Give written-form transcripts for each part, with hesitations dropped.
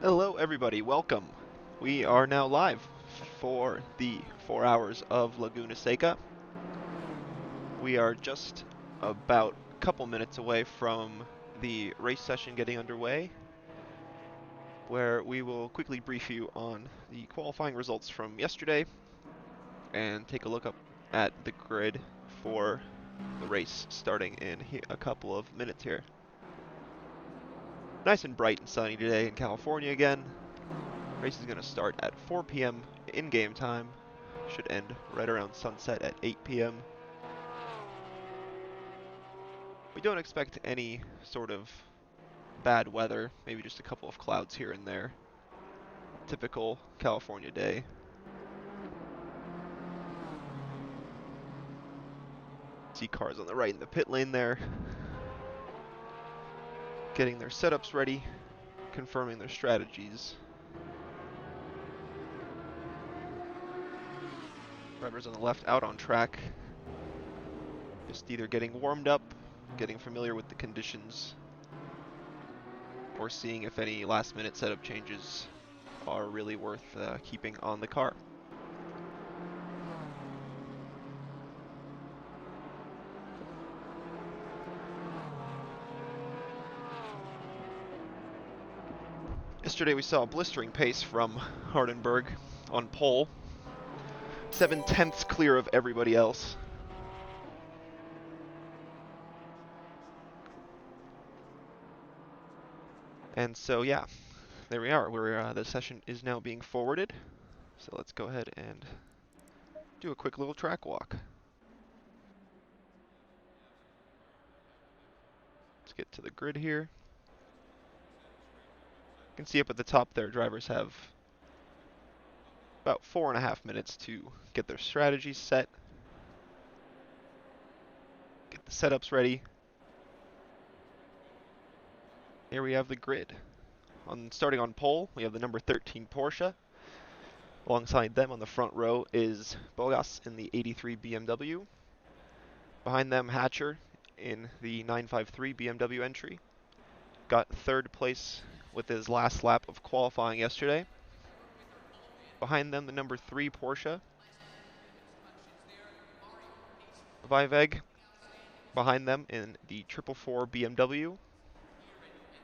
Hello, everybody. Welcome. We are now live for the 4 hours of Laguna Seca. We are just about a couple minutes away from the race session getting underway, where we will quickly brief you on the qualifying results from yesterday and take a look up at the grid for the race starting in a couple of minutes here. Nice and bright and sunny today in California again. Race is going to start at 4 p.m. in-game time. Should end right around sunset at 8 p.m. We don't expect any sort of bad weather, maybe just a couple of clouds here and there. Typical California day. See cars on the right in the pit lane there. Getting their setups ready, confirming their strategies. Drivers on the left out on track. Just either getting warmed up, getting familiar with the conditions, or seeing if any last minute setup changes are really worth keeping on the car. Yesterday we saw a blistering pace from Hardenberg on pole, 7/10 clear of everybody else. And so yeah, there we are. The session is now being forwarded. So let's go ahead and do a quick little track walk. Let's get to the grid here. You can see up at the top there, drivers have about 4.5 minutes to get their strategies set, get the setups ready. Here we have the grid. Starting on pole, we have the number 13 Porsche. Alongside them on the front row is Bogas in the 83 BMW. Behind them, Hatcher in the 953 BMW entry. Got third place with his last lap of qualifying yesterday. Behind them, the number 3 Porsche. Viveg behind them in the 444 BMW.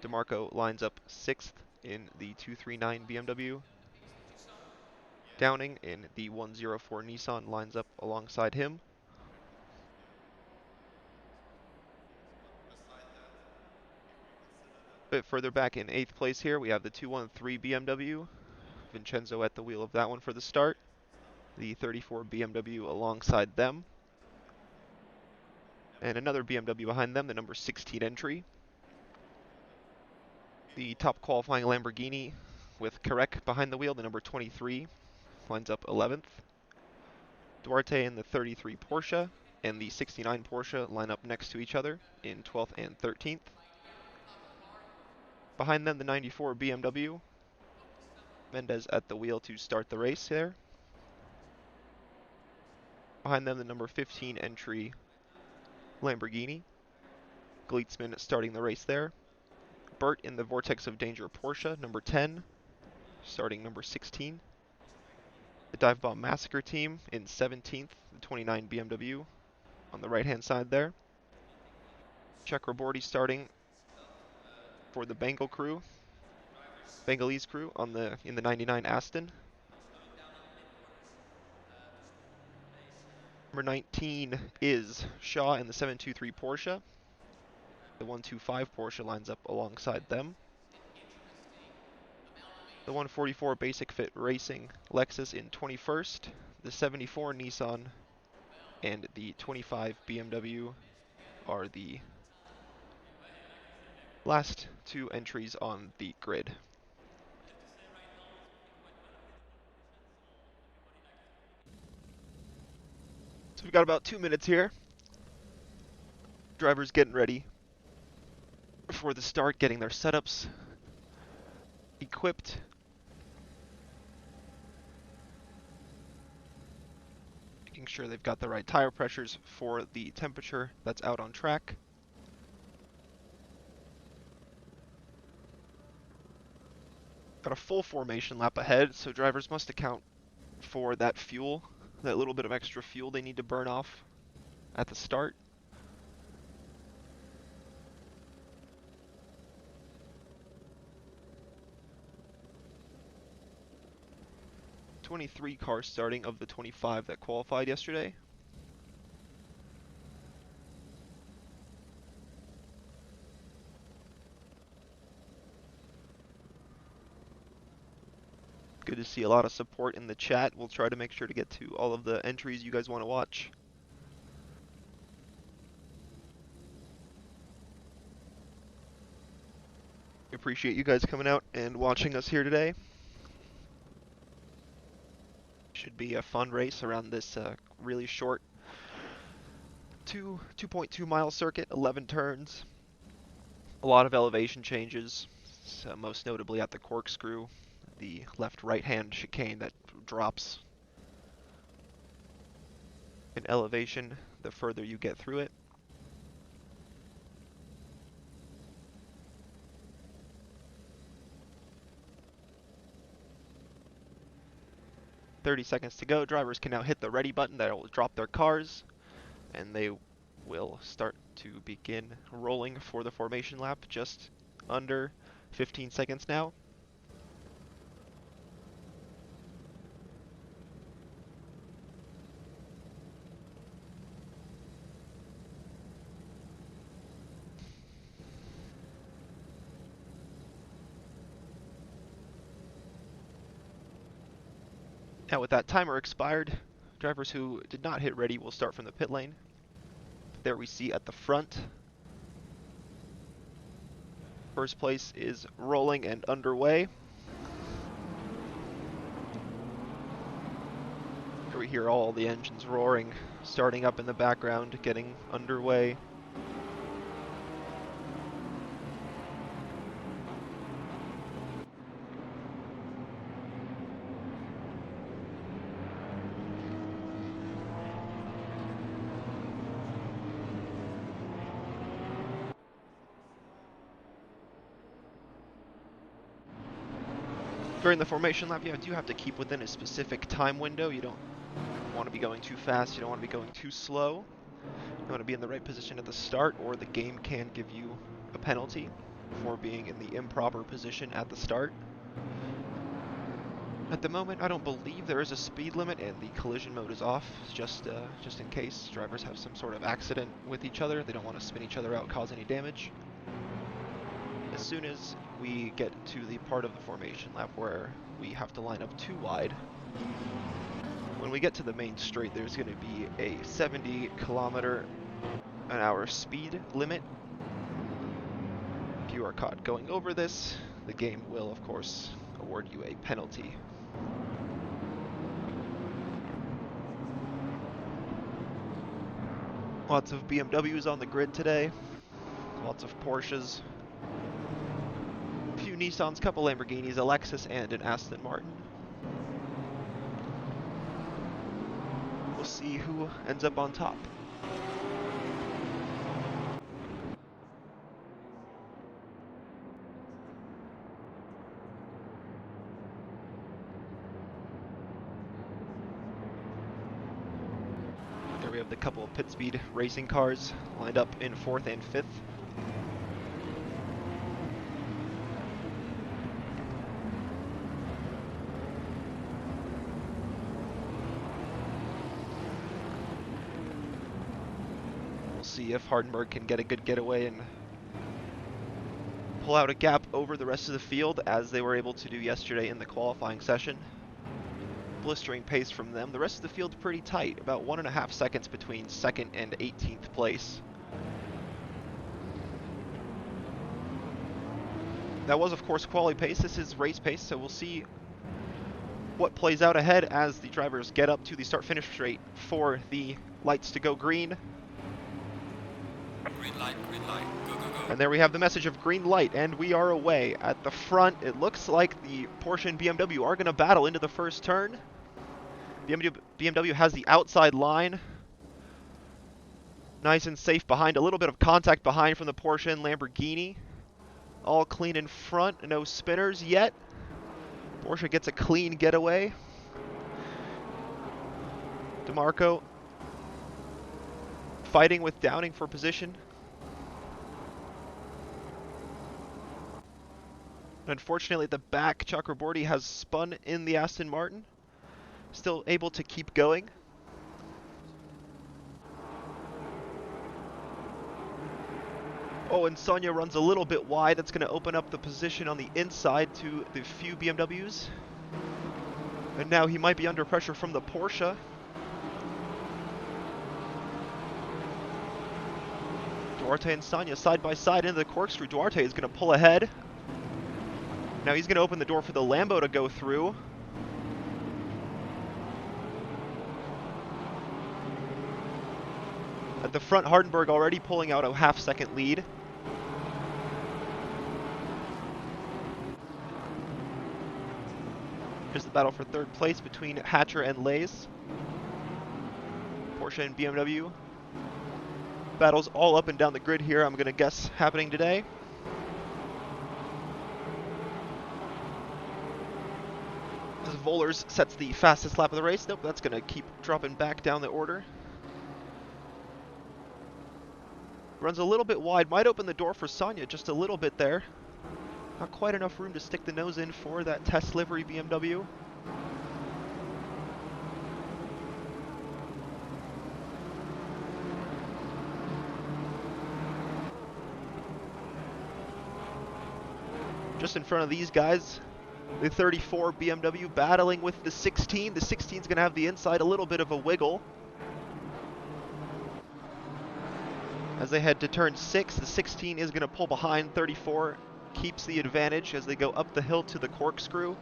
DeMarco lines up 6th in the 239 BMW. Downing in the 104 Nissan lines up alongside him. A bit further back in 8th place here, we have the 213 BMW. Vincenzo at the wheel of that one for the start. The 34 BMW alongside them. And another BMW behind them, the number 16 entry. The top qualifying Lamborghini with Carec behind the wheel, the number 23, lines up 11th. Duarte in the 33 Porsche and the 69 Porsche line up next to each other in 12th and 13th. Behind them, the 94 BMW. Mendez at the wheel to start the race there. Behind them, the number 15 entry Lamborghini. Glitzman starting the race there. Burt in the Vortex of Danger Porsche, number 10, starting number 16. The Dive Bomb Massacre team in 17th, the 29 BMW on the right-hand side there. Chakraborty starting for the Bengalese crew in the 99 Aston. Number 19 is Shaw in the 723 Porsche. The 125 Porsche lines up alongside them. The 144 Basic Fit Racing Lexus in 21st. The 74 Nissan and the 25 BMW are the last two entries on the grid. So we've got about 2 minutes here. Drivers getting ready for the start, getting their setups equipped. Making sure they've got the right tire pressures for the temperature that's out on track. Got a full formation lap ahead, so drivers must account for that fuel, that little bit of extra fuel they need to burn off at the start. "23 cars starting of the 25 that qualified yesterday. Good to see a lot of support in the chat. We'll try to make sure to get to all of the entries you guys want to watch. We appreciate you guys coming out and watching us here today. Should be a fun race around this really short 2.2 mile circuit, 11 turns. A lot of elevation changes, so most notably at the corkscrew, the left-right hand chicane that drops in elevation the further you get through it. "30 seconds to go. Drivers can now hit the ready button. That will drop their cars, and they will start to begin rolling for the formation lap. Just under 15 seconds now. Now with that timer expired, drivers who did not hit ready will start from the pit lane. There we see at the front, first place is rolling and underway. Here we hear all the engines roaring, starting up in the background, getting underway. During the formation lap, you do have to keep within a specific time window. You don't want to be going too fast, you don't want to be going too slow. You want to be in the right position at the start, or the game can give you a penalty for being in the improper position at the start. At the moment, I don't believe there is a speed limit, and the collision mode is off, just in case drivers have some sort of accident with each other. They don't want to spin each other out, cause any damage. As soon as we get to the part of the formation lap where we have to line up too wide, when we get to the main straight, there's going to be a 70km/h speed limit. If you are caught going over this, the game will, of course, award you a penalty. Lots of BMWs on the grid today, lots of Porsches, a few Nissans, couple Lamborghinis, a Lexus, and an Aston Martin. We'll see who ends up on top. There we have the couple of pit speed racing cars lined up in 4th and 5th. See if Hardenberg can get a good getaway and pull out a gap over the rest of the field, as they were able to do yesterday in the qualifying session. Blistering pace from them. The rest of the field pretty tight, about 1.5 seconds between 2nd and 18th place. That was, of course, quali pace. This is race pace, so we'll see what plays out ahead as the drivers get up to the start-finish straight for the lights to go green. Green light, go, go, go. And there we have the message of green light, and we are away. At the front, it looks like the Porsche and BMW are going to battle into the first turn. BMW has the outside line. Nice and safe behind. A little bit of contact behind from the Porsche and Lamborghini. All clean in front, no spinners yet. Porsche gets a clean getaway. DeMarco fighting with Downing for position. Unfortunately, at the back, Chakraborty has spun in the Aston Martin. Still able to keep going. Oh, and Sonia runs a little bit wide. That's going to open up the position on the inside to the few BMWs. And now he might be under pressure from the Porsche. Duarte and Sonia side by side into the corkscrew. Duarte is going to pull ahead. Now he's going to open the door for the Lambo to go through. At the front, Hardenberg already pulling out a half-second lead. Here's the battle for third place between Hatcher and Lays. Porsche and BMW. Battles all up and down the grid here, I'm going to guess, happening today. As Vollers sets the fastest lap of the race. Nope, that's going to keep dropping back down the order. Runs a little bit wide, might open the door for Sonia just a little bit there. Not quite enough room to stick the nose in for that test livery BMW. Just in front of these guys, the 34 BMW battling with the 16. The 16 is going to have the inside a little bit of a wiggle. As they head to turn 6, the 16 is going to pull behind. 34 keeps the advantage as they go up the hill to the corkscrew.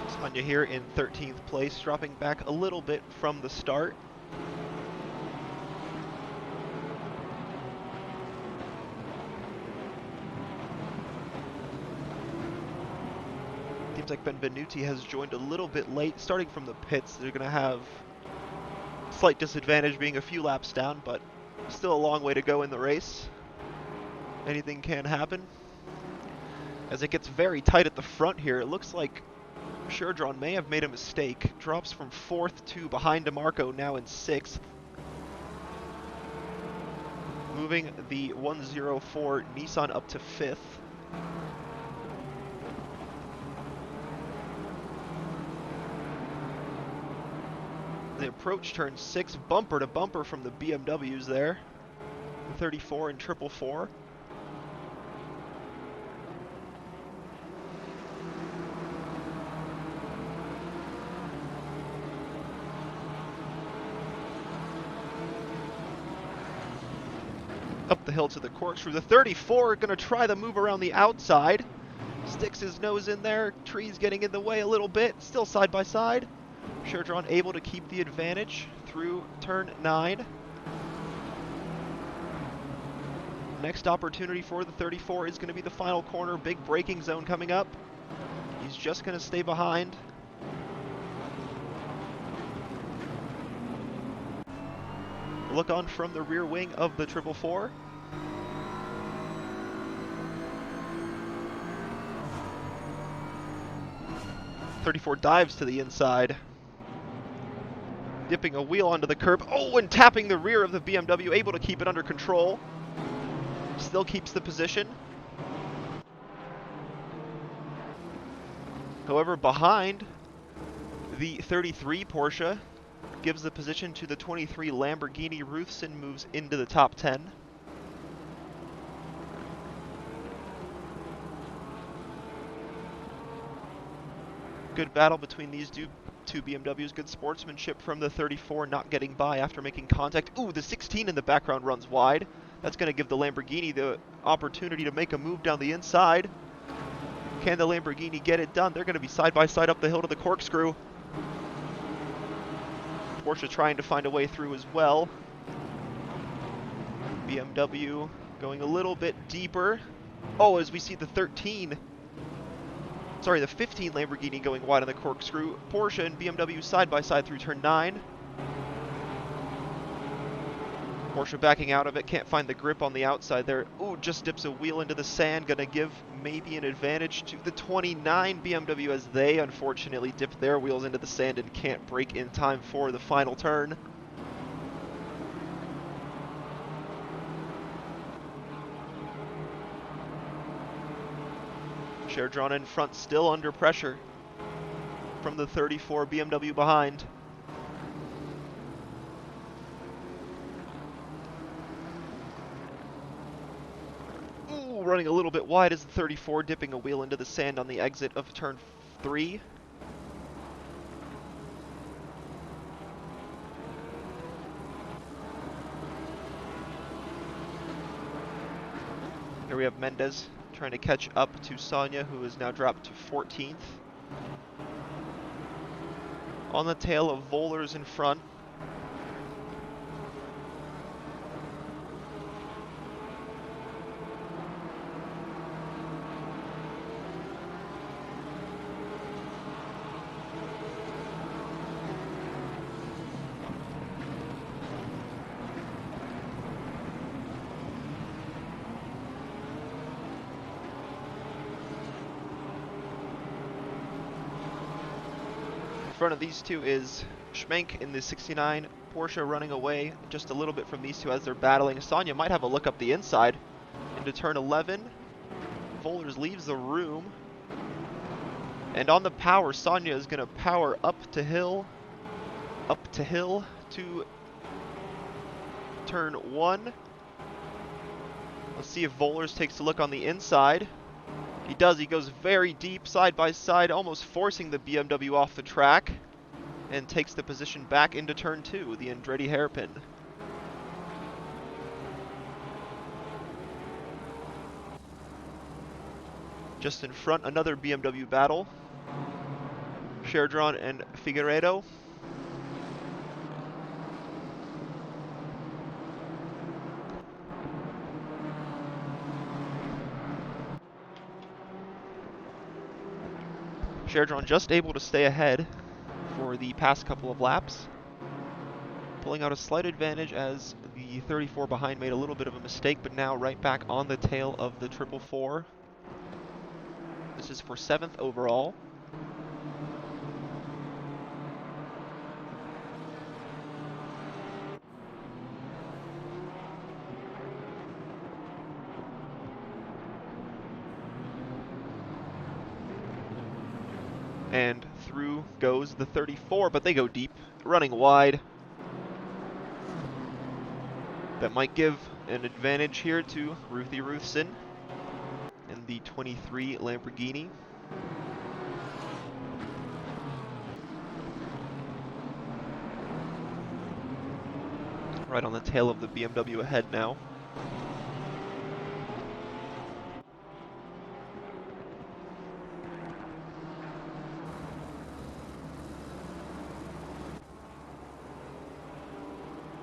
Sonia here in 13th place, dropping back a little bit from the start. Seems like Benvenuti has joined a little bit late, starting from the pits. They're going to have a slight disadvantage being a few laps down, but still a long way to go in the race. Anything can happen. As it gets very tight at the front here, it looks like Sherdron may have made a mistake. Drops from 4th to behind DeMarco, now in 6th. Moving the 104 Nissan up to 5th. They approach turn 6, bumper to bumper from the BMWs there. The 34 and 444. Up the hill to the corkscrew. The 34 going to try the move around the outside. Sticks his nose in there. Trees getting in the way a little bit. Still side by side. Sherdron able to keep the advantage through turn 9. Next opportunity for the 34 is going to be the final corner. Big braking zone coming up. He's just going to stay behind. Look on from the rear wing of the 444. .34 dives to the inside. Dipping a wheel onto the curb. Oh, and tapping the rear of the BMW. Able to keep it under control. Still keeps the position. However, behind the 33 Porsche gives the position to the 23 Lamborghini. Ruthsen moves into the top 10. Good battle between these two BMWs. Good sportsmanship from the 34, not getting by after making contact. Ooh, the 16 in the background runs wide. That's going to give the Lamborghini the opportunity to make a move down the inside. Can the Lamborghini get it done? They're going to be side by side up the hill to the corkscrew. Porsche trying to find a way through as well. BMW Going a little bit deeper. Oh, as we see the 15 Lamborghini going wide on the corkscrew. Porsche and BMW side by side through turn 9. Porsche backing out of it, can't find the grip on the outside there. Ooh, just dips a wheel into the sand, gonna give maybe an advantage to the 29 BMW as they unfortunately dip their wheels into the sand and can't brake in time for the final turn. Sherdron in front, still under pressure from the 34 BMW behind. Ooh, running a little bit wide as the 34 dipping a wheel into the sand on the exit of turn 3. Here we have Mendez trying to catch up to Sonia, who is now dropped to 14th. On the tail of Vollers in front. In front of these two is Schmenk in the 69, Porsche running away just a little bit from these two as they're battling. Sonia might have a look up the inside into turn 11. Vollers leaves the room. And on the power, Sonia is going to power up to hill to turn 1. Let's see if Vollers takes a look on the inside. He does. He goes very deep, side by side, almost forcing the BMW off the track, and takes the position back into turn 2, the Andretti hairpin. Just in front, another BMW battle. Sherdron and Figueiredo. Sherdron just able to stay ahead for the past couple of laps, pulling out a slight advantage as the 34 behind made a little bit of a mistake, but now right back on the tail of the 444. This is for 7th overall. And through goes the 34, but they go deep, running wide. That might give an advantage here to Ruthie Ruthson in the 23 Lamborghini. Right on the tail of the BMW ahead now.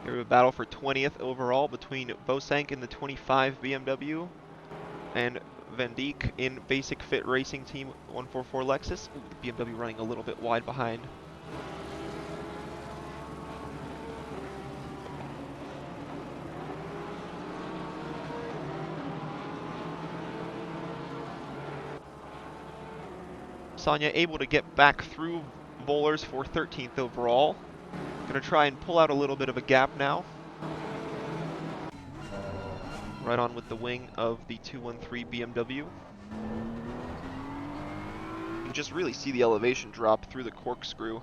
Here we have a battle for 20th overall between Bosank in the 25 BMW and Van Dijk in Basic Fit Racing Team 144 Lexus. Ooh, the BMW running a little bit wide behind. Sonia able to get back through Vollers for 13th overall. Gonna try and pull out a little bit of a gap now. Right on with the wing of the 213 BMW. You can just really see the elevation drop through the corkscrew.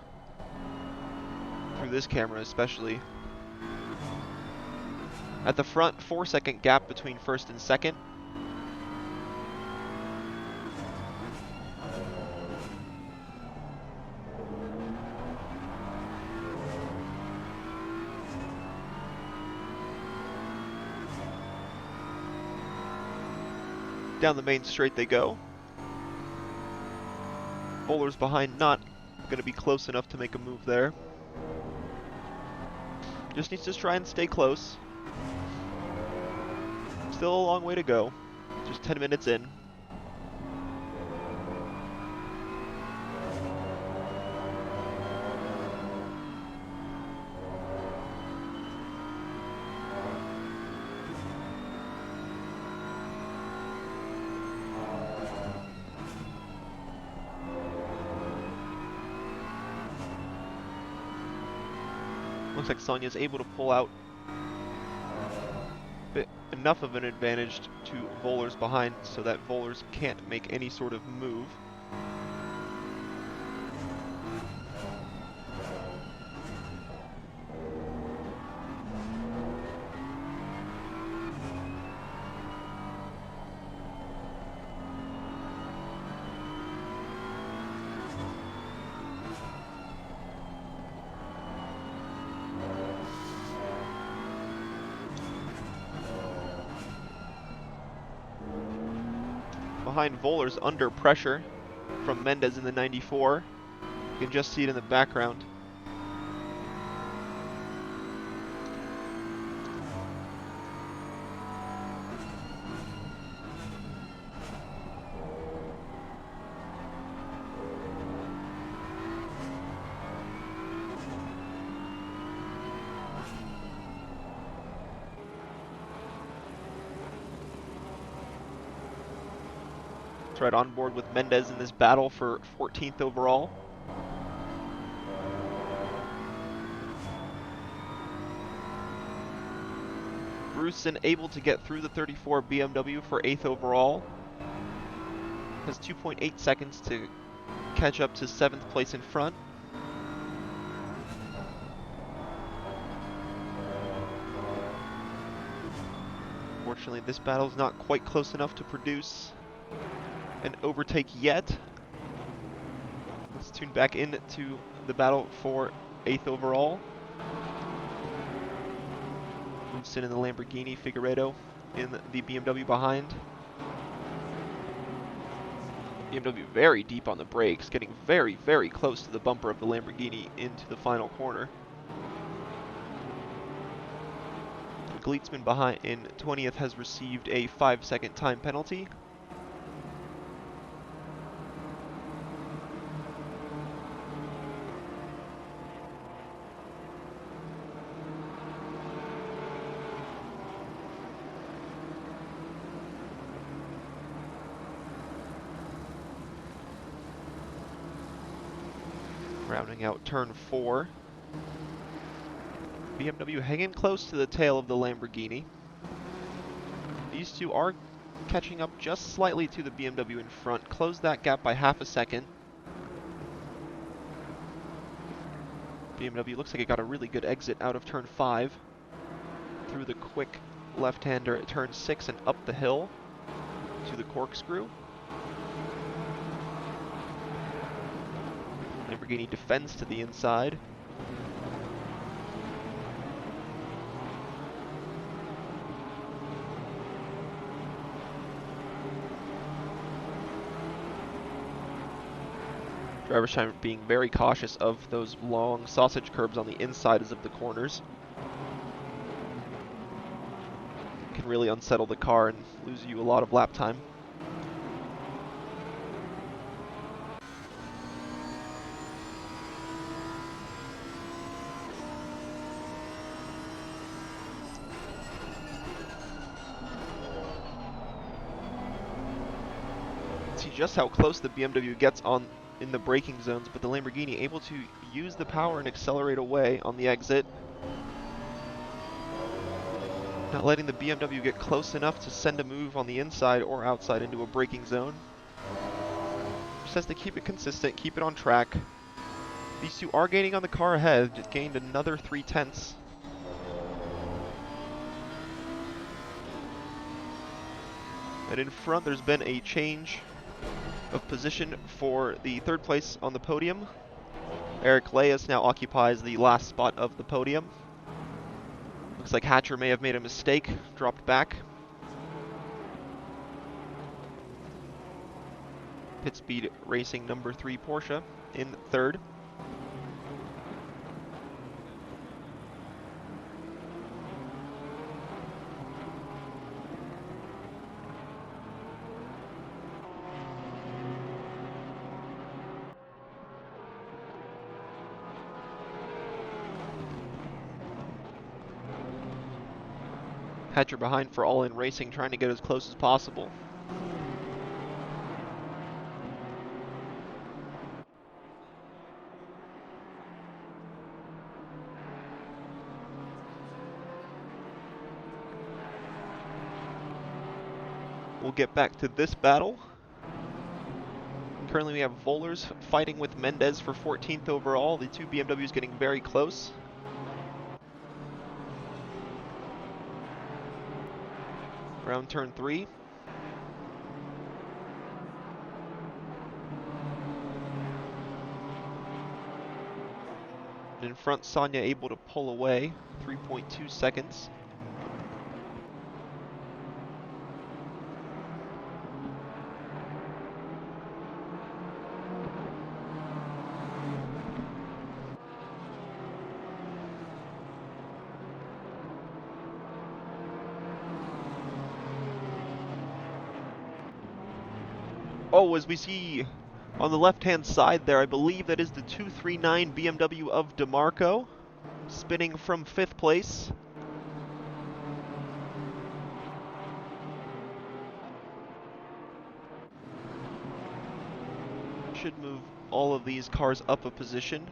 Through this camera especially. At the front, 4-second gap between first and second. Down the main straight they go. Bowler's behind, not going to be close enough to make a move there. Just needs to try and stay close. Still a long way to go. Just 10 minutes in. Looks like Sonya's able to pull out enough of an advantage to Vohler's behind so that Vohler's can't make any sort of move. Behind Vohler's under pressure from Mendez in the 94. You can just see it in the background. Right on board with Mendez in this battle for 14th overall. Bruceson able to get through the 34 BMW for 8th overall. Has 2.8 seconds to catch up to 7th place in front. Fortunately, this battle is not quite close enough to produce an overtake yet. Let's tune back into the battle for 8th overall. Bruceson in the Lamborghini, Figueiredo in the BMW behind. BMW very deep on the brakes, getting very, very close to the bumper of the Lamborghini into the final corner. Gleitzman behind in 20th has received a 5-second time penalty. Rounding out turn 4. BMW hanging close to the tail of the Lamborghini. These two are catching up just slightly to the BMW in front. Closed that gap by half a second. BMW looks like it got a really good exit out of turn 5. Through the quick left-hander at turn 6 and up the hill to the corkscrew. Lamborghini defends to the inside. Driver's time being very cautious of those long sausage curbs on the insides of the corners. Can really unsettle the car and lose you a lot of lap time. See just how close the BMW gets in the braking zones, but the Lamborghini able to use the power and accelerate away on the exit. Not letting the BMW get close enough to send a move on the inside or outside into a braking zone. Just has to keep it consistent, keep it on track. These two are gaining on the car ahead, just gained another 3/10. And in front there's been a change of position for the 3rd place on the podium. Eric Leas now occupies the last spot of the podium. Looks like Hatcher may have made a mistake, dropped back. Pit Speed Racing number 3 Porsche in 3rd. Hatcher behind for All In Racing, trying to get as close as possible. We'll get back to this battle. Currently we have Vollers fighting with Mendez for 14th overall. The two BMWs getting very close. Around turn 3. In front, Sonia able to pull away, 3.2 seconds. Oh, as we see on the left-hand side there, I believe that is the 239 BMW of DeMarco, spinning from 5th place. Should move all of these cars up a position.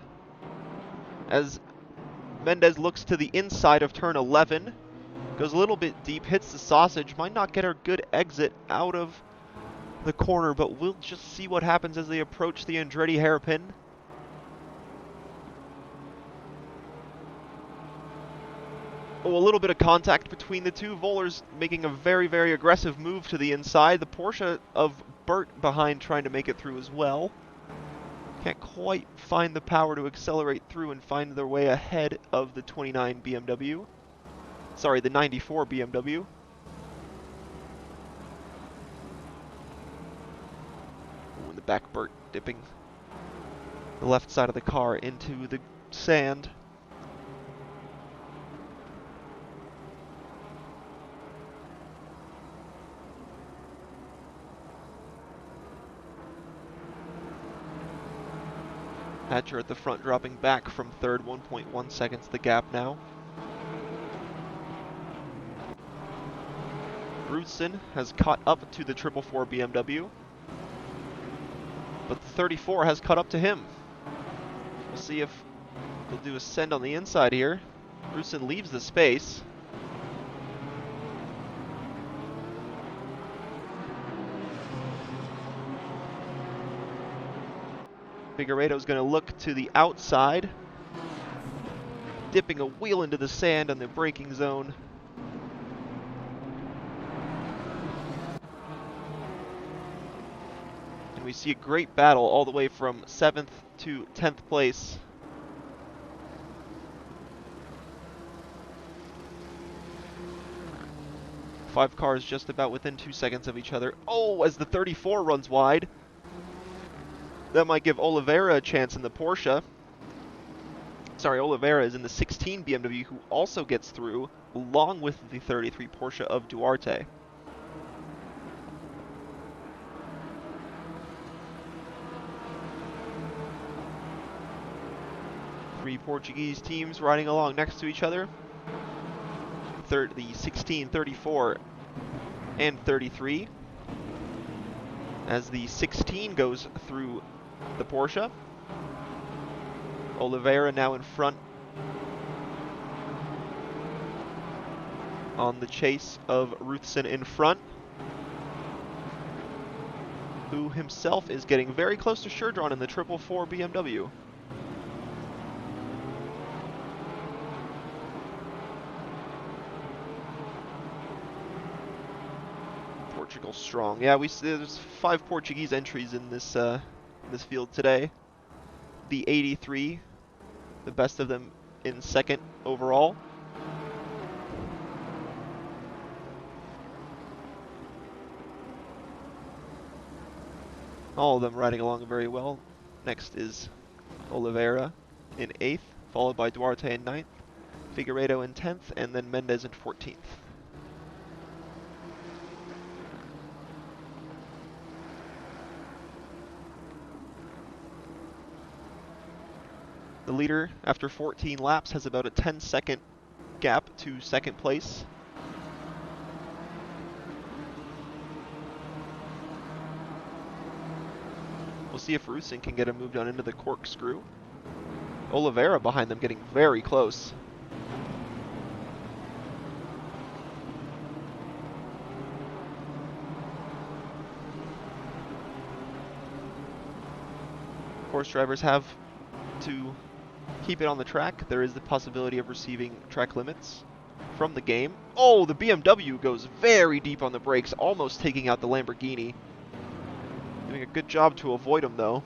As Mendez looks to the inside of turn 11, goes a little bit deep, hits the sausage, might not get a good exit out of the corner, but we'll just see what happens as they approach the Andretti hairpin. Oh, a little bit of contact between the two. Vollers making a very, very aggressive move to the inside. The Porsche of Burt behind trying to make it through as well. Can't quite find the power to accelerate through and find their way ahead of the 29 BMW. Sorry, the 94 BMW. In the back, Burt dipping the left side of the car into the sand. Hatcher at the front dropping back from third, 1.1 seconds the gap now. Ruthson has caught up to the 444 BMW, but the 34 has caught up to him. We'll see if they'll do a send on the inside here. Ruthson leaves the space. Figueiredo's going to look to the outside, dipping a wheel into the sand on the braking zone. And we see a great battle all the way from 7th to 10th place. Five cars just about within 2 seconds of each other. Oh, as the 34 runs wide. That might give Oliveira a chance in the Porsche. Sorry, Oliveira is in the 16 BMW, who also gets through, along with the 33 Porsche of Duarte. Three Portuguese teams riding along next to each other. The 16, 34, and 33. As the 16 goes through the Porsche. Oliveira now in front on the chase of Ruthson in front, who himself is getting very close to Sherdron in the 444 BMW. Portugal strong. Yeah, we see there's 5 Portuguese entries in this field today. The 83, the best of them in 2nd overall. All of them riding along very well. Next is Oliveira in 8th, followed by Duarte in 9th, Figueiredo in 10th, and then Mendez in 14th. The leader, after 14 laps, has about a 10-second gap to 2nd place. see if Rusin can get a move done into the corkscrew. Oliveira behind them, getting very close. Course drivers have to keep it on the track. There is the possibility of receiving track limits from the game. Oh, the BMW goes very deep on the brakes, almost taking out the Lamborghini. Doing a good job to avoid him, though.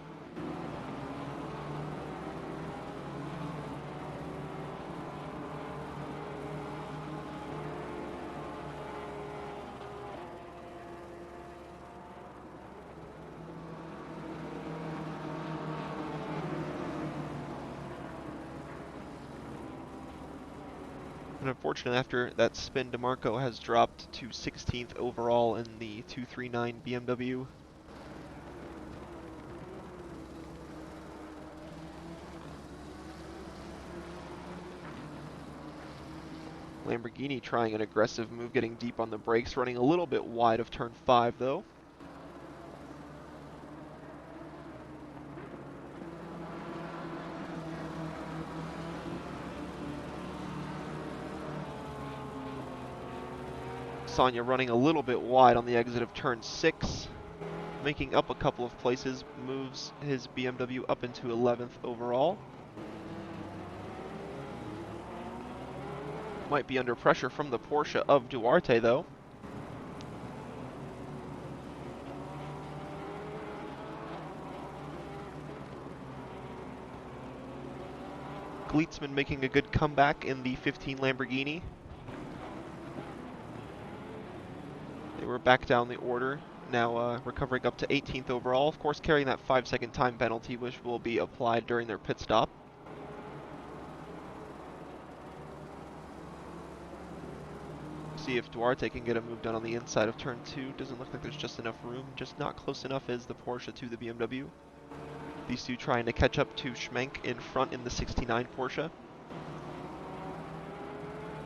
And unfortunately, after that spin, DeMarco has dropped to 16th overall in the 239 BMW. Lamborghini trying an aggressive move, getting deep on the brakes, running a little bit wide of turn 5, though. Sonia running a little bit wide on the exit of turn 6, making up a couple of places, moves his BMW up into 11th overall. Might be under pressure from the Porsche of Duarte, though. Gleitzman making a good comeback in the 15 Lamborghini. They were back down the order, now recovering up to 18th overall. Of course, carrying that 5-second time penalty, which will be applied during their pit stop. See if Duarte can get a move done on the inside of turn 2. Doesn't look like there's just enough room. Just not close enough is the Porsche to the BMW. These two trying to catch up to Schmenk in front in the 69 Porsche.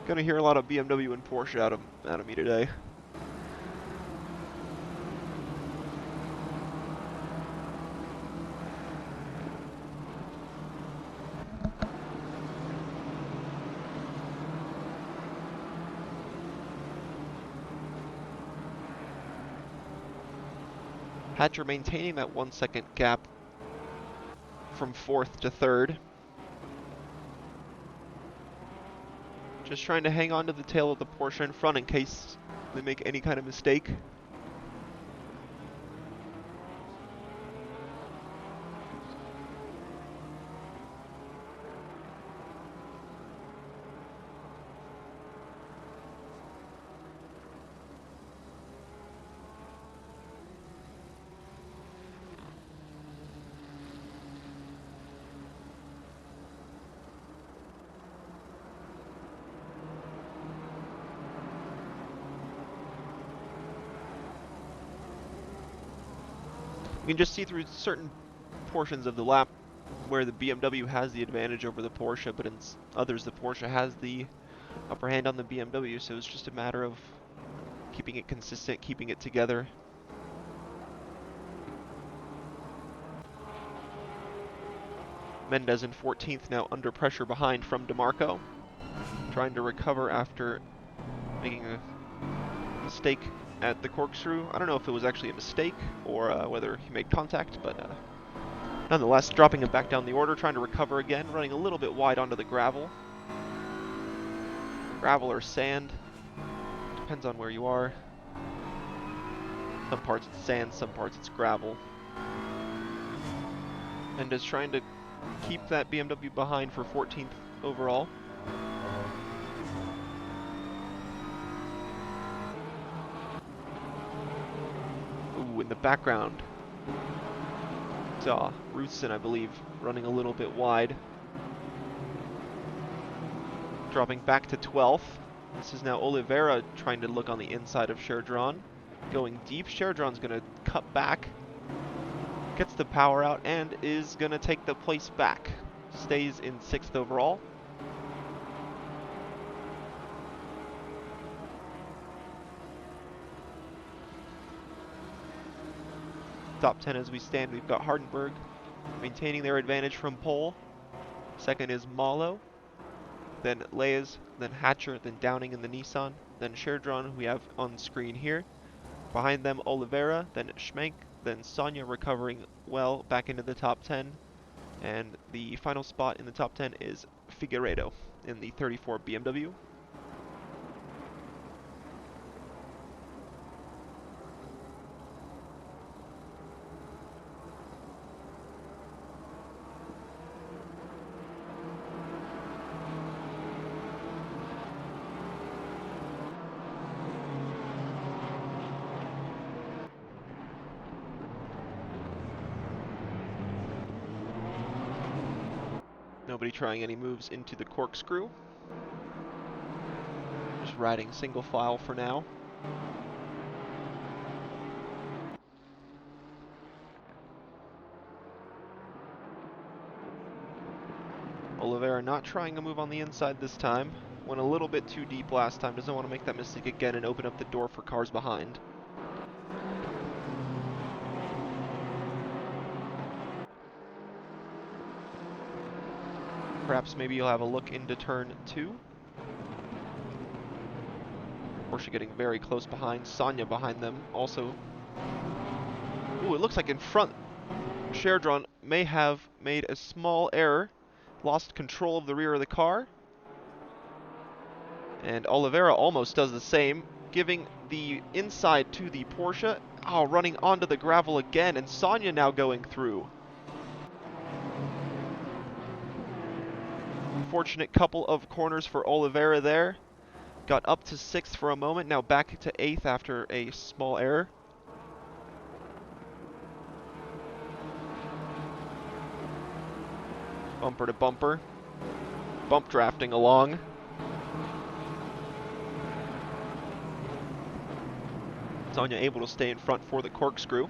Gonna hear a lot of BMW and Porsche out of me today. Hatcher maintaining that 1-second gap from 4th to 3rd. Just trying to hang on to the tail of the Porsche in front in case they make any kind of mistake. You can just see through certain portions of the lap where the BMW has the advantage over the Porsche, but in others the Porsche has the upper hand on the BMW, so it's just a matter of keeping it consistent, keeping it together. Mendez in 14th, now under pressure behind from DeMarco, trying to recover after making a mistake at the corkscrew. I don't know if it was actually a mistake or whether he made contact, but nonetheless, dropping him back down the order, trying to recover again, running a little bit wide onto the gravel. Gravel or sand, depends on where you are. Some parts it's sand, some parts it's gravel. And is trying to keep that BMW behind for 14th overall. Ooh, in the background, saw Rusin, I believe, running a little bit wide. Dropping back to 12th. This is now Oliveira trying to look on the inside of Sherdron. Going deep. Sherdron's going to cut back. Gets the power out and is going to take the place back. Stays in 6th overall. top 10 as we stand. We've got Hardenberg maintaining their advantage from pole. Second is Malo, then Leas, then Hatcher, then Downing in the Nissan, then Sherdron, who we have on screen here. Behind them, Oliveira, then Schmenk, then Sonia recovering well back into the top 10. And the final spot in the top 10 is Figueiredo in the 34 BMW. Nobody trying any moves into the corkscrew. Just riding single file for now. Oliveira not trying a move on the inside this time. Went a little bit too deep last time. Doesn't want to make that mistake again and open up the door for cars behind. Perhaps maybe you'll have a look into turn 2. Porsche getting very close behind. Sonia behind them also. Ooh, it looks like in front, Sherdron may have made a small error. Lost control of the rear of the car. And Oliveira almost does the same, giving the inside to the Porsche. Oh, running onto the gravel again, and Sonia now going through. Fortunate couple of corners for Oliveira there. Got up to 6th for a moment, now back to 8th after a small error. Bumper to bumper. Bump drafting along. Sonia able to stay in front for the corkscrew.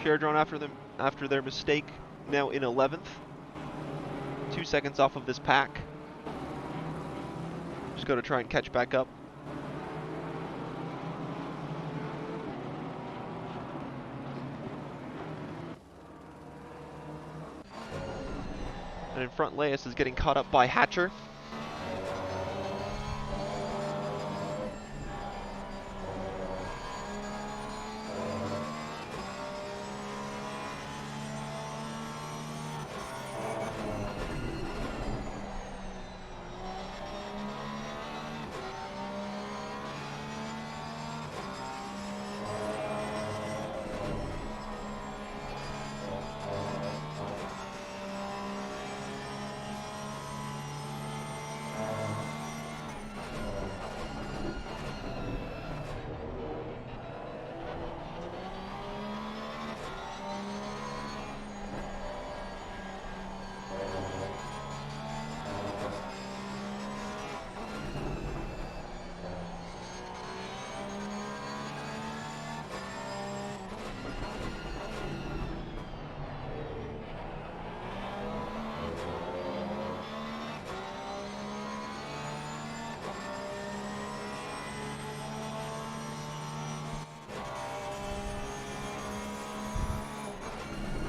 Sherdron after their mistake, now in 11th. 2 seconds off of this pack. Just got to try and catch back up. And in front, Leas is getting caught up by Hatcher.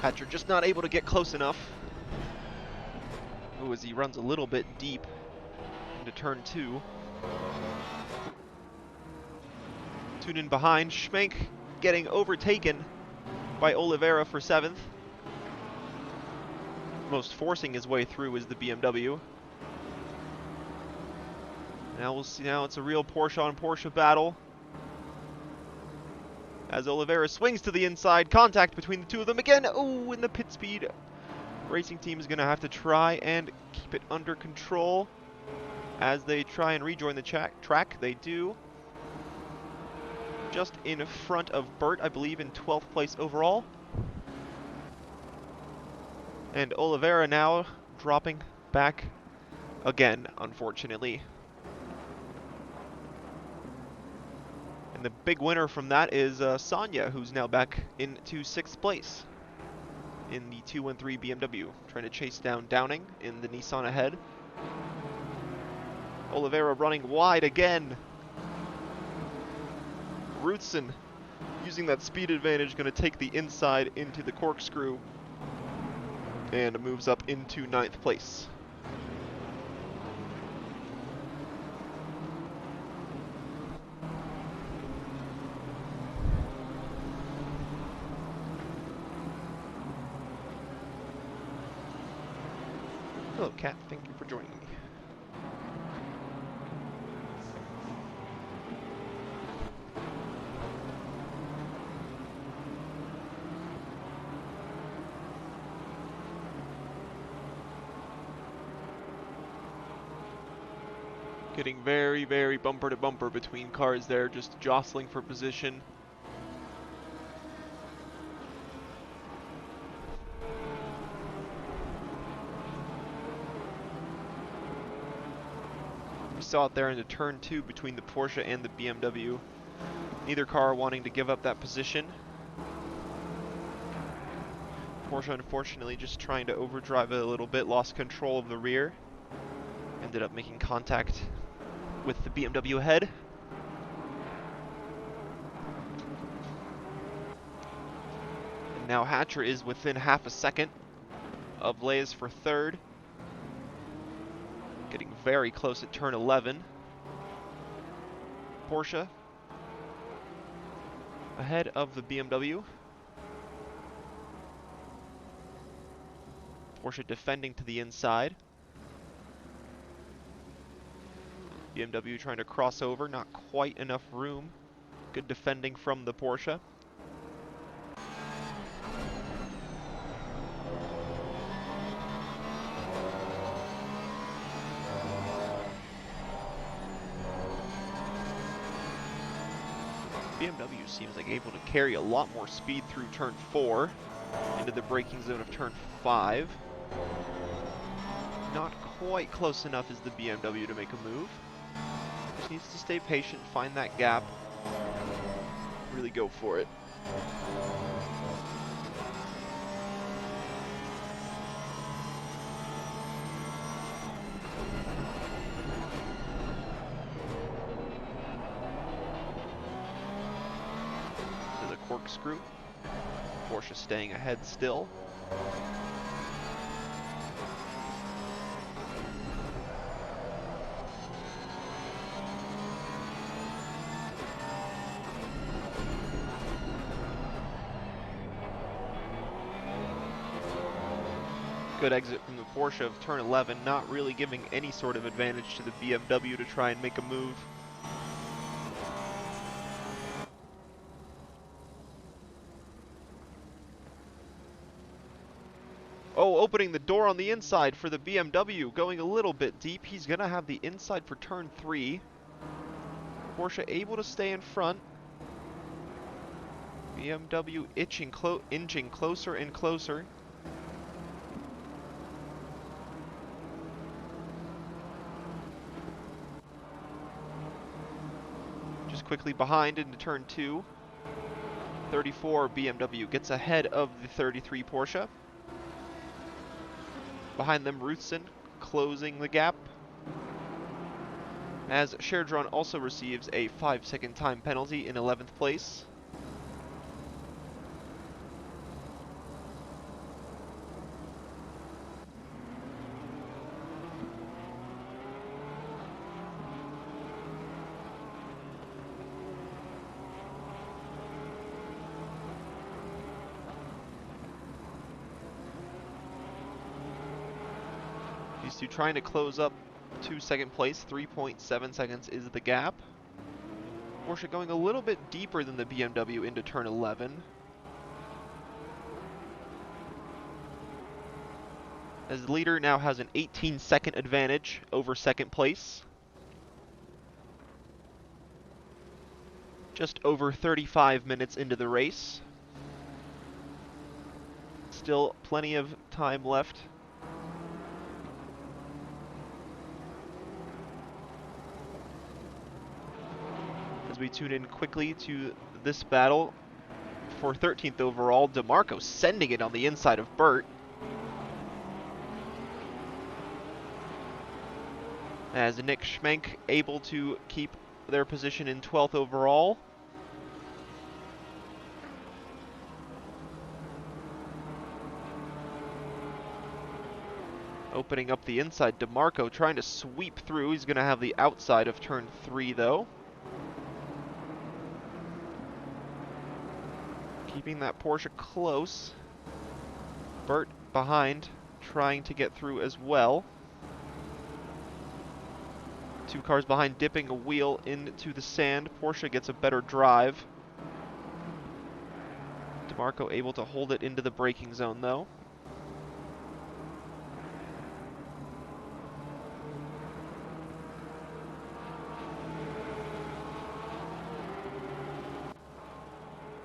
Hatcher just not able to get close enough. Ooh, as he runs a little bit deep into turn 2. Tune in behind. Schmenk getting overtaken by Oliveira for 7th. Most forcing his way through is the BMW. Now we'll see. Now it's a real Porsche on Porsche battle. As Oliveira swings to the inside, contact between the two of them again. Oh, in the pit speed. Racing team is going to have to try and keep it under control as they try and rejoin the track. They do. Just in front of Burt, I believe, in 12th place overall. And Oliveira now dropping back again, unfortunately. And the big winner from that is Sonia, who's now back into 6th place in the 213 BMW, trying to chase down Downing in the Nissan ahead. Oliveira running wide again. Rutsen Using that speed advantage, going to take the inside into the corkscrew and moves up into 9th place. Hello, Cat. Thank you for joining me. Getting very, very bumper to bumper between cars there, just jostling for position. We saw it there into turn 2 between the Porsche and the BMW. Neither car wanting to give up that position. Porsche unfortunately just trying to overdrive it a little bit, lost control of the rear. Ended up making contact with the BMW ahead. And now Hatcher is within half a second of Leis for 3rd. Getting very close at turn 11. Porsche ahead of the BMW. Porsche defending to the inside. BMW trying to cross over, not quite enough room. Good defending from the Porsche. BMW seems like able to carry a lot more speed through turn 4 into the braking zone of turn 5. Not quite close enough as the BMW to make a move. Just needs to stay patient, find that gap, really go for it. To the corkscrew. Porsche staying ahead still. Good exit from the Porsche of turn 11, not really giving any sort of advantage to the BMW to try and make a move. Oh, opening the door on the inside for the BMW, going a little bit deep. He's going to have the inside for turn 3. Porsche able to stay in front. BMW inching closer and closer. Just quickly behind into turn 2. 34 BMW gets ahead of the 33 Porsche. Behind them, Ruthsen closing the gap. As Sherdron also receives a 5-second time penalty in 11th place. These two trying to close up to 2nd place. 3.7 seconds is the gap. Porsche going a little bit deeper than the BMW into turn 11. As the leader now has an 18-second advantage over 2nd place. Just over 35 minutes into the race. Still plenty of time left. As we tune in quickly to this battle for 13th overall, DeMarco sending it on the inside of Burt. As Nick Schmenk able to keep their position in 12th overall. Opening up the inside, DeMarco trying to sweep through. He's going to have the outside of turn 3, though. Keeping that Porsche close. Burt behind, trying to get through as well. 2 cars behind, dipping a wheel into the sand. Porsche gets a better drive. DeMarco able to hold it into the braking zone, though.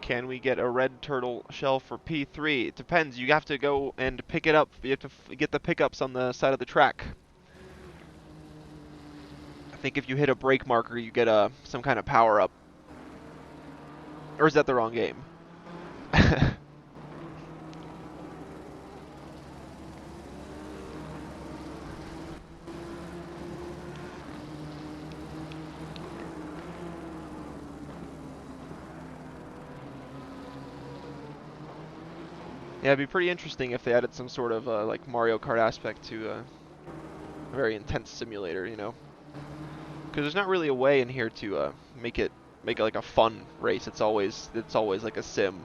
Can we get a red turtle shell for P3? It depends. You have to go and pick it up. You have to get the pickups on the side of the track. I think if you hit a brake marker, you get some kind of power-up. Or is that the wrong game? Yeah, it'd be pretty interesting if they added some sort of like Mario Kart aspect to a very intense simulator, you know? Because there's not really a way in here to make it like a fun race. It's always like a sim.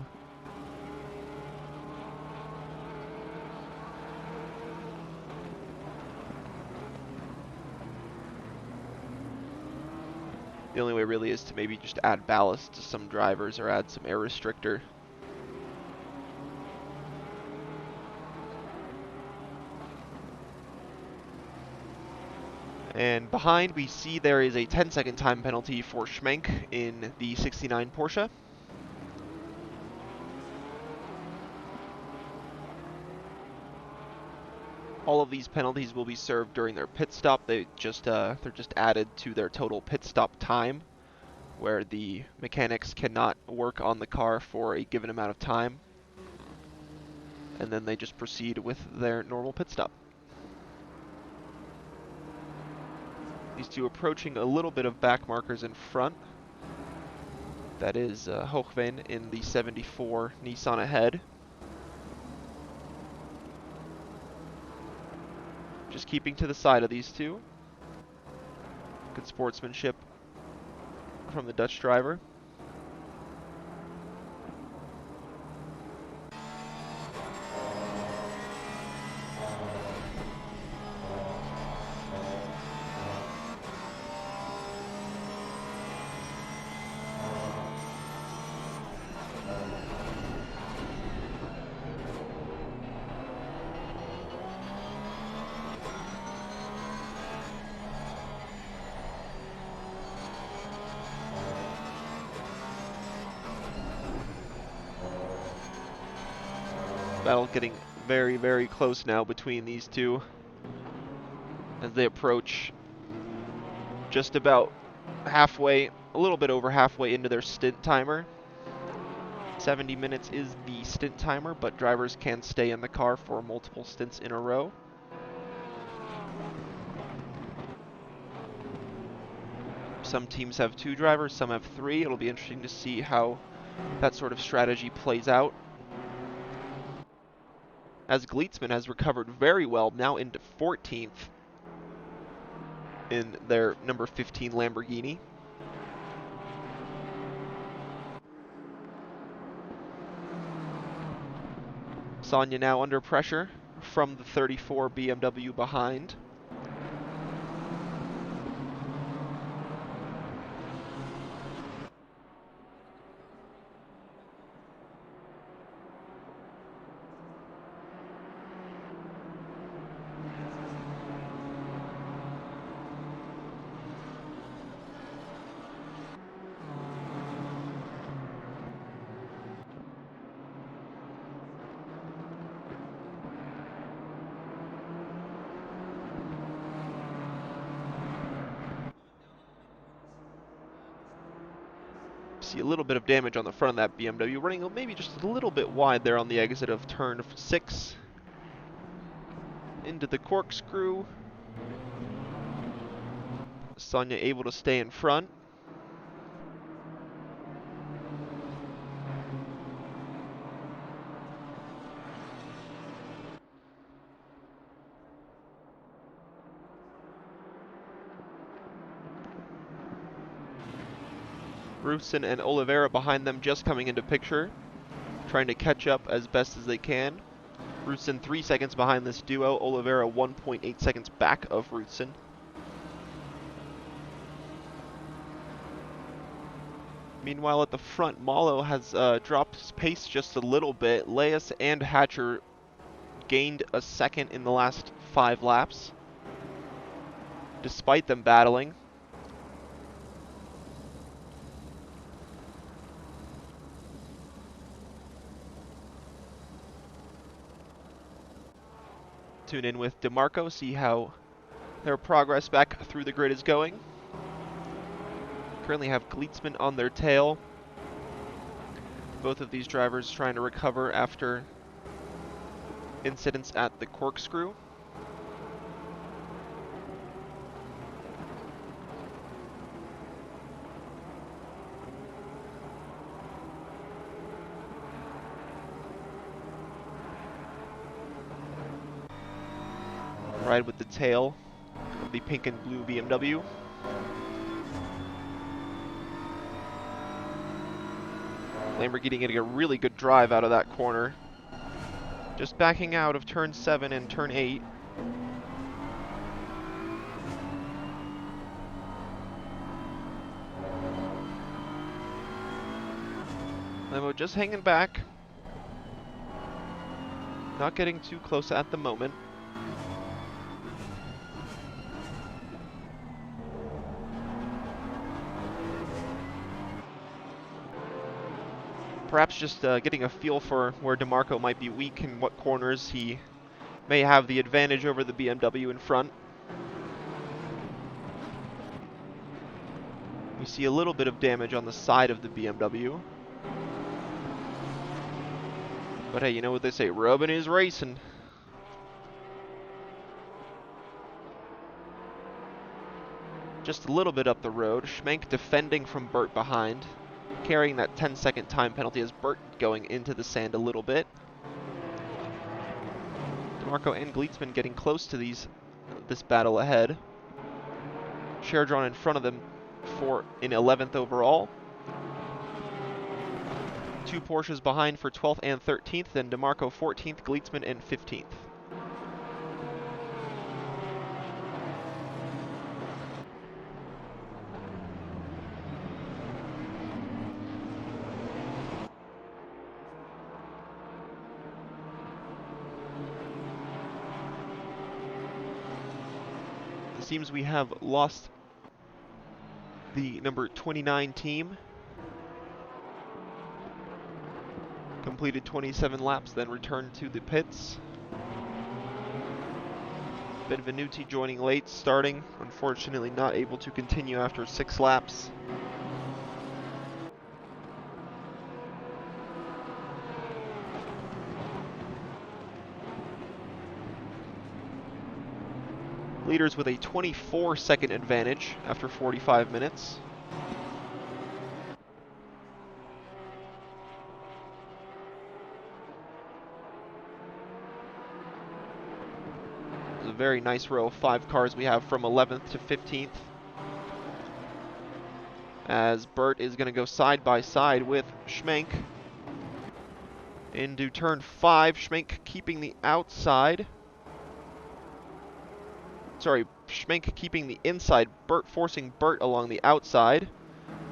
The only way really is to maybe just add ballast to some drivers or add some air restrictor. And behind we see there is a 10-second time penalty for Schmenk in the 69 Porsche. All of these penalties will be served during their pit stop. They're just added to their total pit stop time, where the mechanics cannot work on the car for a given amount of time, and then they just proceed with their normal pit stop. These two approaching a little bit of back markers in front. That is Hochven in the 74 Nissan ahead. Just keeping to the side of these two. Good sportsmanship from the Dutch driver. Battle getting very, very close now between these two as they approach just about halfway, a little bit over halfway into their stint timer. 70 minutes is the stint timer, but drivers can stay in the car for multiple stints in a row. Some teams have 2 drivers, some have 3. It'll be interesting to see how that sort of strategy plays out. As Gleitzman has recovered very well, now into 14th in their number 15 Lamborghini. Sonia now under pressure from the 34 BMW behind. See a little bit of damage on the front of that BMW, running maybe just a little bit wide there on the exit of turn 6. Into the corkscrew. Sonia able to stay in front. Rootson and Oliveira behind them just coming into picture, trying to catch up as best as they can. Rootson 3 seconds behind this duo, Oliveira 1.8 seconds back of Rootson. Meanwhile, at the front, Malo has dropped his pace just a little bit. Leas and Hatcher gained a second in the last 5 laps, despite them battling. Tune in with DeMarco, see how their progress back through the grid is going. Currently have Gleitzman on their tail. Both of these drivers trying to recover after incidents at the corkscrew. Ride with the tail of the pink and blue BMW. Lamborghini getting a really good drive out of that corner. Just backing out of turn 7 and turn 8. Lambo just hanging back. Not getting too close at the moment. Perhaps just getting a feel for where DeMarco might be weak and what corners he may have the advantage over the BMW in front. We see a little bit of damage on the side of the BMW. But hey, you know what they say, rubbing is racing. Just a little bit up the road. Schmenk defending from Burt behind, carrying that 10-second time penalty as Burt going into the sand a little bit. DeMarco and Gleitzman getting close to this battle ahead. Sherdron in front of them in 11th overall. 2 Porsches behind for 12th and 13th, then DeMarco 14th, Gleitzman in 15th. It seems we have lost the number 29 team. Completed 27 laps, then returned to the pits. Benvenuti joining late, starting. Unfortunately not able to continue after 6 laps. Leaders with a 24-second advantage after 45 minutes. It's a very nice row of 5 cars we have from 11th to 15th. As Burt is going to go side by side with Schmenk. Into turn 5, Schmenk keeping the outside. Sorry, Schmenk keeping the inside, Burt forcing Burt along the outside.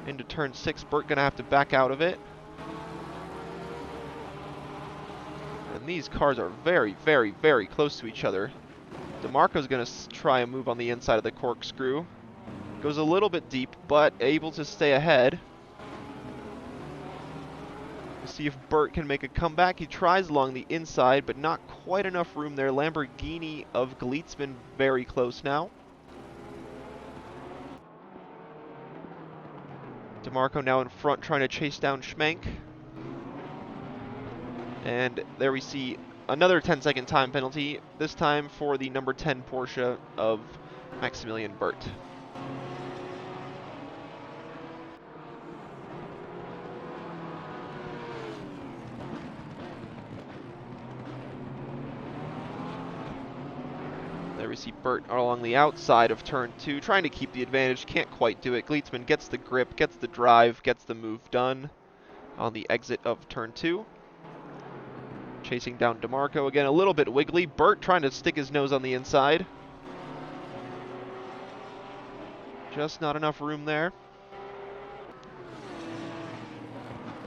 Into turn 6, Burt gonna have to back out of it. And these cars are very, very, very close to each other. DeMarco's gonna try a move on the inside of the corkscrew. Goes a little bit deep, but able to stay ahead. We'll see if Burt can make a comeback. He tries along the inside, but not quite enough room there. Lamborghini of Gleitzman very close now. DeMarco now in front trying to chase down Schmenk. And there we see another 10-second time penalty, this time for the number 10 Porsche of Maximilian Burt. There we see Burt along the outside of turn 2, trying to keep the advantage, can't quite do it. Gleetsman gets the grip, gets the drive, gets the move done on the exit of turn 2. Chasing down DeMarco again, a little bit wiggly. Burt trying to stick his nose on the inside. Just not enough room there.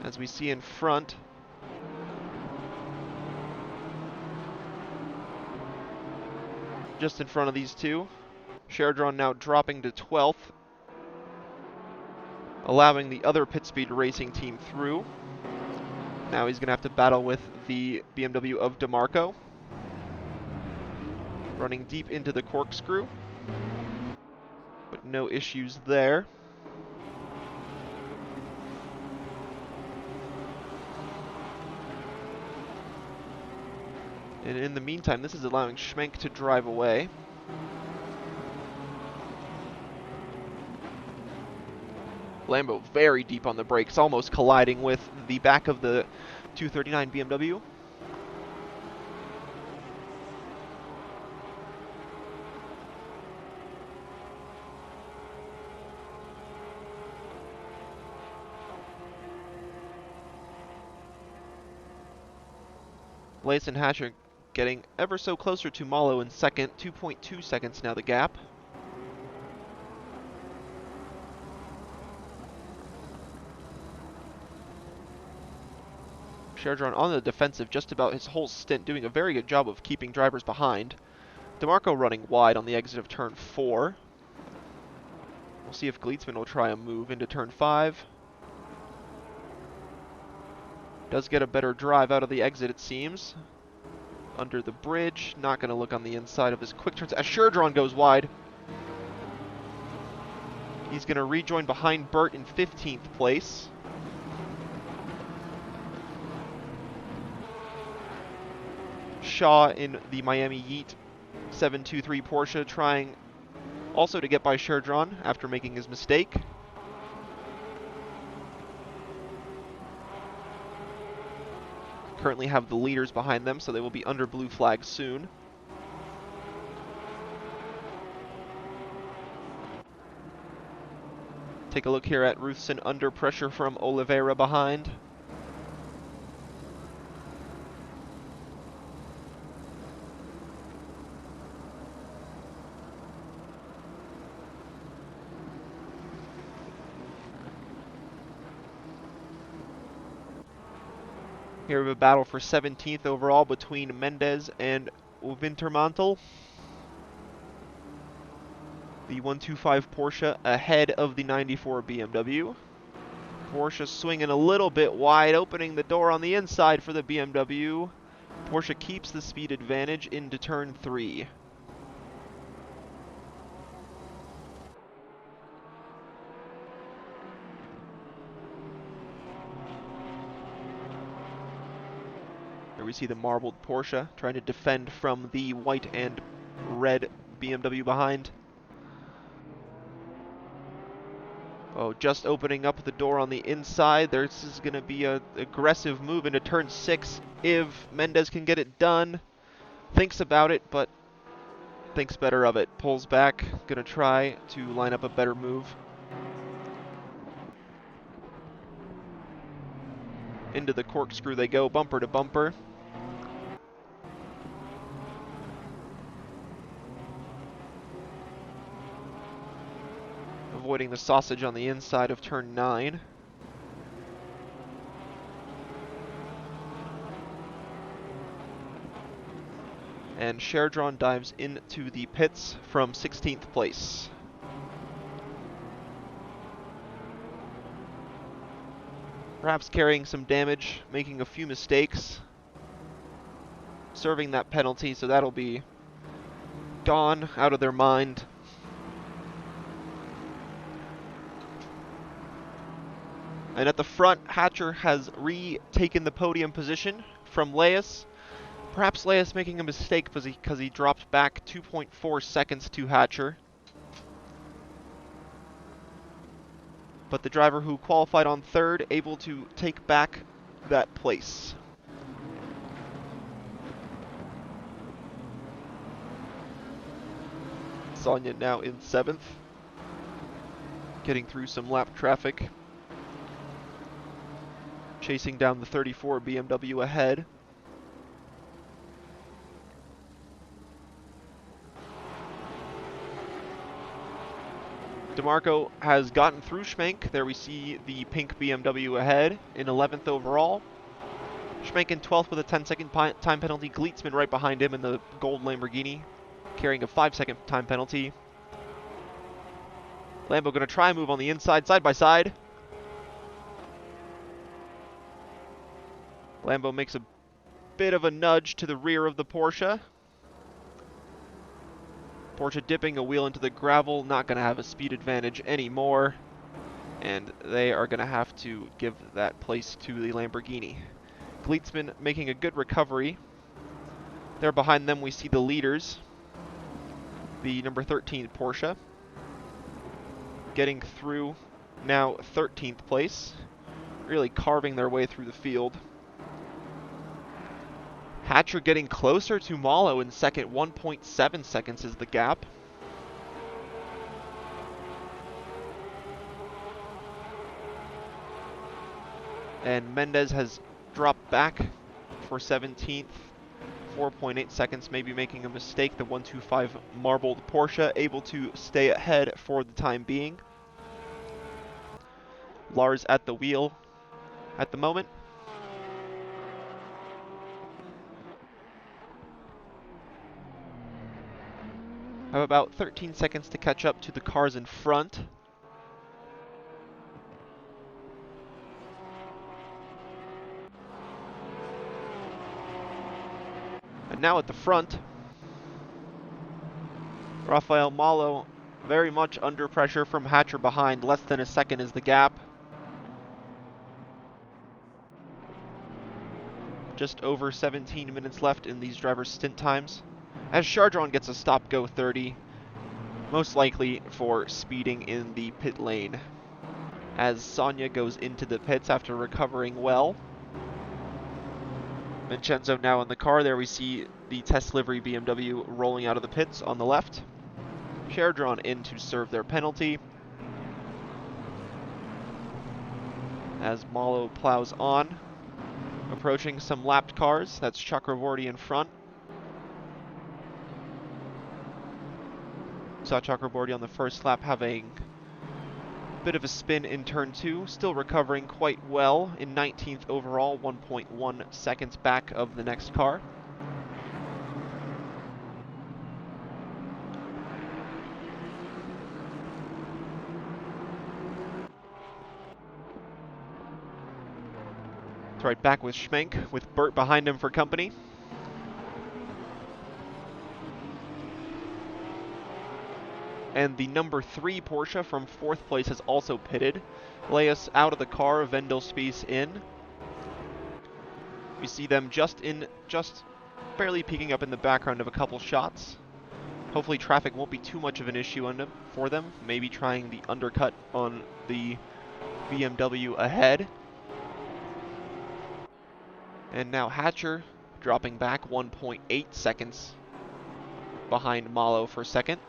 As we see in front, just in front of these two, Sherdron now dropping to 12th, allowing the other pit speed racing team through. Now he's going to have to battle with the BMW of DeMarco. Running deep into the corkscrew, but no issues there. And in the meantime, this is allowing Schmenk to drive away. Lambo very deep on the brakes, almost colliding with the back of the 239 BMW. Blaze and Hatcher getting ever so closer to Malo in second, 2.2 seconds now the gap. Sherdron on the defensive just about his whole stint, doing a very good job of keeping drivers behind. DeMarco running wide on the exit of turn 4. We'll see if Gleetsman will try a move into turn 5. Does get a better drive out of the exit, it seems. Under the bridge, not going to look on the inside of his quick turns as Sherdron goes wide. He's going to rejoin behind Burt in 15th place. Shaw in the Miami Yeet 723 Porsche trying also to get by Sherdron after making his mistake. Currently have the leaders behind them, so they will be under blue flag soon. Take a look here at Ruthson under pressure from Oliveira behind. Here we have a battle for 17th overall between Mendez and Wintermantel. The 125 Porsche ahead of the 94 BMW. Porsche swinging a little bit wide, opening the door on the inside for the BMW. Porsche keeps the speed advantage into turn 3. Here we see the marbled Porsche trying to defend from the white and red BMW behind. Oh, just opening up the door on the inside. This is going to be an aggressive move into turn 6 if Mendez can get it done. Thinks about it, but thinks better of it. Pulls back, going to try to line up a better move. Into the corkscrew they go, bumper to bumper. Avoiding the sausage on the inside of turn 9. And Sherdron dives into the pits from 16th place. Perhaps carrying some damage, making a few mistakes. Serving that penalty, so that'll be gone out of their mind. And at the front, Hatcher has retaken the podium position from Leas. Perhaps Leas making a mistake because he dropped back 2.4 seconds to Hatcher. But the driver who qualified on third able to take back that place. Sonia now in 7th, getting through some lap traffic, chasing down the 34 BMW ahead. DeMarco has gotten through Schmenk. There we see the pink BMW ahead in 11th overall. Schmenk in 12th with a 10-second time penalty. Gleitzman right behind him in the gold Lamborghini, carrying a 5-second time penalty. Lambo going to try and move on the inside, side by side. Lambo makes a bit of a nudge to the rear of the Porsche. Porsche dipping a wheel into the gravel, not going to have a speed advantage anymore. And they are going to have to give that place to the Lamborghini. Gleitzman making a good recovery. There behind them we see the leaders. The number 13 Porsche. Getting through now 13th place. Really carving their way through the field. Hatcher getting closer to Malo in second. 1.7 seconds is the gap. And Mendez has dropped back for 17th. 4.8 seconds, maybe making a mistake. The 125 marbled Porsche able to stay ahead for the time being. Lars at the wheel at the moment. Have about 13 seconds to catch up to the cars in front. And now at the front, Rafael Malo very much under pressure from Hatcher behind. Less than a second is the gap. Just over 17 minutes left in these drivers' stint times. As Chardron gets a stop-go 30, most likely for speeding in the pit lane. As Sonia goes into the pits after recovering well. Vincenzo now in the car. There we see the test livery BMW rolling out of the pits on the left. Chardron in to serve their penalty. As Malo plows on. Approaching some lapped cars. That's Chakravorty in front. Saw Chakravorty on the first lap having a bit of a spin in turn 2. Still recovering quite well in 19th overall, 1.1 seconds back of the next car. It's right back with Schmenk, with Burt behind him for company. And the number 3 Porsche from 4th place has also pitted. Laius out of the car, Vendelspies in. We see them just barely peeking up in the background of a couple shots. Hopefully traffic won't be too much of an issue for them. Maybe trying the undercut on the BMW ahead. And now Hatcher dropping back 1.8 seconds behind Malo for second.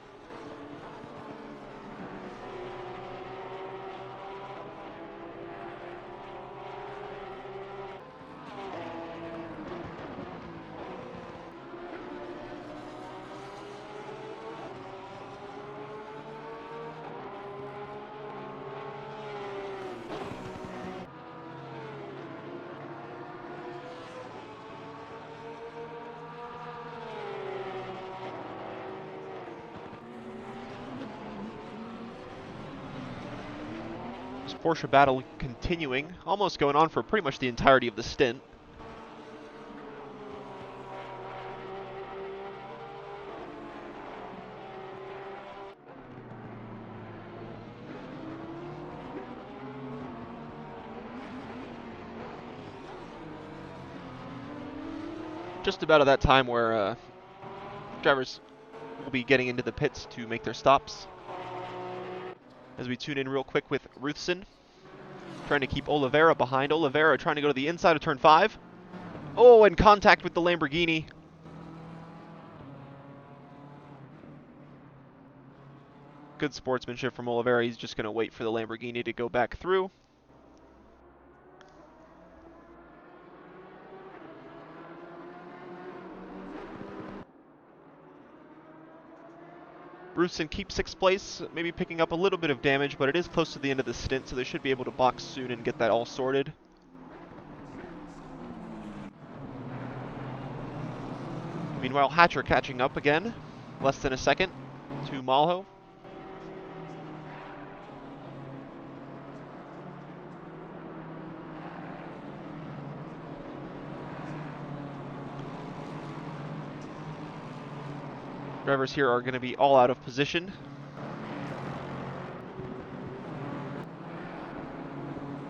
Porsche battle continuing, almost going on for pretty much the entirety of the stint. Just about at that time where drivers will be getting into the pits to make their stops. As we tune in real quick with Ruthson, trying to keep Oliveira behind. Oliveira trying to go to the inside of turn 5. Oh, and contact with the Lamborghini. Good sportsmanship from Oliveira. He's just going to wait for the Lamborghini to go back through. Ruthson keeps 6th place, maybe picking up a little bit of damage, but it is close to the end of the stint, so they should be able to box soon and get that all sorted. Meanwhile, Hatcher catching up again, less than a second to Malho. Drivers here are going to be all out of position.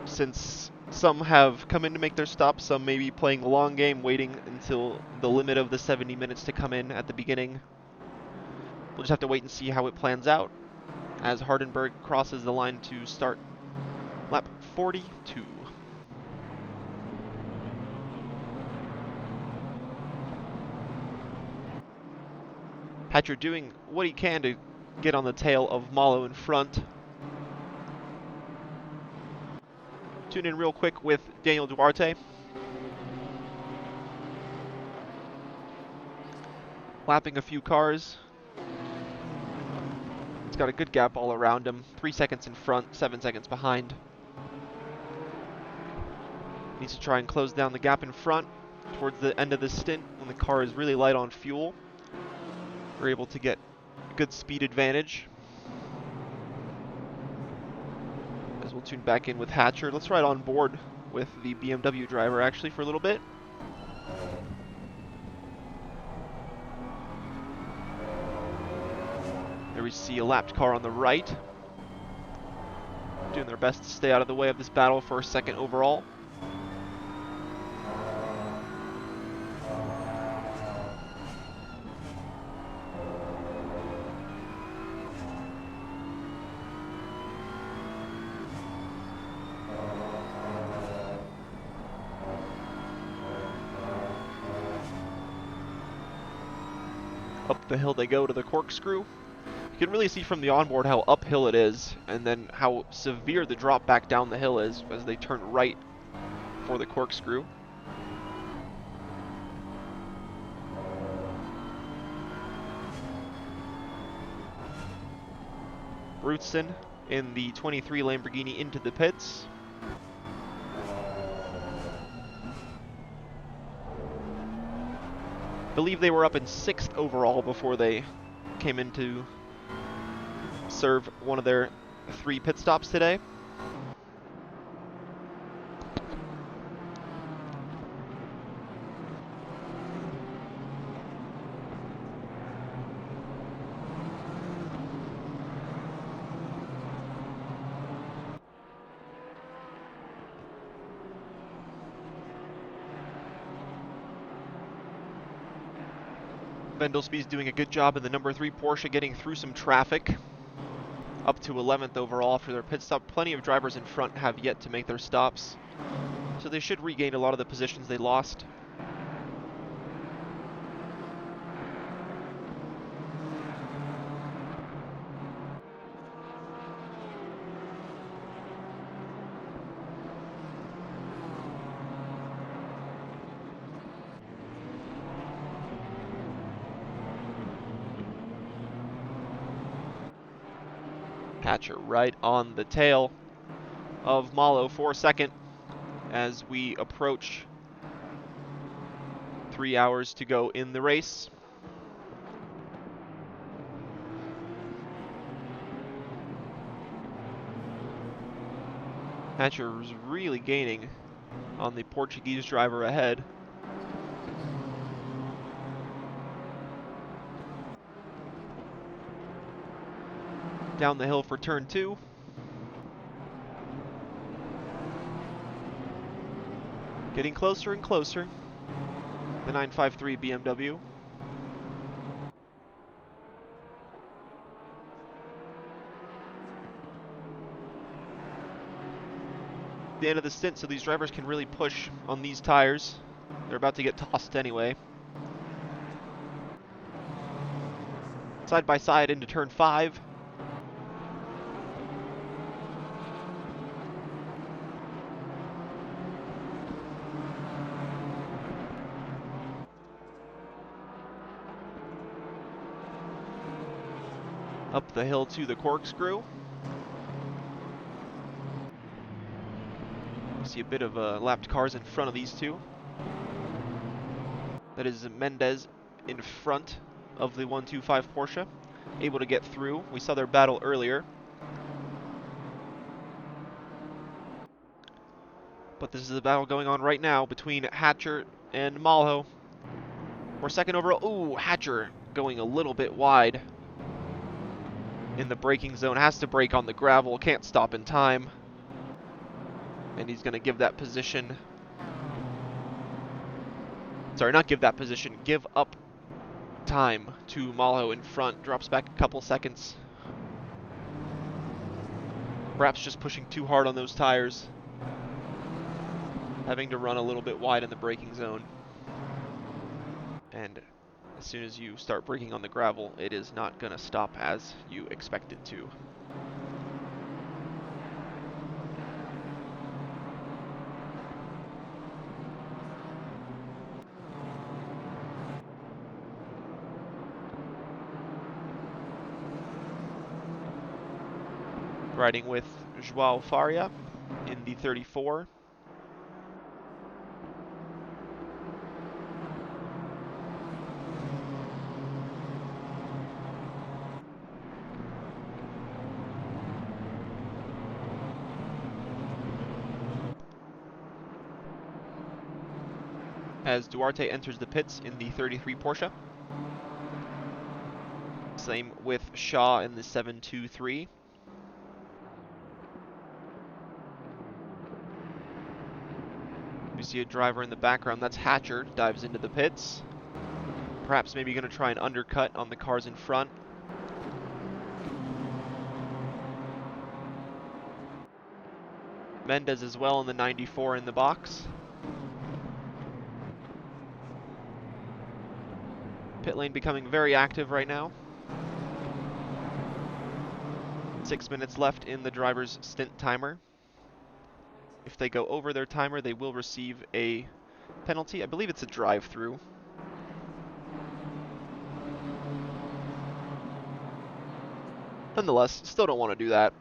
Since some have come in to make their stop, some may be playing the long game, waiting until the limit of the 70 minutes to come in at the beginning. We'll just have to wait and see how it plans out as Hardenberg crosses the line to start lap 42. Hatcher doing what he can to get on the tail of Malo in front. Tune in real quick with Daniel Duarte. Lapping a few cars. He's got a good gap all around him. 3 seconds in front, 7 seconds behind. Needs to try and close down the gap in front towards the end of the stint when the car is really light on fuel. We're able to get a good speed advantage. As we'll tune back in with Hatcher. Let's ride on board with the BMW driver actually for a little bit. There we see a lapped car on the right. Doing their best to stay out of the way of this battle for 2nd overall. Up the hill they go to the corkscrew. You can really see from the onboard how uphill it is, and then how severe the drop back down the hill is as they turn right for the corkscrew. Ruthson in the 23 Lamborghini into the pits. I believe they were up in 6th overall before they came in to serve one of their 3 pit stops today. Vendelsby's doing a good job in the number 3 Porsche getting through some traffic. Up to 11th overall after their pit stop. Plenty of drivers in front have yet to make their stops, so they should regain a lot of the positions they lost. Hatcher right on the tail of Malo for 2nd as we approach 3 hours to go in the race. Hatcher is really gaining on the Portuguese driver ahead. Down the hill for turn 2. Getting closer and closer. The 953 BMW. The end of the stint, so these drivers can really push on these tires. They're about to get tossed anyway. Side by side into turn 5. up the hill to the corkscrew. You see a bit of lapped cars in front of these two. That is Mendez in front of the 125 Porsche, able to get through. We saw their battle earlier. But this is a battle going on right now between Hatcher and Malho. For second overall. Ooh, Hatcher going a little bit wide in the braking zone. Has to brake on the gravel, can't stop in time. And he's going to give that position. Sorry, not give that position. Give up time to Malho in front. Drops back a couple seconds. Perhaps just pushing too hard on those tires. Having to run a little bit wide in the braking zone. And as soon as you start braking on the gravel, it is not going to stop as you expect it to. Riding with João Faria in the 34. As Duarte enters the pits in the 33 Porsche. Same with Shaw in the 723. We see a driver in the background. That's Hatcher. Dives into the pits. Perhaps maybe going to try and undercut on the cars in front. Mendez as well in the 94 in the box. Pit lane becoming very active right now. 6 minutes left in the driver's stint timer. If they go over their timer, they will receive a penalty. I believe it's a drive-through. Nonetheless, still don't want to do that.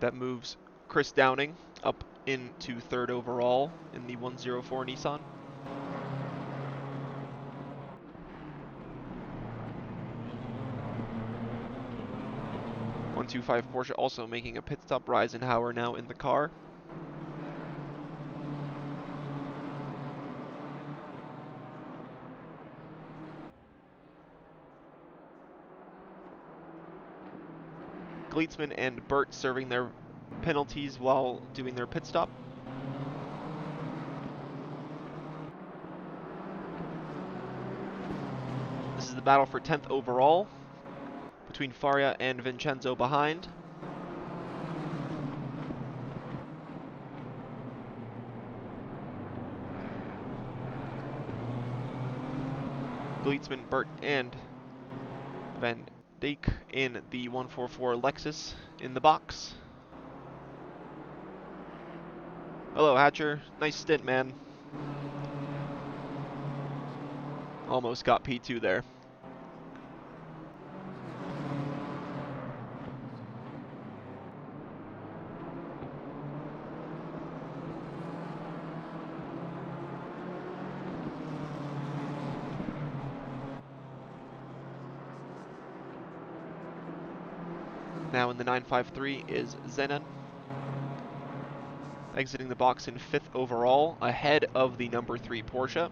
That moves Chris Downing up into third overall in the 104 Nissan. .125 Porsche also making a pit stop. Reisenhauer now in the car. Gleitzman and Burt serving their penalties while doing their pit stop. This is the battle for 10th overall between Faria and Vincenzo behind. Gleitzman, Burt, and Van Dijk in the 144 Lexus in the box. Hello, Hatcher. Nice stint, man. Almost got P2 there. Now in the 953 is Zenon. Exiting the box in 5th overall, ahead of the number 3 Porsche.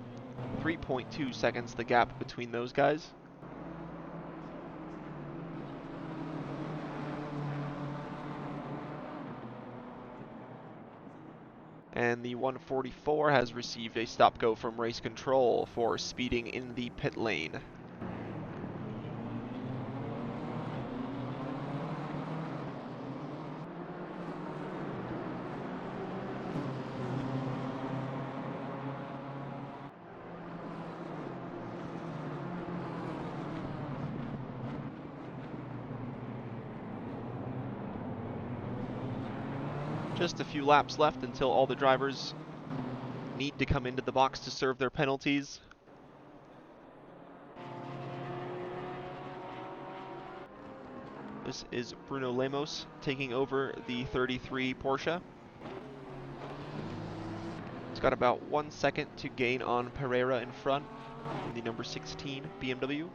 3.2 seconds the gap between those guys. And the 144 has received a stop-go from race control for speeding in the pit lane. Just a few laps left until all the drivers need to come into the box to serve their penalties. This is Bruno Lemos taking over the 33 Porsche. He's got about 1 second to gain on Pereira in front in the number 16 BMW.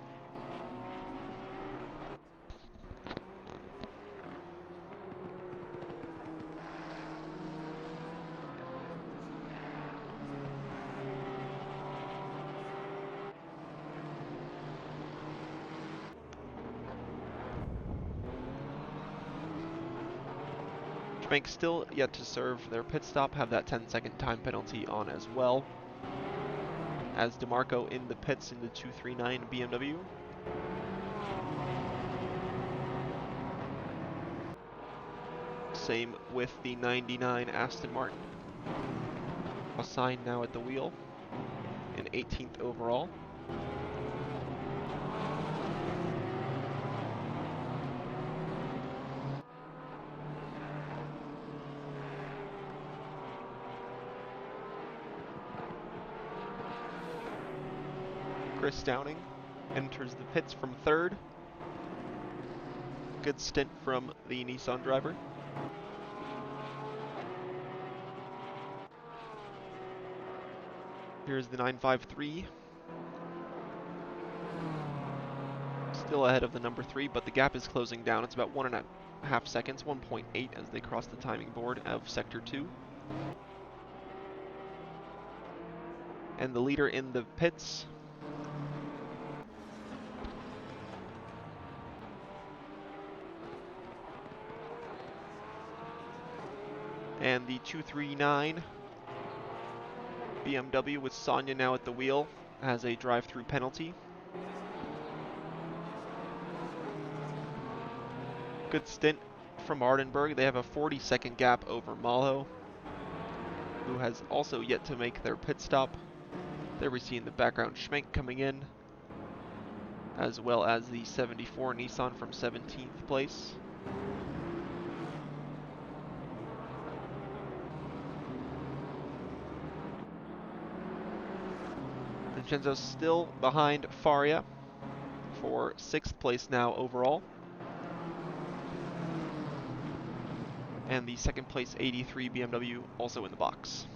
Schwenk still yet to serve their pit stop, have that 10-second time penalty on as well. As DeMarco in the pits in the 239 BMW. Same with the 99 Aston Martin. Assigned now at the wheel in 18th overall. Chris Downing enters the pits from third. Good stint from the Nissan driver. Here's the 953. Still ahead of the number 3, but the gap is closing down. It's about 1.5 seconds, 1.8 as they cross the timing board of Sector 2. And the leader in the pits, and the 239 BMW with Sonia now at the wheel has a drive-through penalty. Good stint from Ardenberg. They have a 40-second gap over Malho, who has also yet to make their pit stop. There we see in the background Schmenk coming in, as well as the 74 Nissan from 17th place. Vincenzo's still behind Faria for 6th place now overall. And the 2nd place 83 BMW also in the box.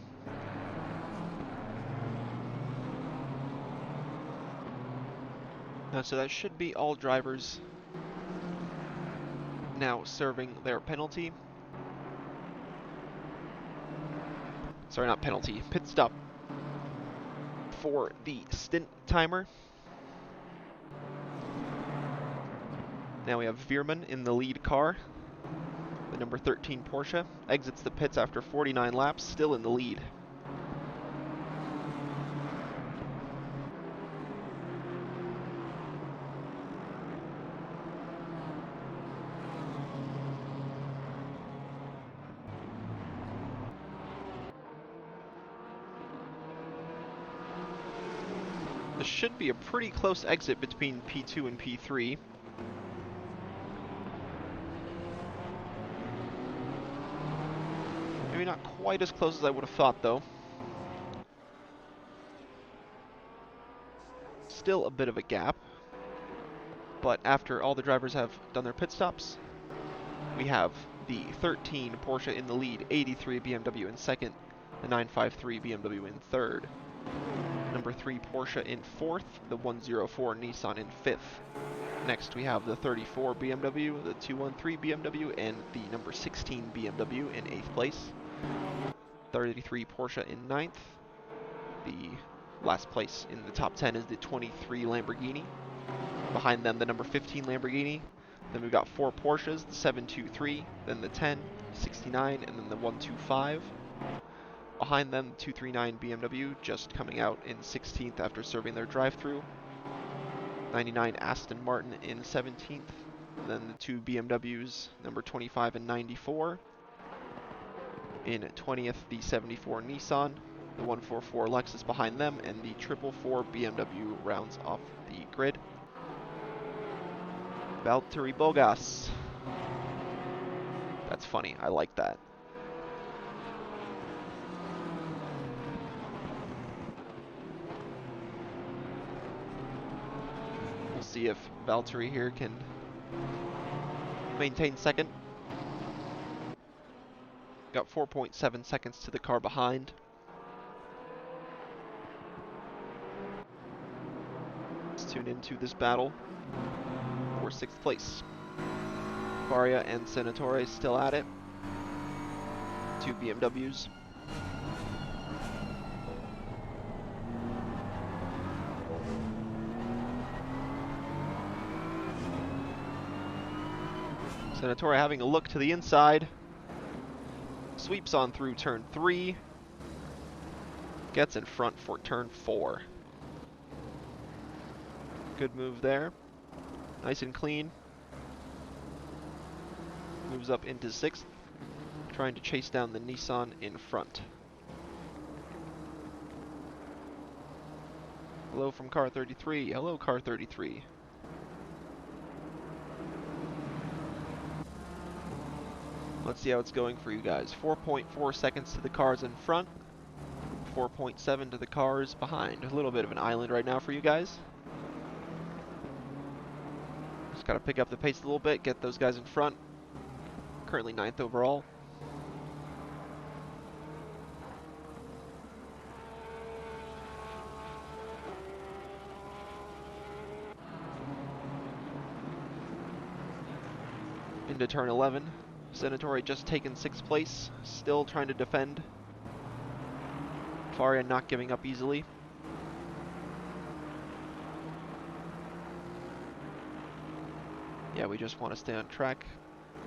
So that should be all drivers now serving their penalty. Sorry, not penalty, pit stop for the stint timer. Now we have Veerman in the lead car. The number 13 Porsche exits the pits after 49 laps, still in the lead. This should be a pretty close exit between P2 and P3. Maybe not quite as close as I would have thought, though. Still a bit of a gap. But after all the drivers have done their pit stops, we have the 13 Porsche in the lead, 83 BMW in second, the 953 BMW in third. Number 3 Porsche in fourth, the 104 Nissan in fifth. Next we have the 34 BMW, the 213 BMW, and the number 16 BMW in 8th place. 33 Porsche in 9th. The last place in the top 10 is the 23 Lamborghini. Behind them, the number 15 Lamborghini. Then we've got 4 Porsches, the 723, then the 10, 69, and then the 125. Behind them, 239 BMW just coming out in 16th after serving their drive-through. 99 Aston Martin in 17th. Then the 2 BMWs, number 25 and 94. In 20th, the 74 Nissan, the 144 Lexus behind them, and the 444 BMW rounds off the grid. Valtteri Bottas. That's funny, I like that. see if Valtteri here can maintain second. Got 4.7 seconds to the car behind. Let's tune into this battle for 6th place. Faria and Senatore still at it. 2 BMWs. Senatore having a look to the inside. Sweeps on through turn 3. Gets in front for turn 4. Good move there. Nice and clean. Moves up into 6th. Trying to chase down the Nissan in front. Hello from car 33. Hello, car 33. Let's see how it's going for you guys. 4.4 seconds to the cars in front. 4.7 to the cars behind. A little bit of an island right now for you guys. Just gotta pick up the pace a little bit, get those guys in front. Currently 9th overall. Into turn 11. Senatore just taken 6th place, still trying to defend. Faria not giving up easily. Yeah, we just want to stay on track.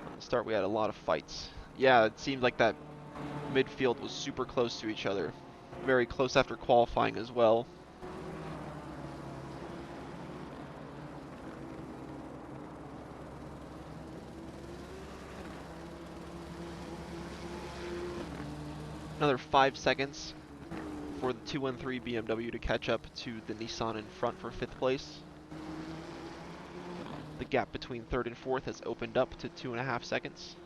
At the start we had a lot of fights. Yeah, it seemed like that midfield was super close to each other. Very close after qualifying as well. Another 5 seconds for the 213 BMW to catch up to the Nissan in front for 5th place. The gap between 3rd and 4th has opened up to 2.5 seconds.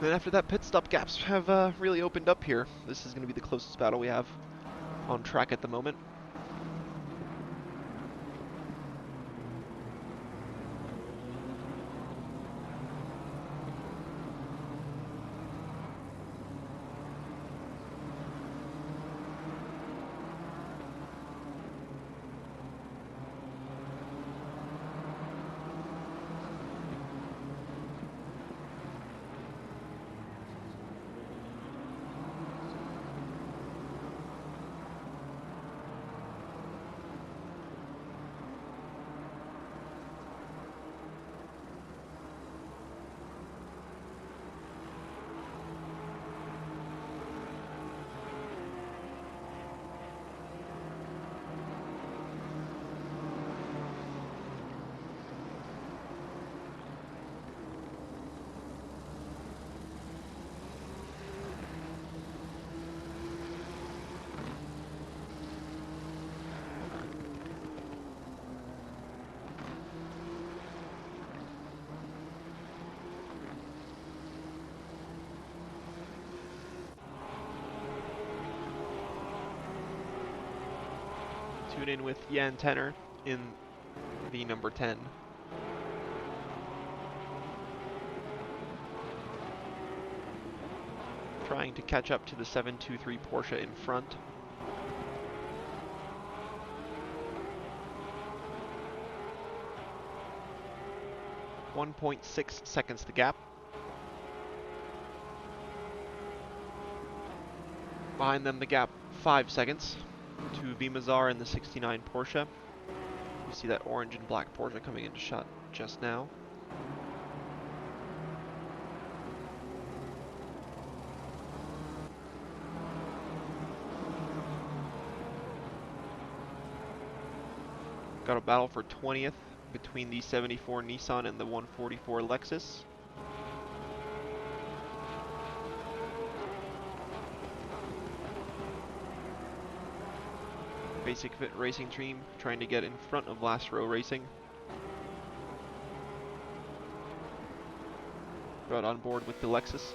Then after that, pit stop gaps have really opened up here. This is going to be the closest battle we have on track at the moment. Tune in with Jan Tenner in the number 10. Trying to catch up to the 723 Porsche in front. .6 seconds the gap. Behind them the gap 5 seconds to Vimazar in the 69 Porsche. You see that orange and black Porsche coming into shot just now. Got a battle for 20th between the 74 Nissan and the 144 Lexus. Basic Fit Racing Team trying to get in front of Last Row Racing. Brought on board with the Lexus.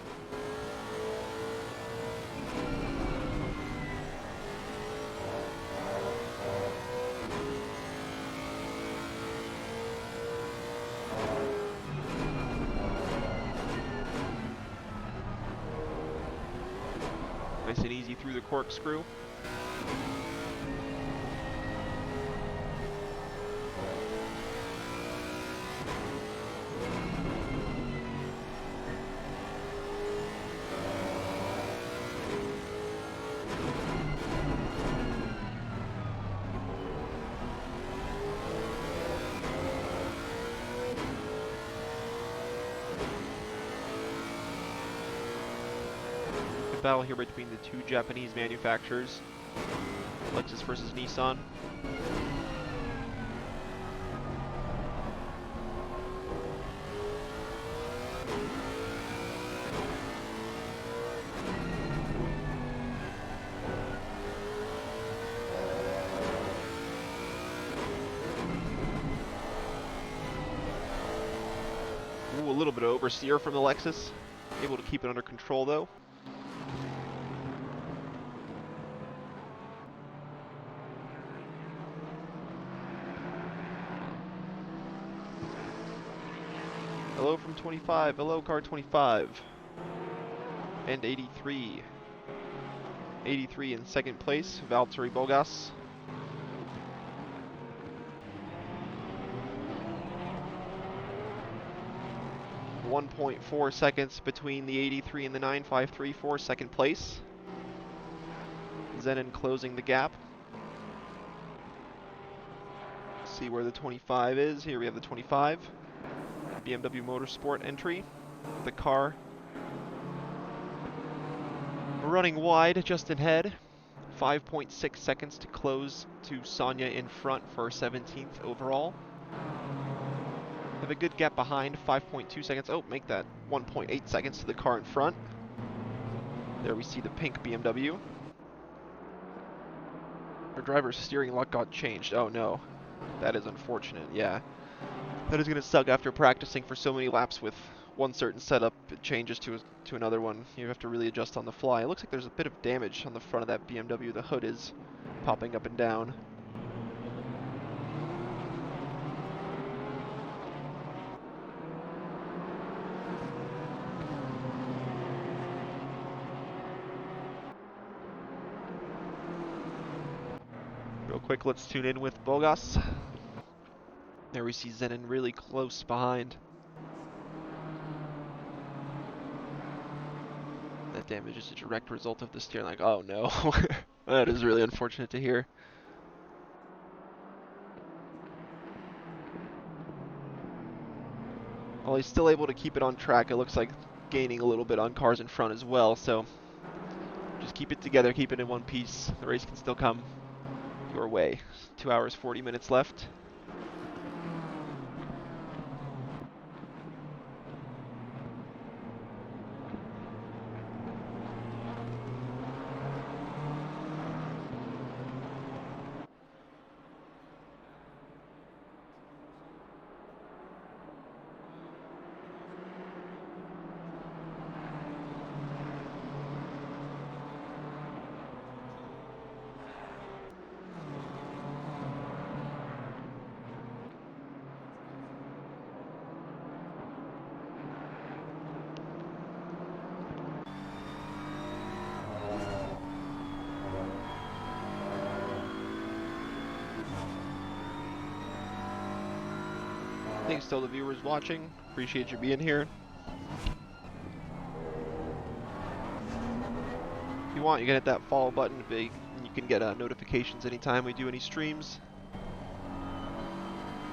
he threw the corkscrew. Battle here between the two Japanese manufacturers, Lexus versus Nissan. Ooh, a little bit of oversteer from the Lexus, able to keep it under control though. Hello from 25, hello car 25. And 83. 83 in second place, Valtteri Bottas. .4 seconds between the 83 and the 953 for second place. Zenon closing the gap. See where the 25 is. Here we have the 25. BMW Motorsport entry. The car running wide just ahead. 5.6 seconds to close to Sonia in front for 17th overall. Have a good gap behind, 5.2 seconds. Oh, make that 1.8 seconds to the car in front. There we see the pink BMW. Our driver's steering luck got changed. Oh no, that is unfortunate, yeah. That is going to suck after practicing for so many laps with one certain setup. It changes to another one. You have to really adjust on the fly. It looks like there's a bit of damage on the front of that BMW. The hood is popping up and down. Real quick, let's tune in with Bottas. There we see Zenon really close behind. That damage is a direct result of the steering. Like, oh no. That is really unfortunate to hear. Well, he's still able to keep it on track. It looks like gaining a little bit on cars in front as well, so just keep it together, keep it in one piece. The race can still come your way. 2 hours, 40 minutes left. Thanks to all the viewers watching. Appreciate you being here. If you want, you can hit that follow button. You can get notifications anytime we do any streams.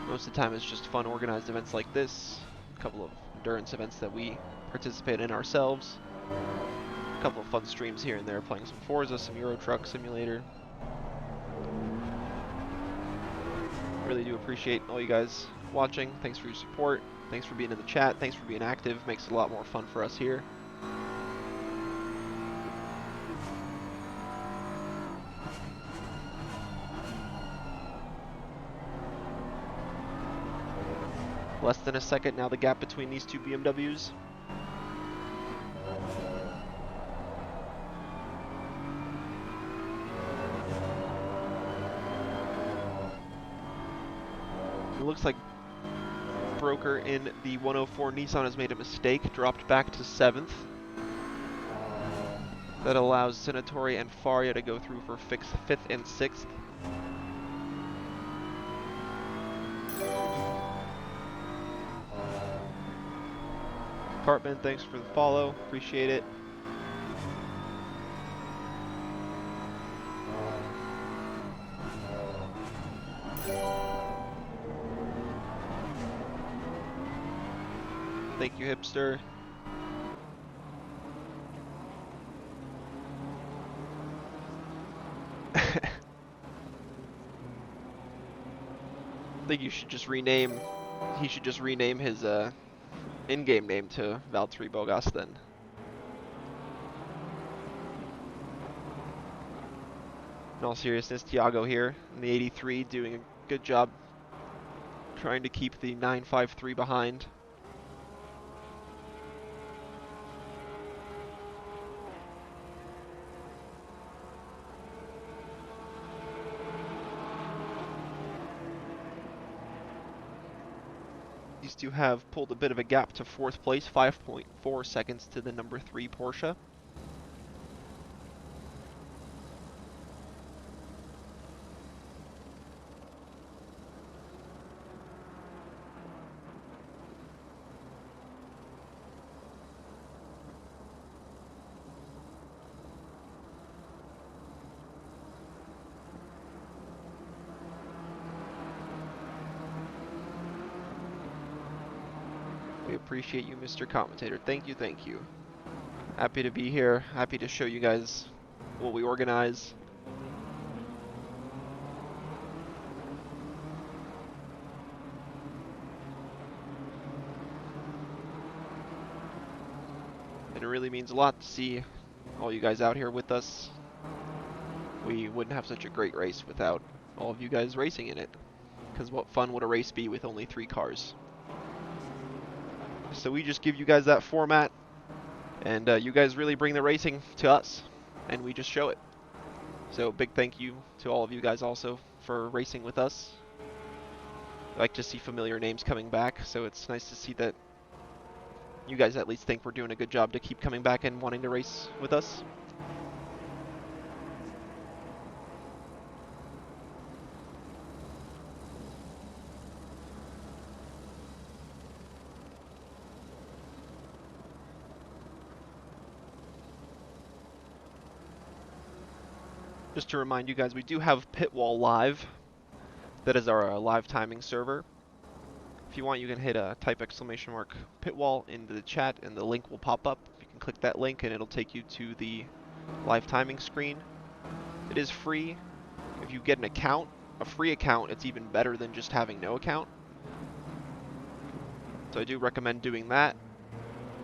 Most of the time it's just fun organized events like this. A couple of endurance events that we participate in ourselves. A couple of fun streams here and there, playing some Forza, some Euro Truck Simulator. Really do appreciate all you guys watching. Thanks for your support. Thanks for being in the chat. Thanks for being active. Makes it a lot more fun for us here. Less than a second now, the gap between these two BMWs. It looks like broker in the 104 Nissan has made a mistake, dropped back to 7th. That allows Senatori and Faria to go through for 5th and 6th. Cartman, thanks for the follow. Appreciate it. Thank you, Hipster. I think you should just rename. He should just rename his in-game name to Valtteri Bottas then. In all seriousness, Thiago here in the 83 doing a good job trying to keep the 953 behind. These two have pulled a bit of a gap to 4th place, 5.4 seconds to the number 3 Porsche. We appreciate you, Mr. Commentator. Thank you, thank you. Happy to be here. Happy to show you guys what we organize. And it really means a lot to see all you guys out here with us. We wouldn't have such a great race without all of you guys racing in it. Because what fun would a race be with only 3 cars? So we just give you guys that format, and you guys really bring the racing to us, and we just show it. So big thank you to all of you guys also for racing with us. I like to see familiar names coming back, so it's nice to see that you guys at least think we're doing a good job to keep coming back and wanting to race with us. Just to remind you guys, we do have Pitwall Live. That is our live timing server. If you want, you can hit type exclamation mark Pitwall into the chat and the link will pop up. You can click that link and it'll take you to the live timing screen. It is free. If you get an account, a free account, it's even better than just having no account. So I do recommend doing that.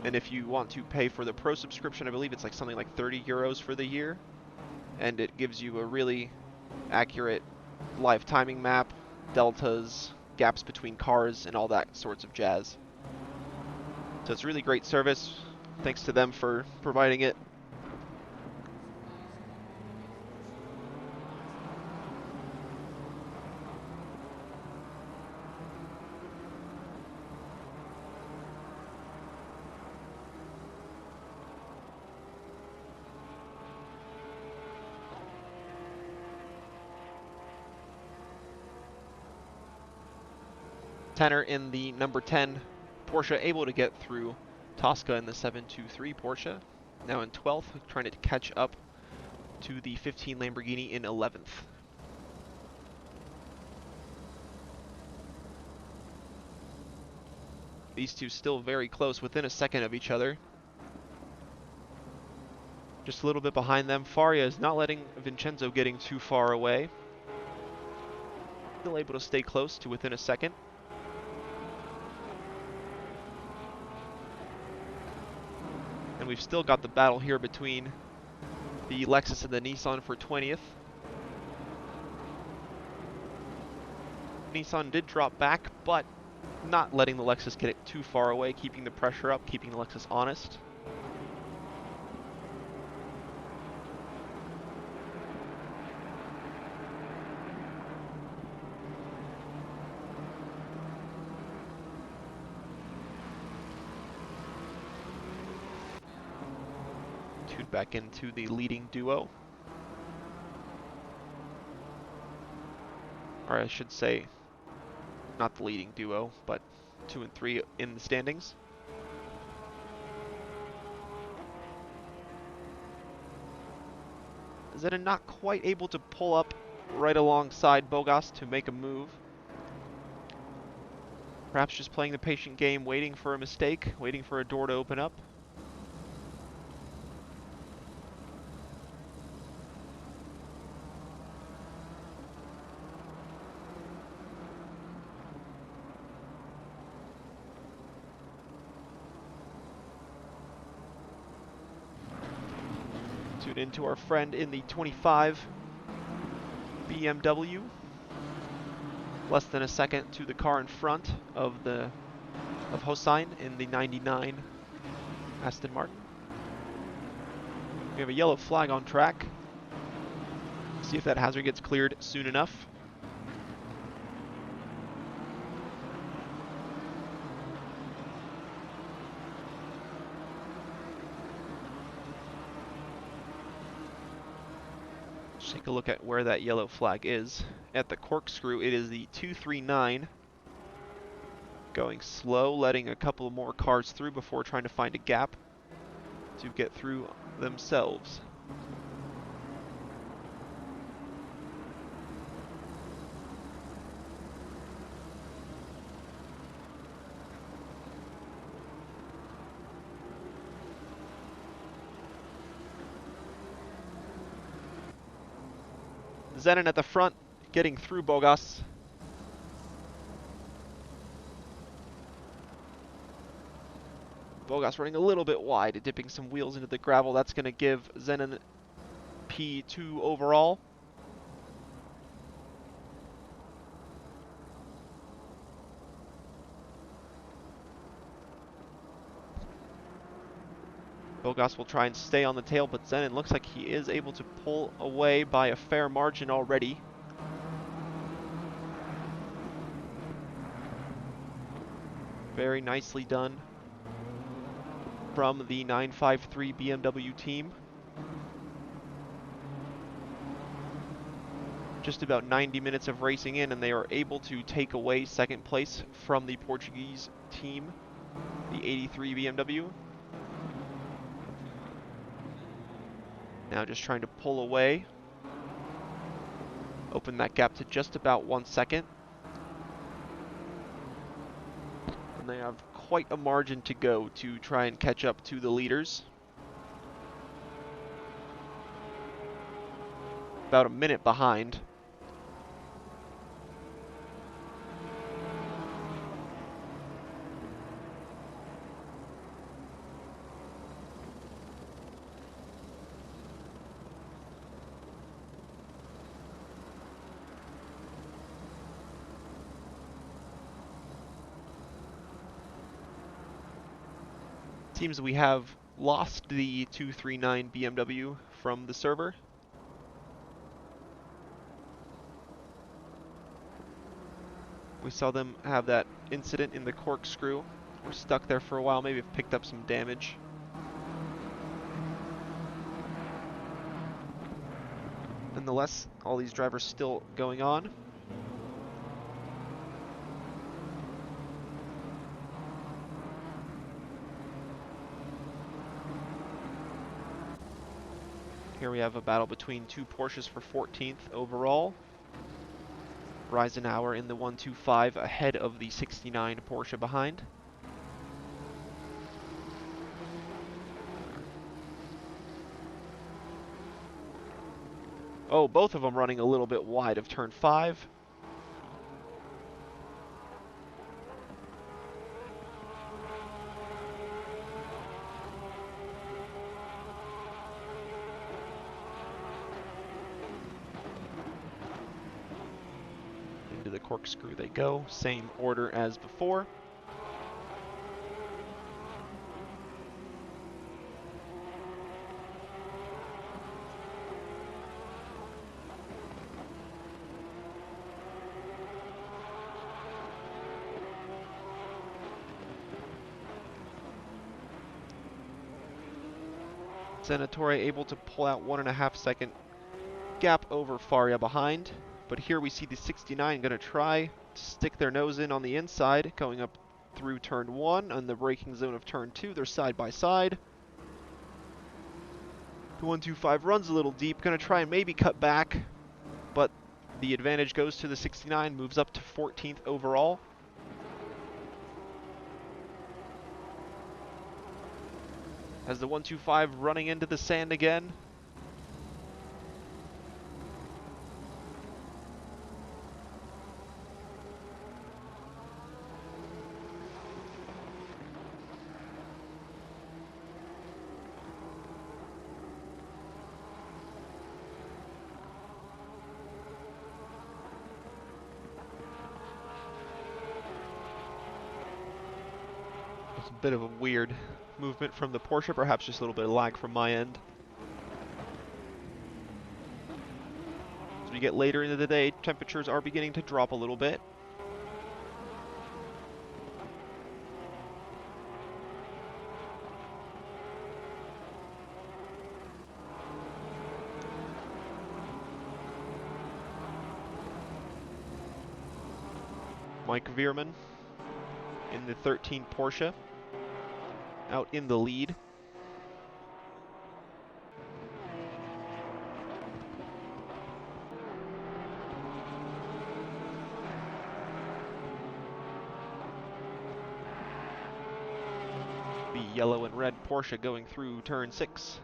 And if you want to pay for the pro subscription, I believe it's like something like 30 euros for the year. And it gives you a really accurate live timing map, deltas, gaps between cars, and all that sorts of jazz. So it's a really great service. Thanks to them for providing it. Tanner in the number 10 Porsche able to get through Tosca in the 723 Porsche. Now in 12th, trying to catch up to the 15 Lamborghini in 11th. These two still very close, within a second of each other. Just a little bit behind them. Faria is not letting Vincenzo getting too far away. Still able to stay close to within a second. And we've still got the battle here between the Lexus and the Nissan for 20th. Nissan did drop back, but not letting the Lexus get it too far away, keeping the pressure up, keeping the Lexus honest. move back into the leading duo. Or I should say, not the leading duo, but 2 and 3 in the standings. Zenon not quite able to pull up right alongside Bogas to make a move. Perhaps just playing the patient game, waiting for a mistake, waiting for a door to open up. Tune into our friend in the 25 BMW. Less than a second to the car in front of Hossein in the 99 Aston Martin. We have a yellow flag on track. See if that hazard gets cleared soon enough. Just take a look at where that yellow flag is. At the corkscrew, it is the 239. Going slow, letting a couple more cars through before trying to find a gap to get through themselves. Zenon at the front, getting through Bogas. Bogas running a little bit wide, dipping some wheels into the gravel. That's going to give Zenon P2 overall. Bogas will try and stay on the tail, but Zenon looks like he is able to pull away by a fair margin already. Very nicely done from the 953 BMW team. Just about 90 minutes of racing in, and they are able to take away second place from the Portuguese team, the 83 BMW. Now just trying to pull away. Open that gap to just about 1 second. And they have quite a margin to go to try and catch up to the leaders. About a minute behind. Seems we have lost the 239 BMW from the server. We saw them have that incident in the corkscrew. We're stuck there for a while, maybe have picked up some damage. Nonetheless, all these drivers still going on. Here we have a battle between two Porsches for 14th overall. Reisenauer in the 125 ahead of the 69 Porsche behind. Oh, both of them running a little bit wide of turn 5. Into the corkscrew they go, same order as before. Senatore able to pull out 1.5 second gap over Faria behind. But here we see the 69 going to try to stick their nose in on the inside, going up through turn 1 and the braking zone of turn 2. They're side by side. The 125 runs a little deep, going to try and maybe cut back, but the advantage goes to the 69, moves up to 14th overall. As the 125 running into the sand again. It's a bit of a weird movement from the Porsche, perhaps just a little bit of lag from my end. As we get later into the day, temperatures are beginning to drop a little bit. Mike Veerman in the 13 Porsche, out in the lead. The yellow and red Porsche going through turn 6.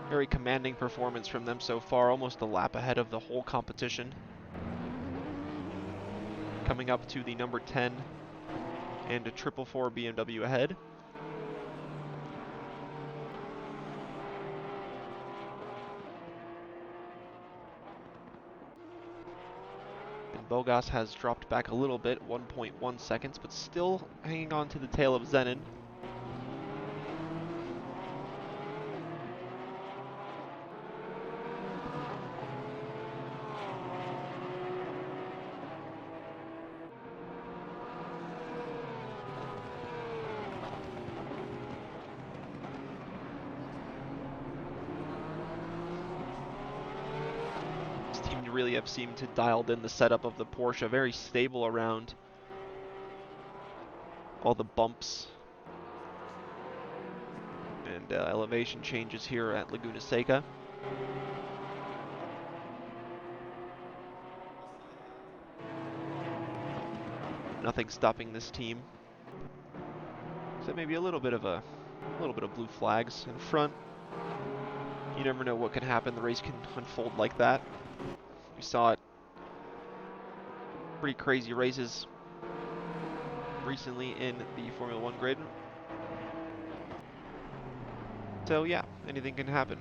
Very commanding performance from them so far, almost a lap ahead of the whole competition. Coming up to the number 10 and a 444 BMW ahead. And Bogas has dropped back a little bit, 1.1 seconds, but still hanging on to the tail of Zenin. Really have seemed to dialed in the setup of the Porsche, very stable around all the bumps and elevation changes here at Laguna Seca. Nothing stopping this team. So maybe a little bit of blue flags in front. You never know what can happen. The race can unfold like that. We saw it. Pretty crazy races recently in the Formula 1 grid. So yeah, anything can happen.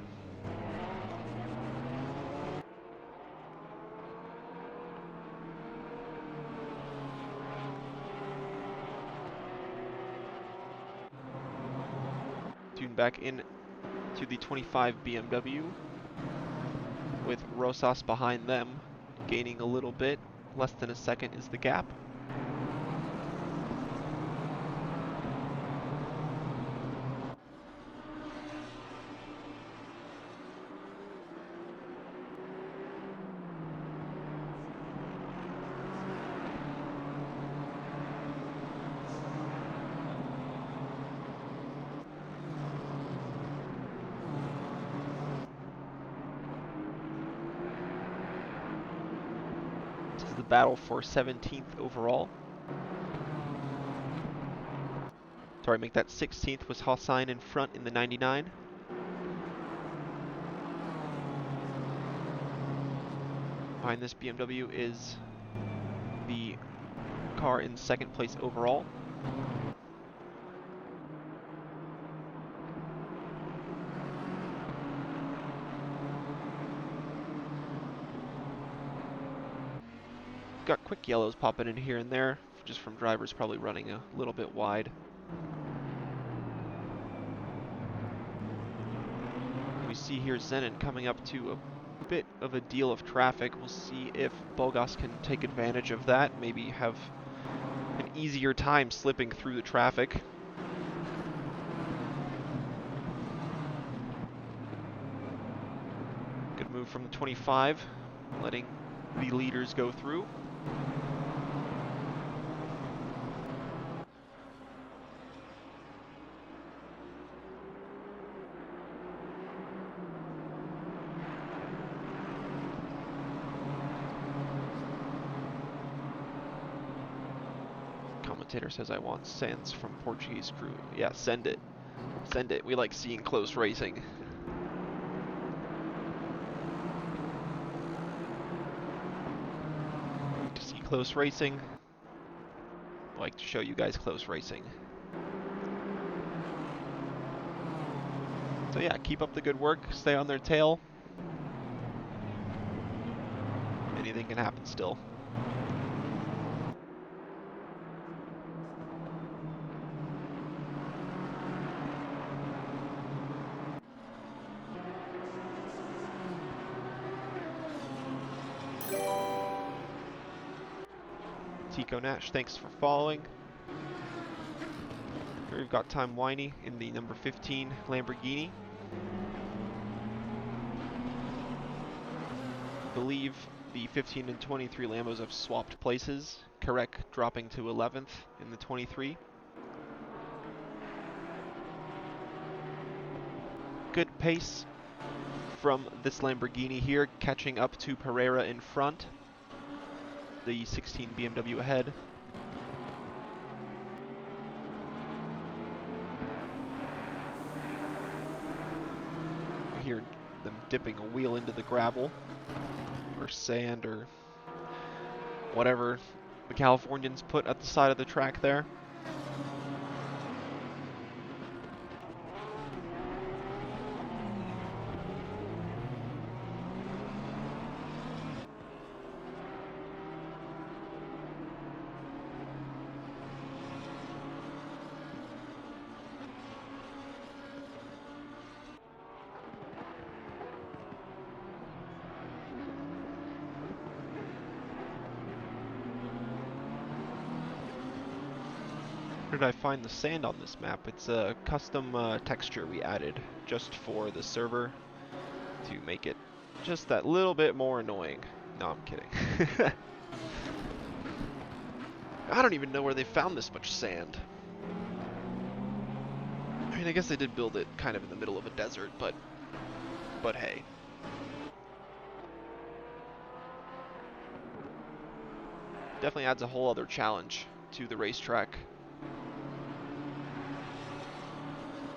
Tune back in to the 25 BMW with Rosas behind them, gaining a little bit. Less than a second is the gap. This is the battle for 17th overall. Sorry, make that 16th was Hossein in front in the 99. Behind this BMW is the car in second place overall. Got quick yellows popping in here and there, just from drivers probably running a little bit wide. We see here Zenin coming up to a bit of a deal of traffic. We'll see if Bogas can take advantage of that, maybe have an easier time slipping through the traffic. Good move from the 25, letting the leaders go through. Commentator says I want sands from Portuguese crew. Yeah, send it. Send it. We like seeing close racing. To see close racing. I like to show you guys close racing. So yeah, keep up the good work. Stay on their tail. Anything can happen still. Tico Nash, thanks for following. Here we've got Time Winey in the number 15 Lamborghini. I believe the 15 and 23 Lambos have swapped places. Karek dropping to 11th in the 23. Good pace from this Lamborghini here, catching up to Pereira in front. The 16 BMW ahead. You hear them dipping a wheel into the gravel or sand or whatever the Californians put at the side of the track there. Where did I find the sand on this map? It's a custom texture we added just for the server to make it just that little bit more annoying. No, I'm kidding. I don't even know where they found this much sand. I mean, I guess they did build it kind of in the middle of a desert, but hey. Definitely adds a whole other challenge to the racetrack.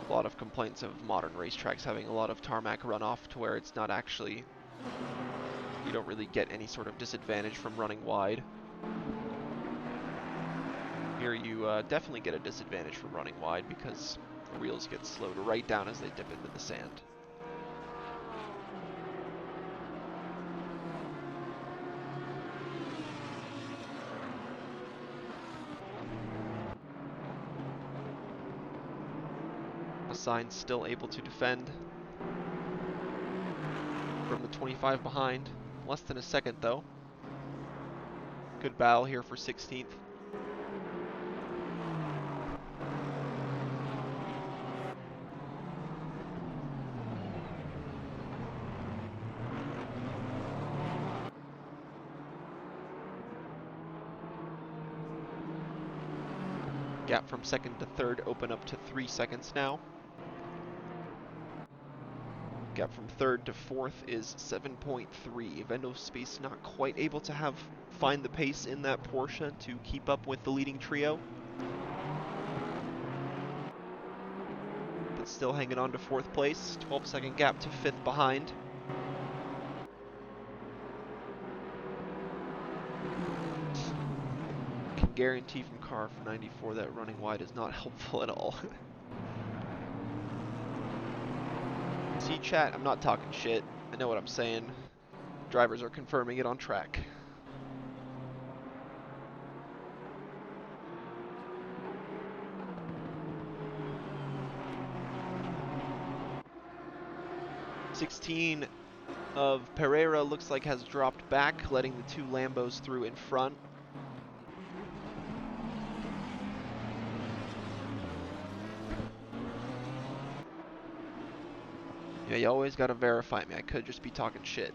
A lot of complaints of modern racetracks having a lot of tarmac runoff to where it's not actually, you don't really get any sort of disadvantage from running wide. Here you definitely get a disadvantage from running wide because the wheels get slowed right down as they dip into the sand. Sainz still able to defend from the 25 behind. Less than a second though. Good battle here for 16th. Gap from second to third open up to 3 seconds now. Gap from third to fourth is 7.3. Vendo Space not quite able to find the pace in that Porsche to keep up with the leading trio. But still hanging on to fourth place. 12-second gap to fifth behind. Can guarantee from car for 94 that running wide is not helpful at all. See, chat, I'm not talking shit. I know what I'm saying. Drivers are confirming it on track. '16 of Pereira looks like has dropped back, letting the two Lambos through in front. Yeah, you always gotta verify me. I could just be talking shit.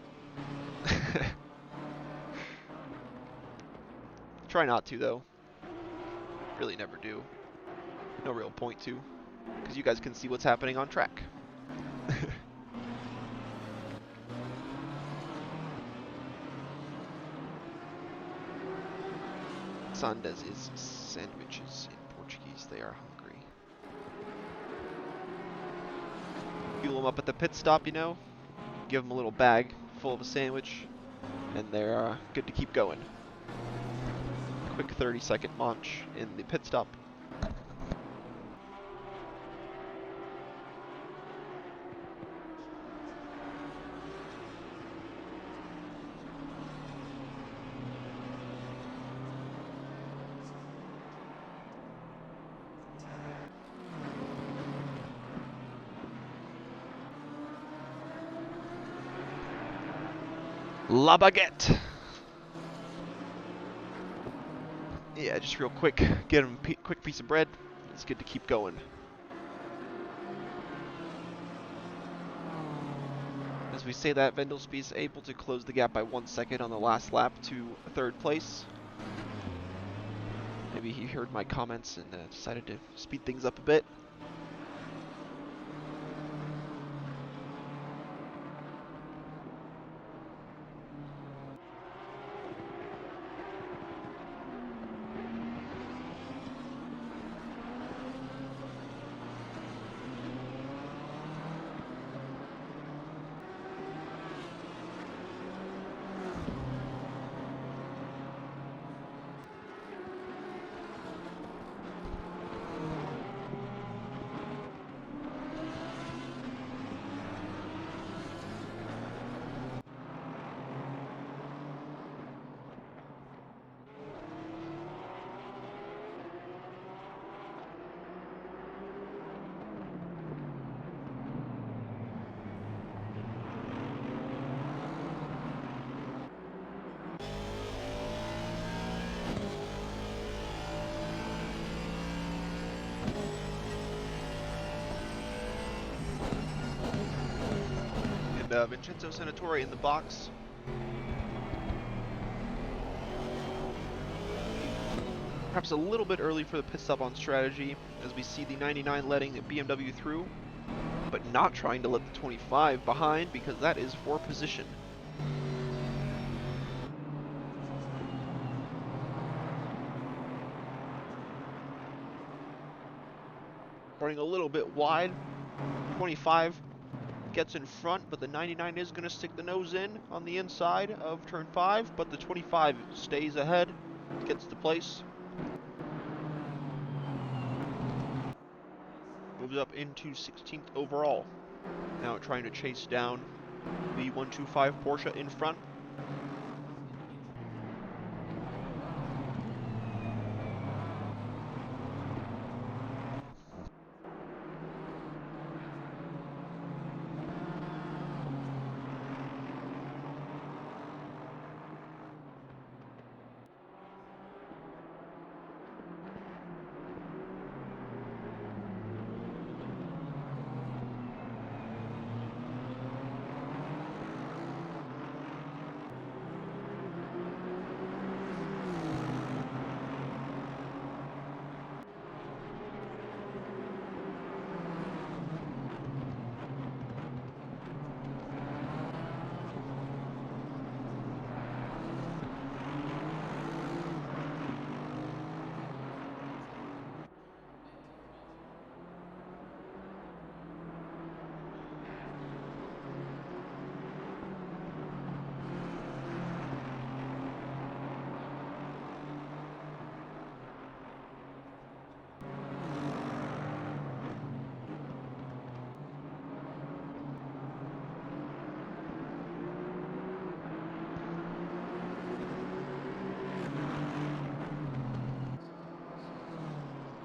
Try not to, though. Really never do. No real point to. Because you guys can see what's happening on track. Sandes is sandwiches in Portuguese. They are hungry. Fuel them up at the pit stop, you know. Give them a little bag full of a sandwich. And they're good to keep going. Quick 30-second launch in the pit stop. La baguette! Yeah, just real quick, get him a quick piece of bread. It's good to keep going. As we say that, Vendelsby is able to close the gap by 1 second on the last lap to third place. Maybe he heard my comments and decided to speed things up a bit. And Vincenzo Senatore in the box. Perhaps a little bit early for the pit stop on strategy, as we see the 99 letting the BMW through, but not trying to let the 25 behind because that is for position. Running a little bit wide. 25 gets in front, but the 99 is going to stick the nose in on the inside of turn 5, but the 25 stays ahead, gets to place. Moves up into 16th overall. Now trying to chase down the 125 Porsche in front.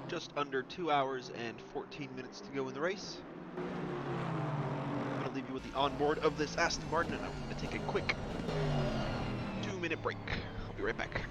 Just under 2 hours and 14 minutes to go in the race. I'm going to leave you with the onboard of this Aston Martin, and I'm going to take a quick 2-minute break. I'll be right back.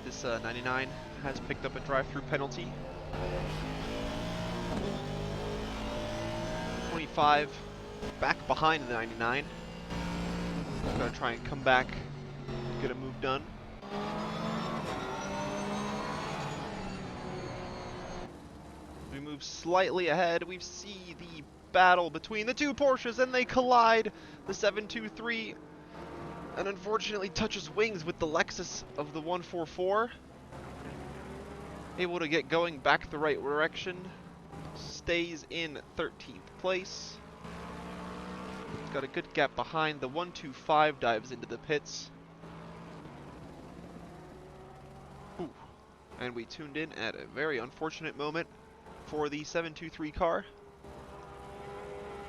This 99 has picked up a drive-through penalty. 25 back behind the 99. Gotta try and come back, get a move done. We move slightly ahead. We see the battle between the two Porsches, and they collide. The 723 and unfortunately touches wings with the Lexus of the 144. Able to get going back the right direction. Stays in 13th place. He's got a good gap behind. The 125 dives into the pits. Ooh. And we tuned in at a very unfortunate moment for the 723 car.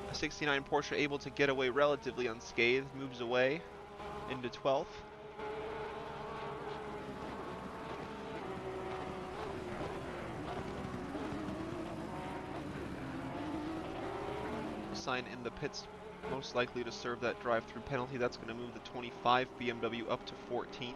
A 69 Porsche able to get away relatively unscathed, moves away into 12th. Sign in the pits, most likely to serve that drive-through penalty. That's going to move the 25 BMW up to 14th.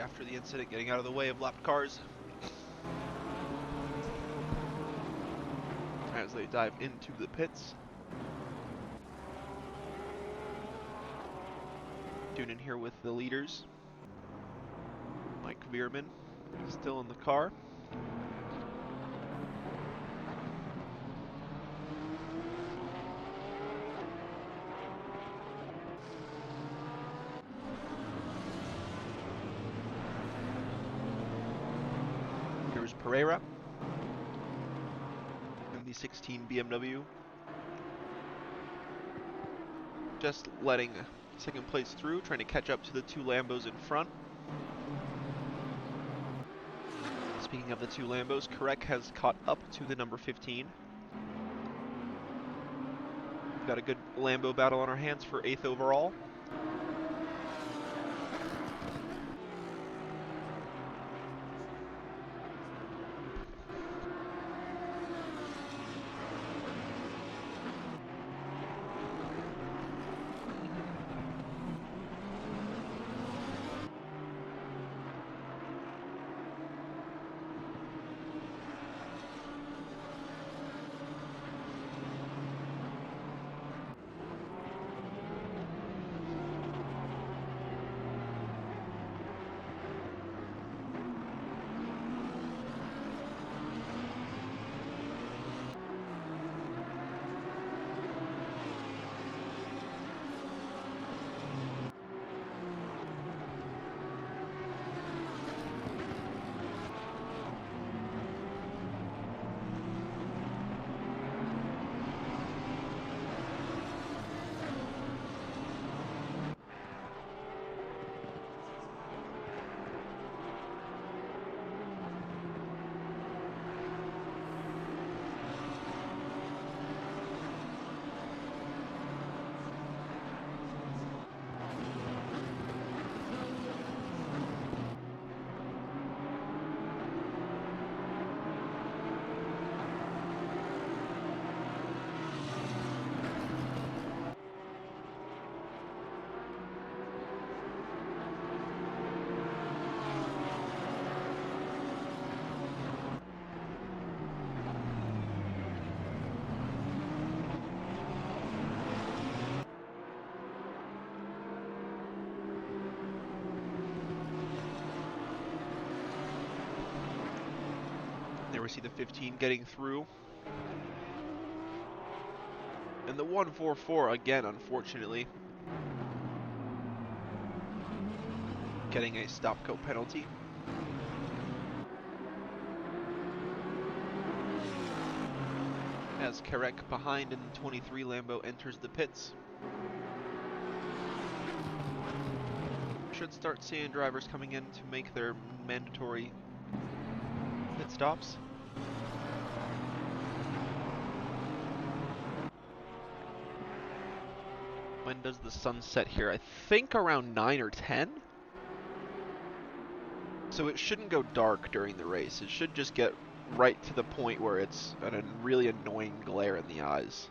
After the incident, getting out of the way of lapped cars as they dive into the pits. Tune in here with the leaders. Mike Veerman is still in the car. Pereira in the 16 BMW, just letting second place through, trying to catch up to the two Lambos in front. Speaking of the two Lambos, Karek has caught up to the number 15. We've got a good Lambo battle on our hands for 8th overall. we see the 15 getting through. And the 144 again, unfortunately, getting a stop-go penalty. As Karek behind in the 23 Lambo enters the pits. Should start seeing drivers coming in to make their mandatory pit stops. When does the sun set here? I think around 9 or 10? So it shouldn't go dark during the race. It should just get right to the point where it's a really annoying glare in the eyes.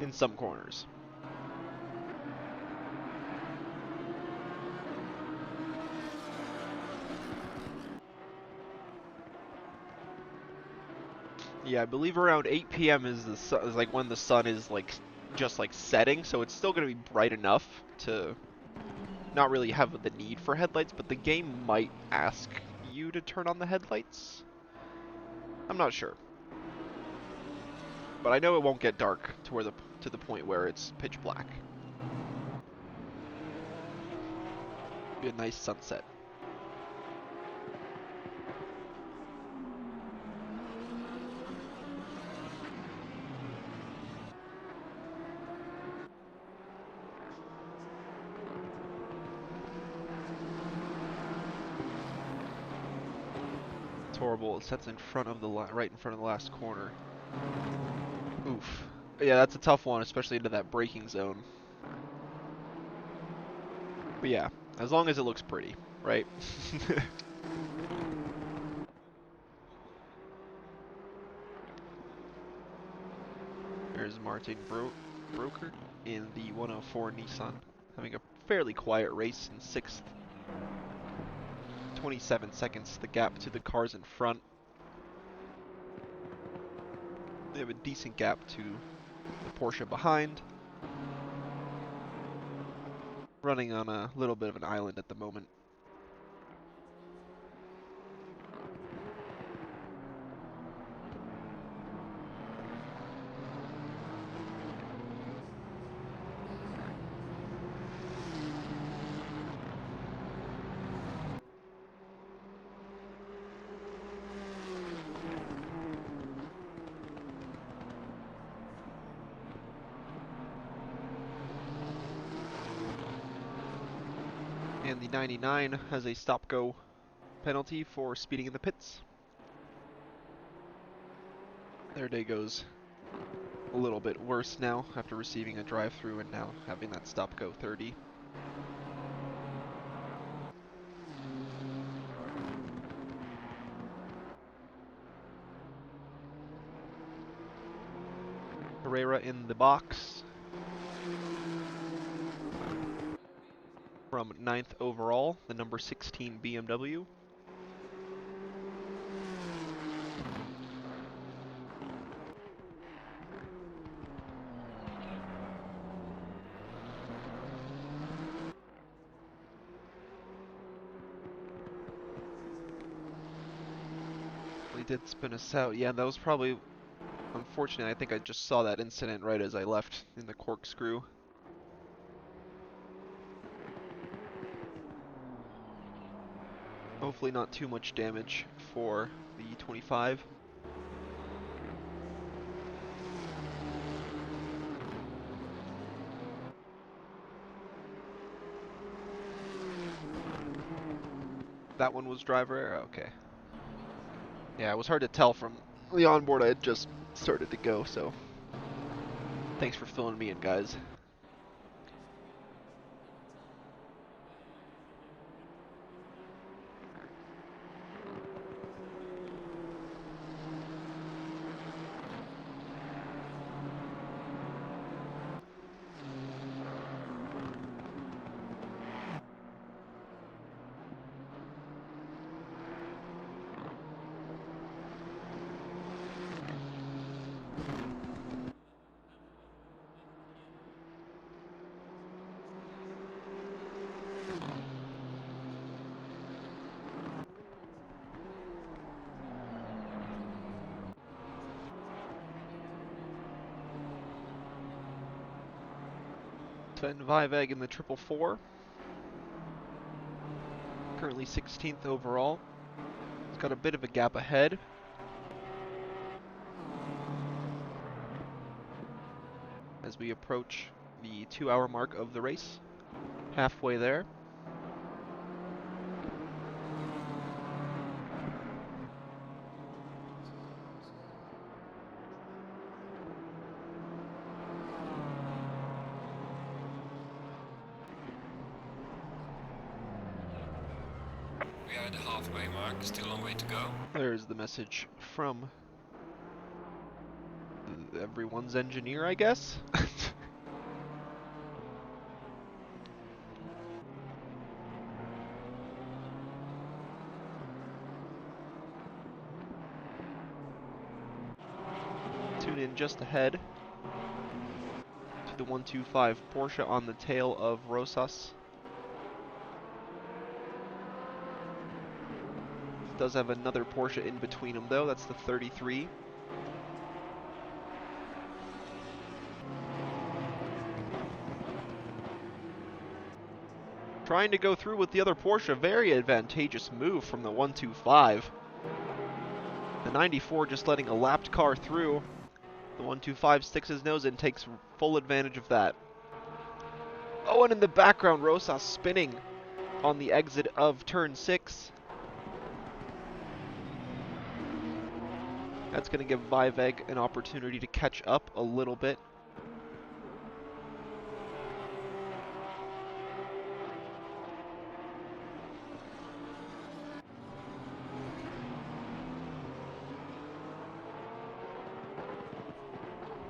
In some corners. Yeah, I believe around 8 p.m. is like when the sun is like just like setting, so it's still going to be bright enough to not really have the need for headlights, but the game might ask you to turn on the headlights. I'm not sure. But I know it won't get dark to the point where it's pitch black. Be a nice sunset. It's horrible. It sets in front of the right in front of the last corner. Oof. Yeah, that's a tough one, especially into that braking zone. But yeah, as long as it looks pretty, right? There's Martin Broker in the 104 Nissan, having a fairly quiet race in 6th. 27 seconds the gap to the cars in front. They have a decent gap to the Porsche behind. Running on a little bit of an island at the moment. And the 99 has a stop-go penalty for speeding in the pits. Their day goes a little bit worse now after receiving a drive-through and now having that stop-go 30. Herrera in the box from 9th overall, the number 16 BMW. He did spin us out. Yeah, that was probably unfortunate. I think I just saw that incident right as I left in the corkscrew. Hopefully not too much damage for the 25. That one was driver error? Okay. Yeah, it was hard to tell from the onboard. I had just started to go, so thanks for filling me in, guys. Sven Viveg in the 444. Currently 16th overall. He's got a bit of a gap ahead. As we approach the 2-hour mark of the race. Halfway there. We are at the halfway mark, still a long way to go. There's the message from everyone's engineer, I guess. Tune in just ahead to the 125 Porsche on the tail of Rosas. Does have another Porsche in between them though, that's the 33. Trying to go through with the other Porsche, very advantageous move from the 125. The 94 just letting a lapped car through. The 125 sticks his nose in, takes full advantage of that. Oh, and in the background, Rosas spinning on the exit of turn 6. That's going to give Viveg an opportunity to catch up a little bit.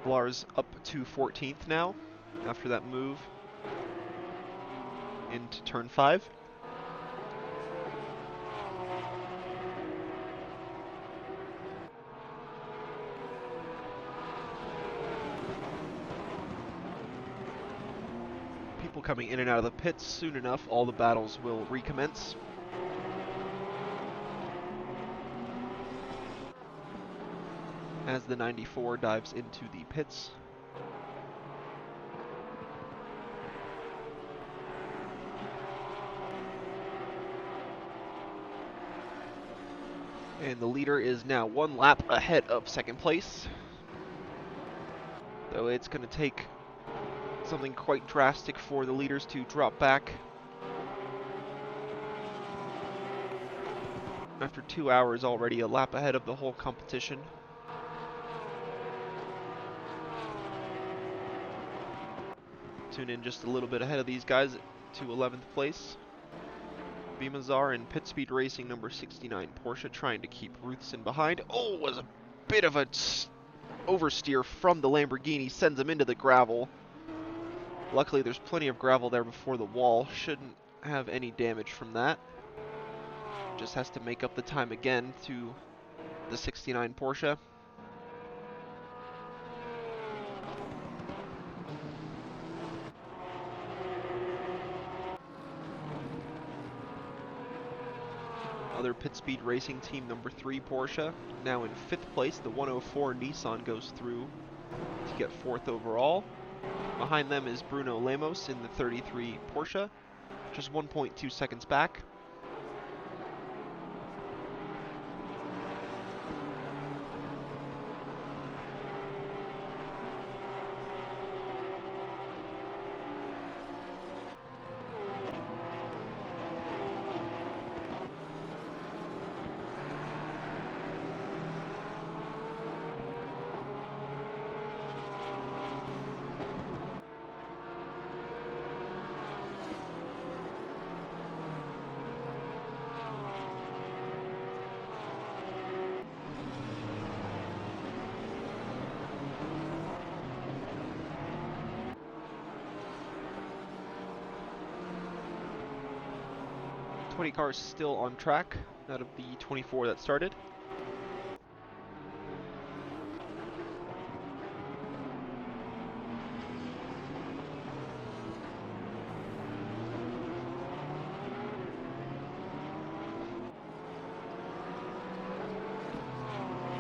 Vlar's up to 14th now after that move into turn 5. People coming in and out of the pits. Soon enough, all the battles will recommence. As the 94 dives into the pits. And the leader is now 1 lap ahead of second place. Though it's going to take something quite drastic for the leaders to drop back. After 2 hours already, a lap ahead of the whole competition. Tune in just a little bit ahead of these guys to 11th place. Bimazar and Pit Speed Racing number 69 Porsche trying to keep Ruthsen behind. Oh, was a bit of a oversteer from the Lamborghini, sends him into the gravel. Luckily there's plenty of gravel there before the wall, shouldn't have any damage from that. Just has to make up the time again to the 69 Porsche. Other Pit Speed Racing team number 3 Porsche, now in 5th place. The 104 Nissan goes through to get 4th overall. Behind them is Bruno Lemos in the 33 Porsche, just 1.2 seconds back. Cars still on track out of the 24 that started.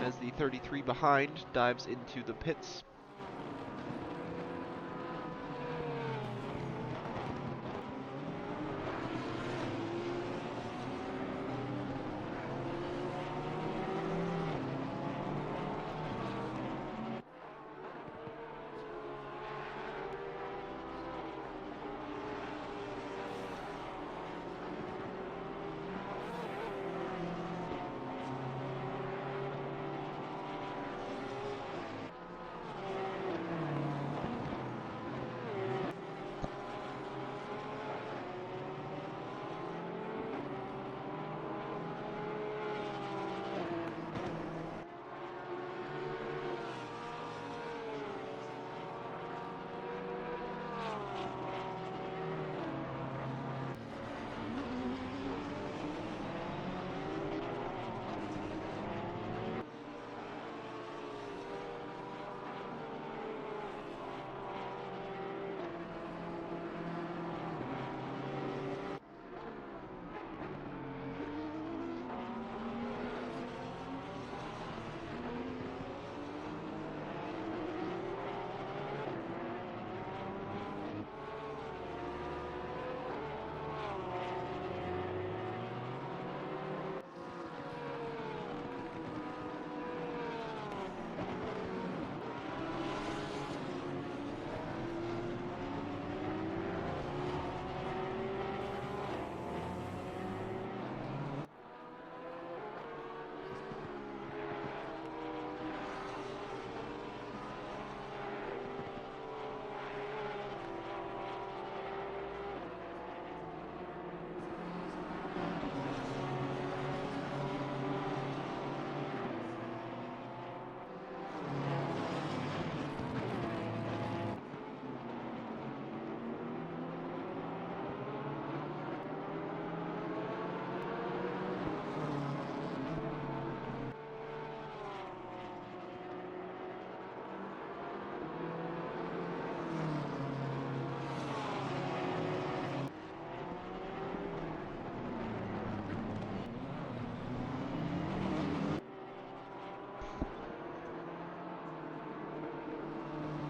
As the 33 behind dives into the pits.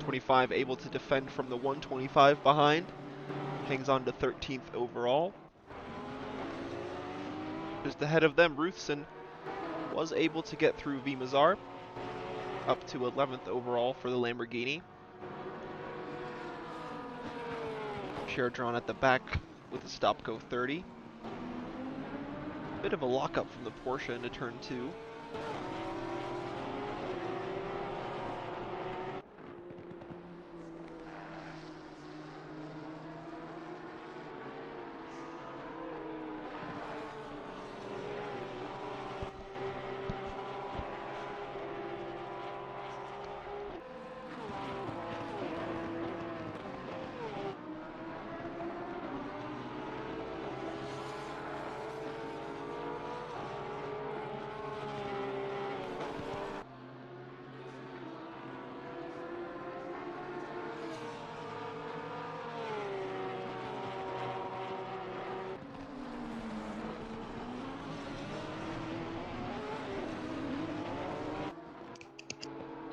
125 able to defend from the 125 behind. Hangs on to 13th overall. Just ahead of them, Ruthsen was able to get through Vimazar, up to 11th overall for the Lamborghini. Cherdron at the back with a stop-go 30. Bit of a lockup from the Porsche into turn 2.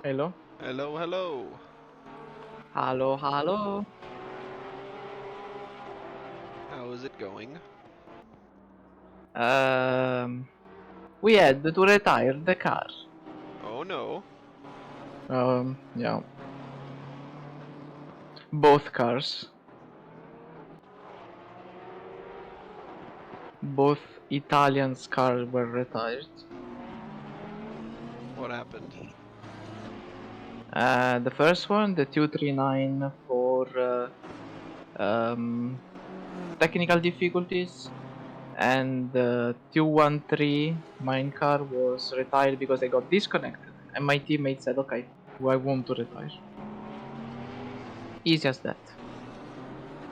Hello? Hello, hello. Hello, hello. How is it going? We had to retire the car. Oh no. Yeah. Both cars. Both Italians' cars were retired. What happened? The first one, the 239, for technical difficulties, and the 213, mine car, was retired because I got disconnected, and my teammate said, okay, I want to retire. Easy as that.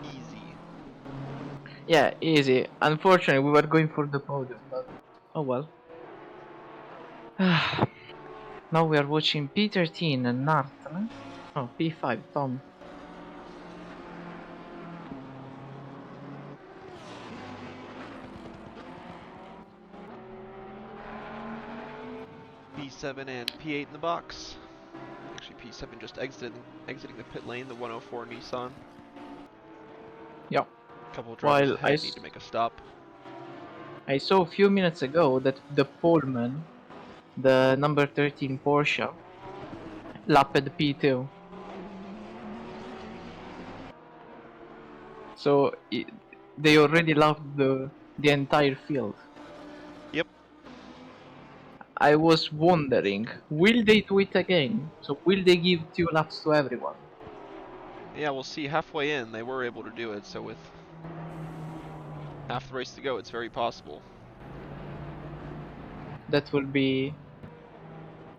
Easy. Yeah, easy. Unfortunately, we were going for the podium, but oh well. Now we are watching P13 and Narton. Oh, P5, Tom. P7 and P8 in the box. Actually, P7 just exiting the pit lane, the 104 Nissan. Yeah. Couple of drivers While ahead need to make a stop. I saw a few minutes ago that the poleman, the number 13 Porsche, lapped P2. So they already lapped the entire field. Yep. I was wondering, will they do it again? So will they give 2 laps to everyone? Yeah, we'll see. Halfway in, they were able to do it, so with half the race to go, it's very possible. That will be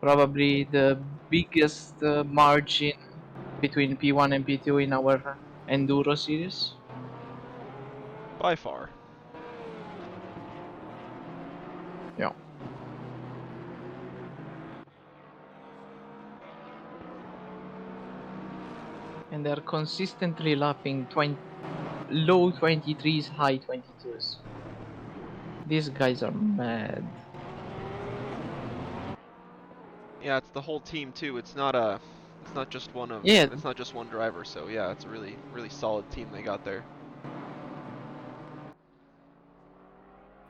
probably the biggest margin between P1 and P2 in our Enduro series. By far. Yeah. And they're consistently lapping low 23s, high 22s. These guys are mad. Yeah, it's the whole team too. It's not just one of, Yeah, it's not just one driver. So yeah, it's a really, really solid team they got there.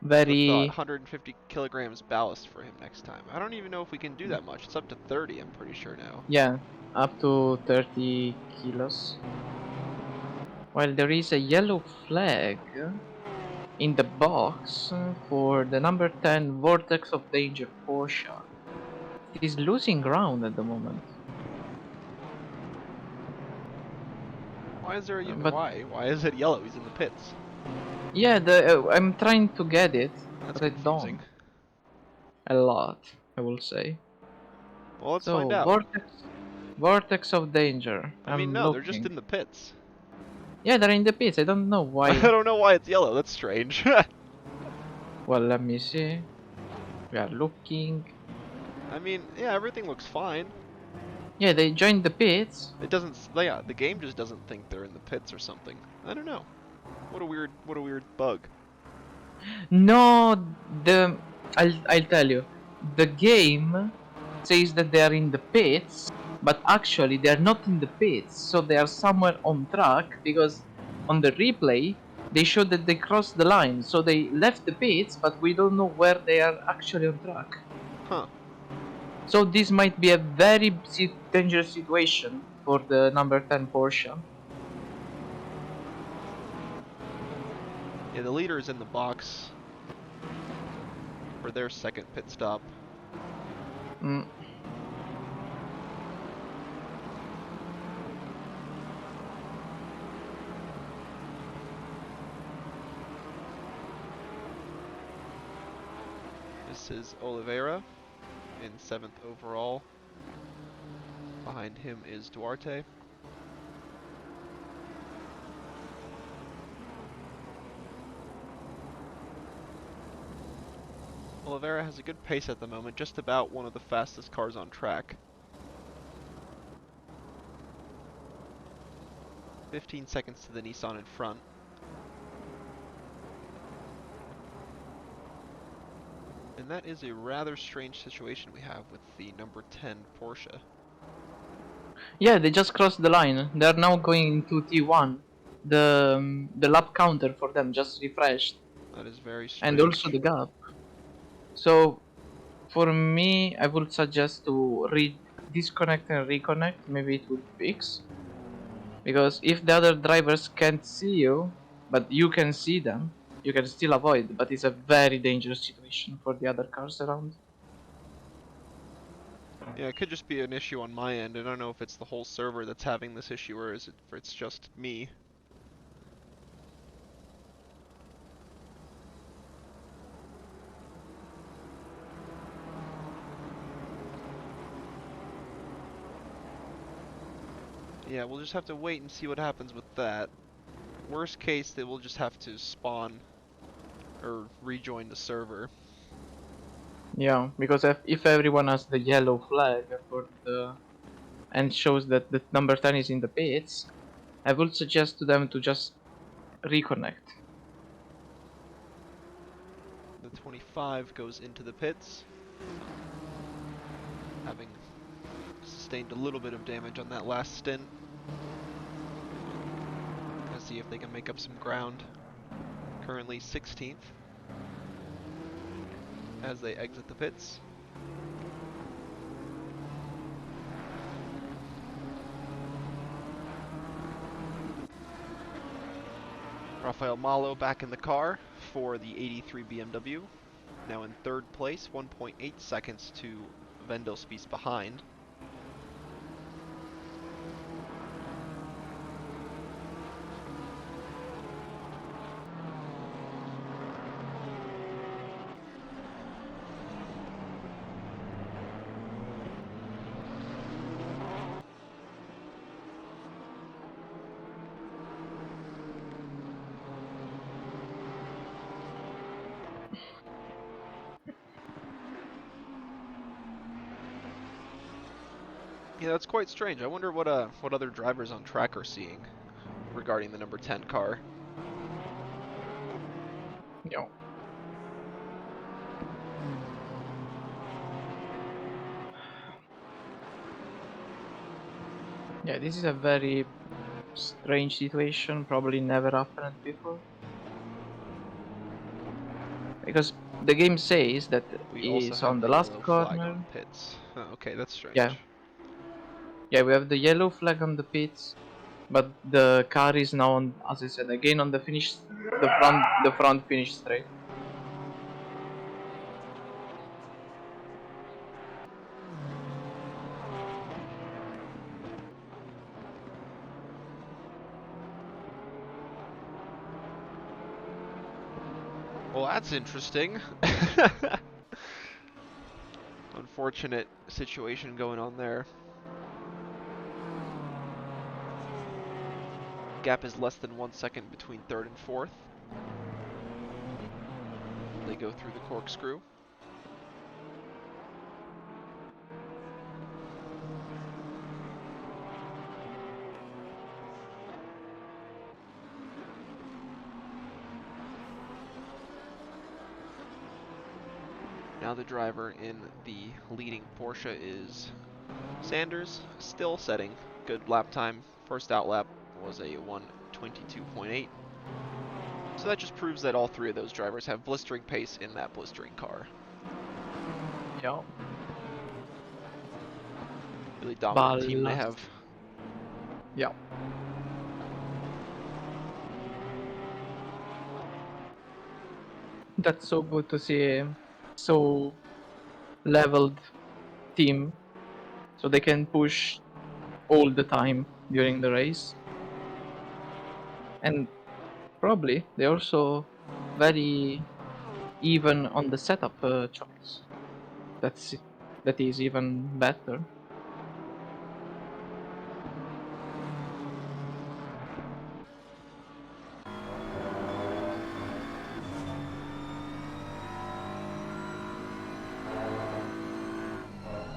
Would have thought very, 150 kilograms ballast for him next time. I don't even know if we can do that much. It's up to 30, I'm pretty sure now. yeah, up to 30 kilos. While there is a yellow flag in the box for the number 10 Vortex of Danger Porsche. It is losing ground at the moment. Why is there a, But why? Why is it yellow? He's in the pits. yeah, I'm trying to get it, That's but I confusing. don't. A lot, I will say. Well, let's find So, out. Vortex of Danger. I mean, I'm no, they're just looking. in the pits. Yeah, they're in the pits. I don't know I why. don't know why it's yellow. That's strange. Well, let me see. We are looking. I mean, yeah, everything looks fine. Yeah, they joined the pits. It doesn't. Yeah, the game just doesn't think they're in the pits or something. I don't know. What a weird bug. No, I'll tell you. The game says that they are in the pits, but actually they are not in the pits, so they are somewhere on track, because on the replay they showed that they crossed the line, so they left the pits, but we don't know where they are actually on track. Huh. So this might be a very dangerous situation for the number 10 Porsche. Yeah, the leader is in the box for their second pit stop. Mm. This is Oliveira in 7th overall. Behind him is Duarte. Oliveira has a good pace at the moment, just about one of the fastest cars on track. 15 seconds to the Nissan in front. And that is a rather strange situation we have with the number 10 Porsche. Yeah, they just crossed the line. They are now going into T1. The lap counter for them just refreshed, That is very and also strange. the gap. So for me, I would suggest to disconnect and reconnect. Maybe it would fix, because if the other drivers can't see you, but you can see them, you can still avoid. But it's a very dangerous situation for the other cars around. Yeah, it could just be an issue on my end. I don't know if it's the whole server that's having this issue or is it if it's just me. Yeah, we'll just have to wait and see what happens with that. Worst case, they will just have to spawn or rejoin the server. Yeah, because if everyone has the yellow flag for the and shows that the number 10 is in the pits, I would suggest to them to just reconnect. The 25 goes into the pits, having sustained a little bit of damage on that last stint. Gonna see if they can make up some ground. Currently 16th as they exit the pits. Rafael Malo back in the car for the 83 BMW. Now in third place, 1.8 seconds to Vendel Spies behind. Yeah, that's quite strange. I wonder what other drivers on track are seeing regarding the number 10 car. Yeah. Yeah, this is a very strange situation, probably never happened before. Because the game says that We also is have on the the last yellow flag corner. on pits. Oh, okay, that's Yeah, strange. yeah, we have the yellow flag on the pits, but the car is now on, as I said, again on the finish, the front finish straight. Well, that's interesting. Unfortunate situation going on there. Gap is less than 1 second between third and fourth. They go through the corkscrew. Now the driver in the leading Porsche is Sanders still setting good lap time. First out lap was a 1:22.8. So that just proves that all three of those drivers have blistering pace in that blistering car. Yeah. Really dominant team they Ballast. have. Yeah. That's so good to see so leveled team so they can push all the time during the race. And probably they're also very even on the setup choice. That is even better.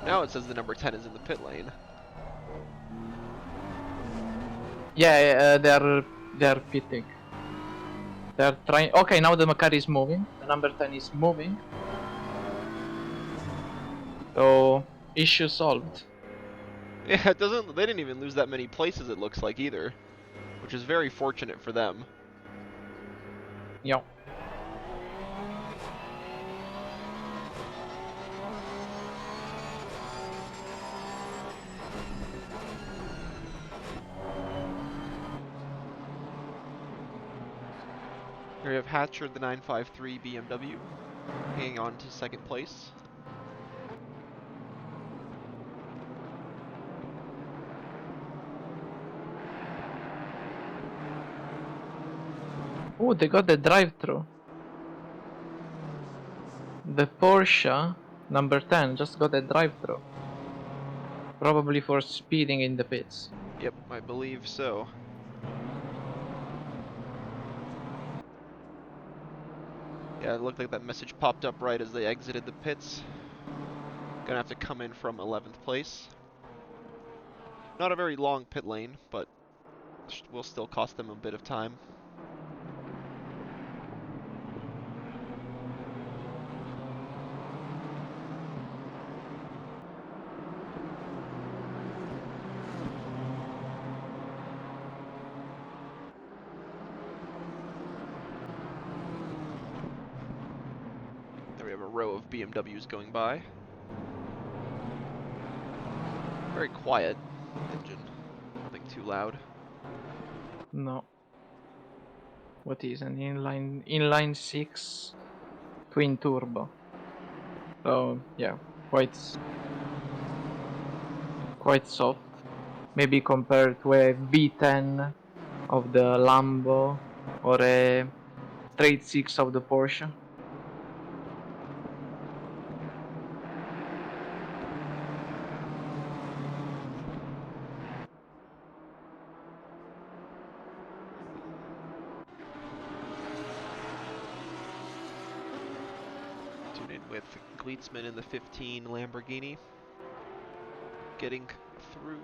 Now it says the number 10 is in the pit lane. Yeah, they're pitting. They're trying. Okay, now the Macari is moving. The number 10 is moving. So issue solved. Yeah, it doesn't. They didn't even lose that many places. It looks like either, which is very fortunate for them. Yeah. Here we have Hatcher, the 953 BMW, hanging on to second place. Oh, they got the drive-through. The Porsche number 10 just got a drive-through. Probably for speeding in the pits. Yep, I believe so. Yeah, it looked like that message popped up right as they exited the pits. Gonna have to come in from 11th place. Not a very long pit lane, but will still cost them a bit of time. There we have a row of BMWs going by. Very quiet engine. Nothing too loud. No. What is an inline 6 twin turbo? So yeah, quite soft. Maybe compared to a V10 of the Lambo or a straight 6 of the Porsche. Tune in with Gleitzman in the 15 Lamborghini. Getting through,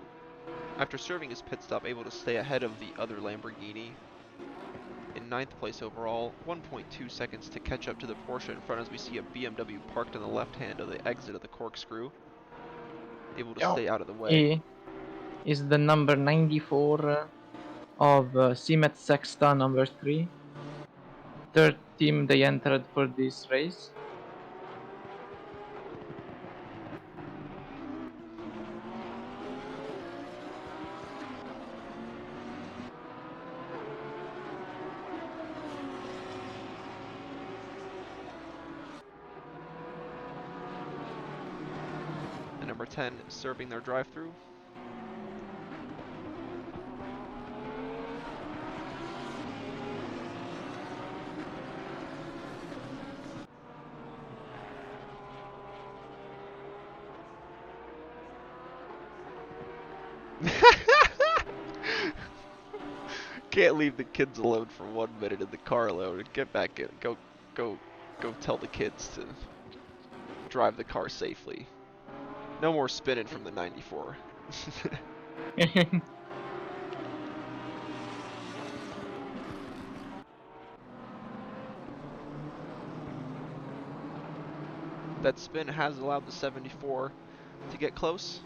after serving his pit stop, able to stay ahead of the other Lamborghini. In 9th place overall, 1.2 seconds to catch up to the Porsche in front as we see a BMW parked on the left hand of the exit of the corkscrew. Able to stay out of the way. He is the number 94 of Simet Sexta number 3. Third team they entered for this race. The number 10 serving their drive-through. Can't leave the kids alone for 1 minute in the car alone. Get back in. Go tell the kids to drive the car safely. No more spinning from the 94. That spin has allowed the 74 to get close.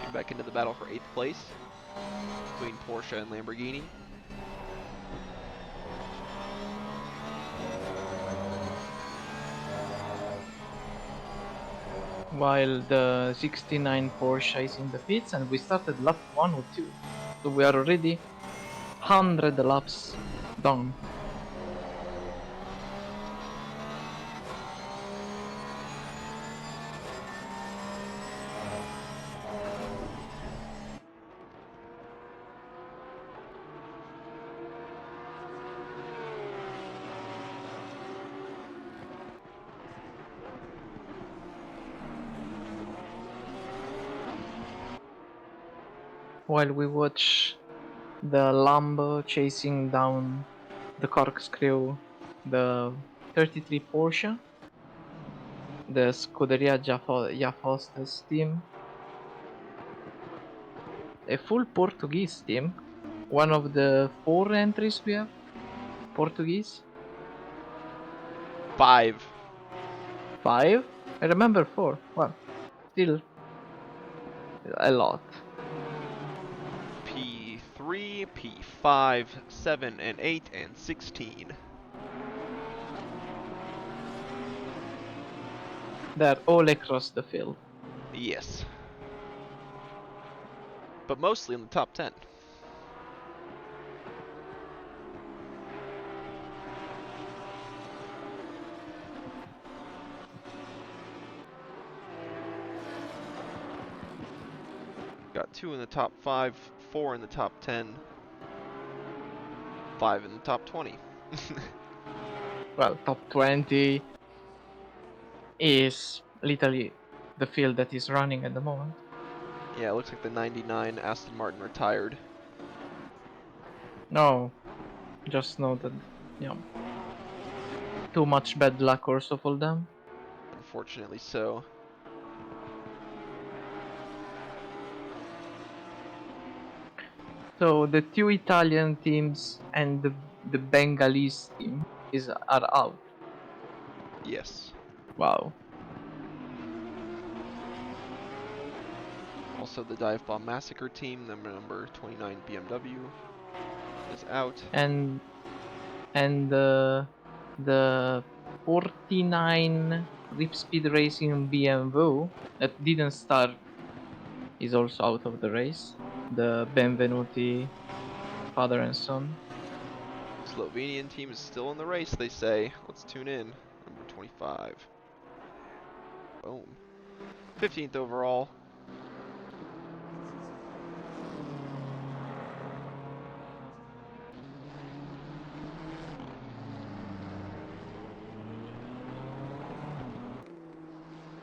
Tune back into the battle for 8th place between Porsche and Lamborghini. While the 69 Porsche is in the pits, and we started lap 1 or 2. So we are already 100 laps done. While we watch the Lambo chasing down the corkscrew, the 33 Porsche, the Scuderia Jafostes team, a full Portuguese team, one of the 4 entries we have, Portuguese. 5. 5? I remember 4. Well, still a lot. P3, P5, 7 and 8 and 16. They're all across the field. Yes. But mostly in the top 10. Got 2 in the top 5, 4 in the top 10, 5 in the top 20. Well, top 20 is literally the field that is running at the moment. Yeah, it looks like the 99 Aston Martin retired. No, just noted. Yeah. Too much bad luck also for them. Unfortunately so. So the 2 Italian teams and the Bengalese team are out. Yes. Wow. Also the Dive Bomb Massacre team, number 29 BMW, is out. And the 49 Rip Speed Racing BMW that didn't start is also out of the race. The Benvenuti father and son. Slovenian team is still in the race, they say. Let's tune in. Number 25. Boom. 15th overall.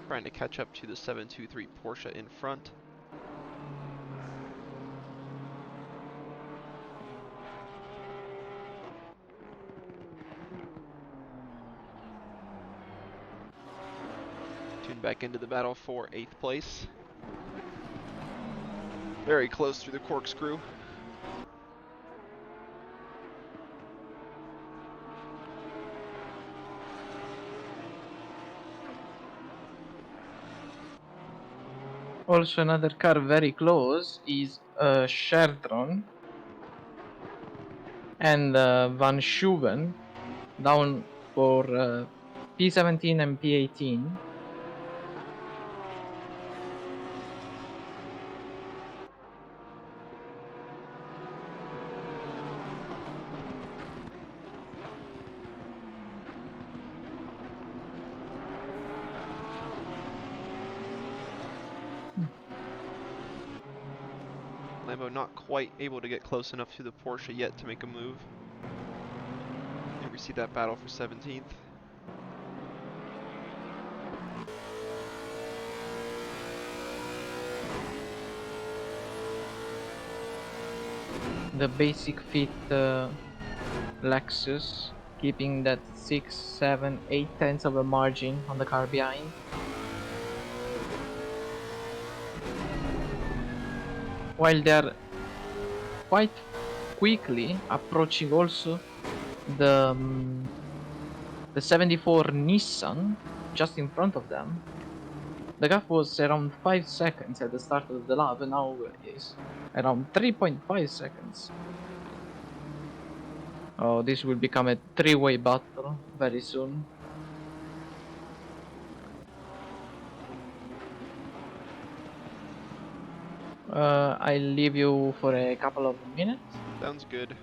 Trying to catch up to the 723 Porsche in front. Tune back into the battle for 8th place. Very close through the corkscrew. Also another car very close is Sherdron and Van Schuven down for P17 and P18. Lambo not quite able to get close enough to the Porsche yet to make a move. Here we see that battle for 17th. The basic fit Lexus, keeping that 6, 7, 8 tenths of a margin on the car behind. While they're quite quickly approaching also the 74 Nissan just in front of them. The gap was around 5 seconds at the start of the lap, and now is around 3.5 seconds. Oh, this will become a three-way battle very soon. I'll leave you for a couple of minutes. Sounds good.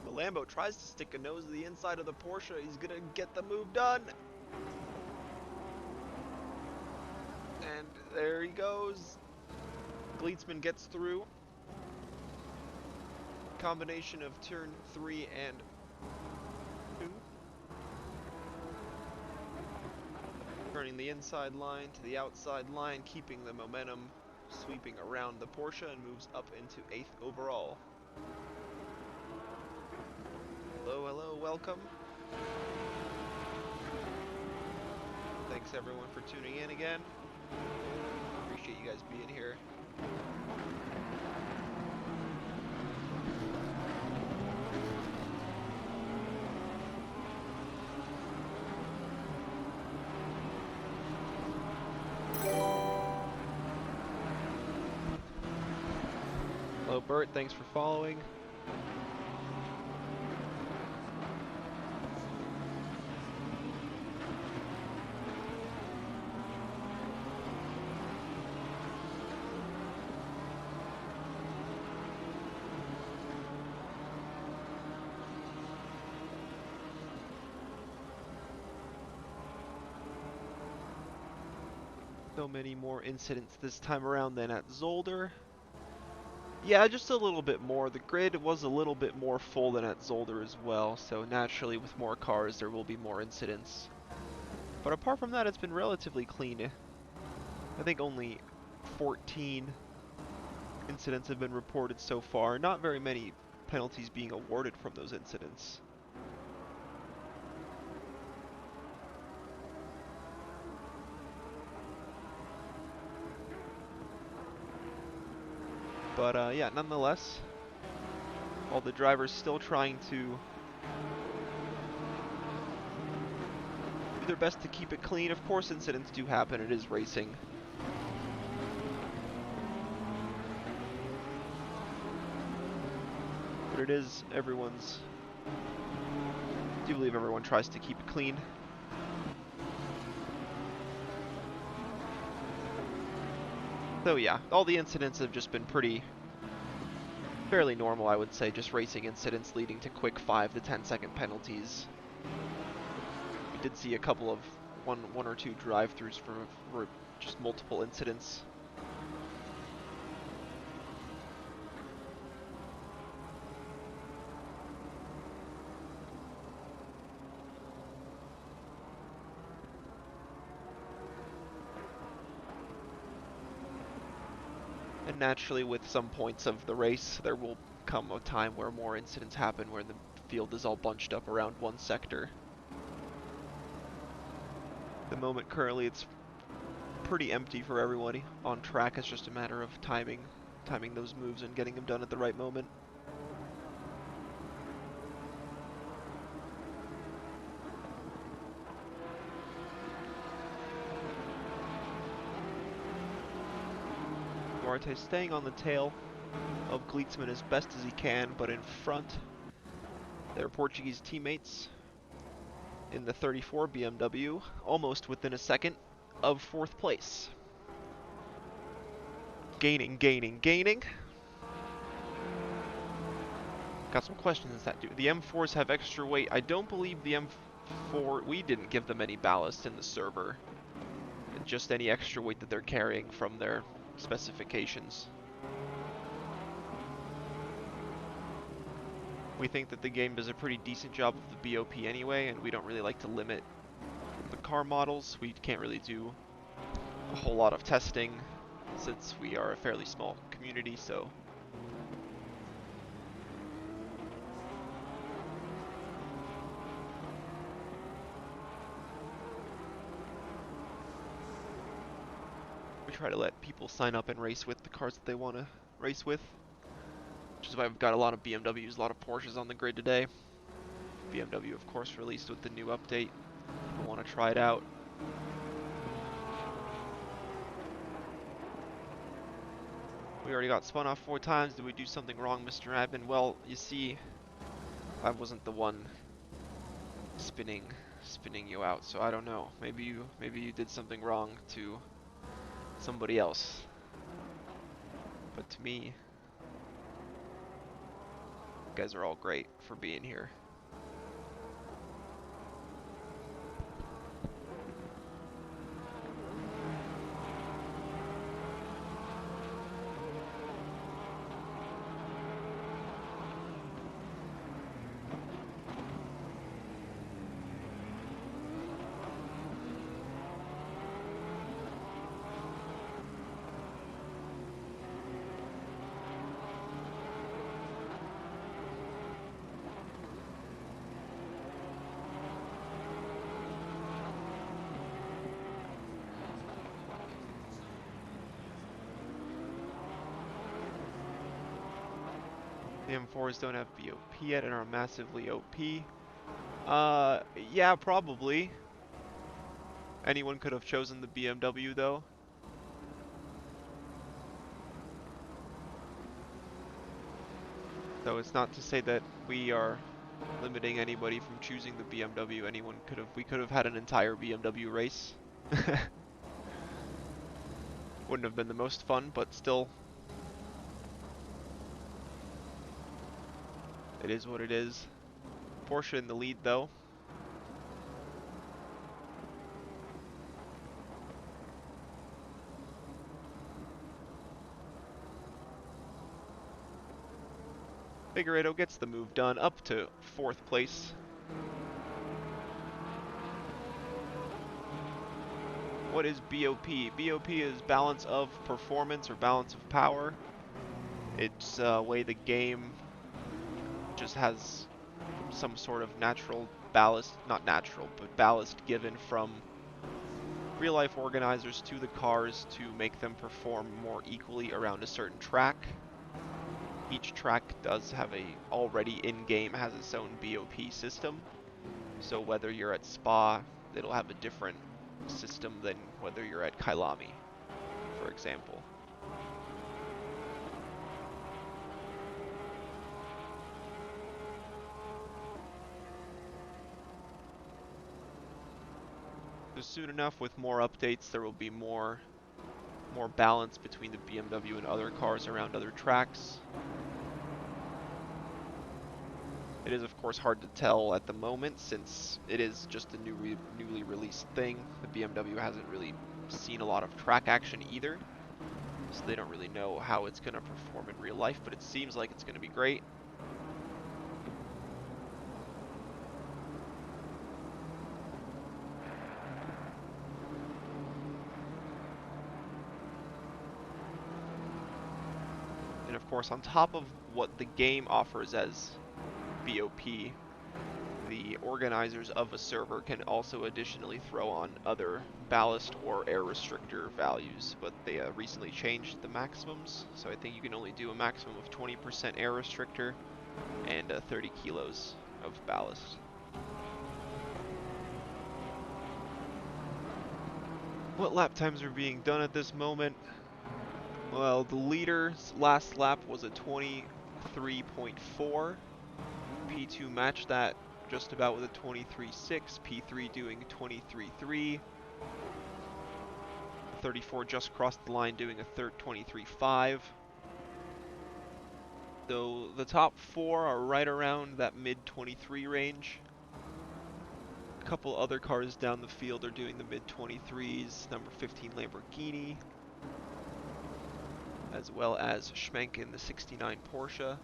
The Lambo tries to stick a nose to the inside of the Porsche. He's gonna get the move done. And there he goes. Gleetzman gets through. Combination of turn 3 and 2. Turning the inside line to the outside line, keeping the momentum, sweeping around the Porsche, and moves up into 8th overall. Hello, hello, welcome. Thanks everyone for tuning in again. Appreciate you guys being here. Hello Bert, thanks for following. So many more incidents this time around than at Zolder. Yeah, just a little bit more. The grid was a little bit more full than at Zolder as well, so naturally with more cars there will be more incidents. But apart from that, it's been relatively clean. I think only 14 incidents have been reported so far. Not very many penalties being awarded from those incidents. But yeah, nonetheless, all the drivers still trying to do their best to keep it clean. Of course, incidents do happen. It is racing. But it is everyone's... I do believe everyone tries to keep it clean. So yeah, all the incidents have just been fairly normal, I would say. Just racing incidents leading to quick 5 to 10 second penalties. We did see a couple of one or two drive-throughs for just multiple incidents. And naturally, with some points of the race, there will come a time where more incidents happen, where the field is all bunched up around one sector. At the moment, currently, it's pretty empty for everybody on track. It's just a matter of timing those moves and getting them done at the right moment. Duarte staying on the tail of Gleetzman as best as he can, but in front, their Portuguese teammates in the 34 BMW, almost within a second of 4th place. Gaining, gaining, gaining. Got some questions that do. The M4s have extra weight. I don't believe the M4... We didn't give them any ballast in the server. Just any extra weight that they're carrying from their specifications. We think that the game does a pretty decent job of the BOP anyway, and we don't really like to limit the car models. We can't really do a whole lot of testing since we are a fairly small community, so... we try to let people sign up and race with the cars that they want to race with. Which is why we've got a lot of BMWs, a lot of Porsches on the grid today. BMW, of course, released with the new update. People want to try it out. We already got spun off 4 times. Did we do something wrong, Mr. Admin? Well, you see, I wasn't the one spinning you out, so I don't know. Maybe you did something wrong to somebody else. But to me, you guys are all great for being here. The M4s don't have BOP yet and are massively OP. Yeah, probably. Anyone could have chosen the BMW though. So it's not to say that we are limiting anybody from choosing the BMW. We could have had an entire BMW race. Wouldn't have been the most fun, but still. It is what it is. Porsche in the lead though. Figueredo gets the move done up to 4th place. What is BOP? BOP is balance of performance or balance of power. It's a way the game just has some sort of natural ballast, not natural, but ballast given from real life organizers to the cars to make them perform more equally around a certain track. Each track does have already in-game has its own BOP system. So whether you're at Spa, it'll have a different system than whether you're at Kailami, for example. So soon enough, with more updates, there will be more balance between the BMW and other cars around other tracks. It is, of course, hard to tell at the moment since it is just a newly released thing. The BMW hasn't really seen a lot of track action either, so they don't really know how it's going to perform in real life, but it seems like it's going to be great. And of course, on top of what the game offers as BOP, the organizers of a server can also additionally throw on other ballast or air restrictor values, but they recently changed the maximums, so I think you can only do a maximum of 20% air restrictor and 30 kilos of ballast. What lap times are being done at this moment? Well, the leader's last lap was a 23.4. P2 matched that just about with a 23.6. P3 doing 23.3. 34 just crossed the line doing a 23.5. So the top 4 are right around that mid 23 range. A couple other cars down the field are doing the mid 23s. Number 15 Lamborghini, as well as Schmenk in the 69 Porsche.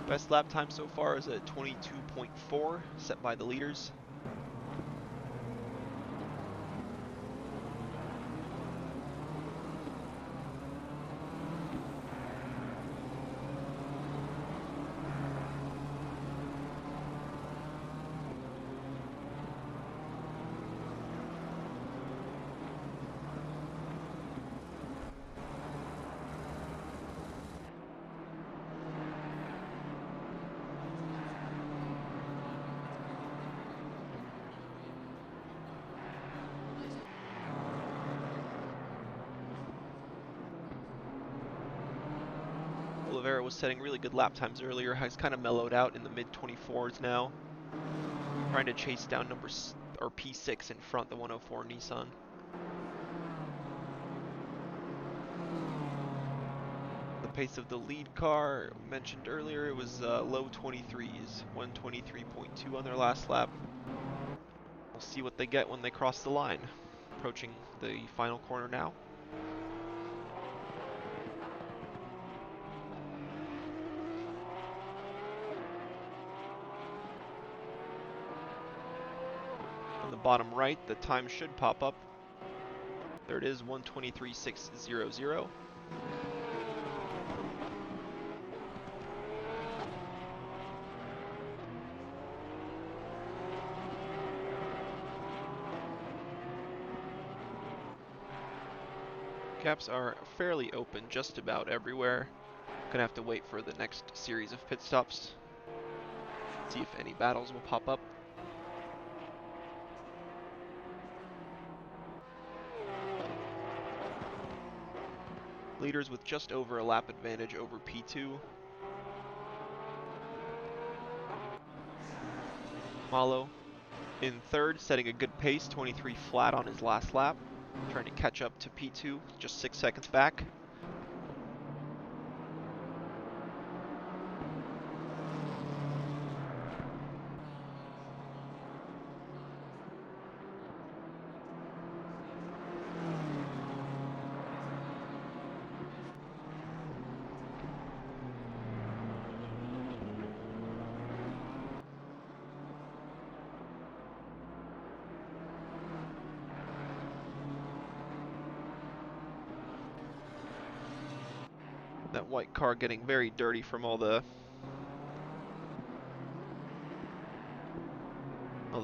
Best lap time so far is at 22.4, set by the leaders. Oliveira was setting really good lap times earlier, has kind of mellowed out in the mid 24s now. Trying to chase down P6 in front, the 104 Nissan. The pace of the lead car, mentioned earlier, it was low 23s, 123.2 on their last lap. We'll see what they get when they cross the line. Approaching the final corner now. On the bottom right, the time should pop up. There it is, 1:23.600. Gaps are fairly open just about everywhere. Gonna have to wait for the next series of pit stops. See if any battles will pop up. Leaders with just over a lap advantage over P2. Malo in third, setting a good pace, 23 flat on his last lap. Trying to catch up to P2, just 6 seconds back. That white car getting very dirty from all the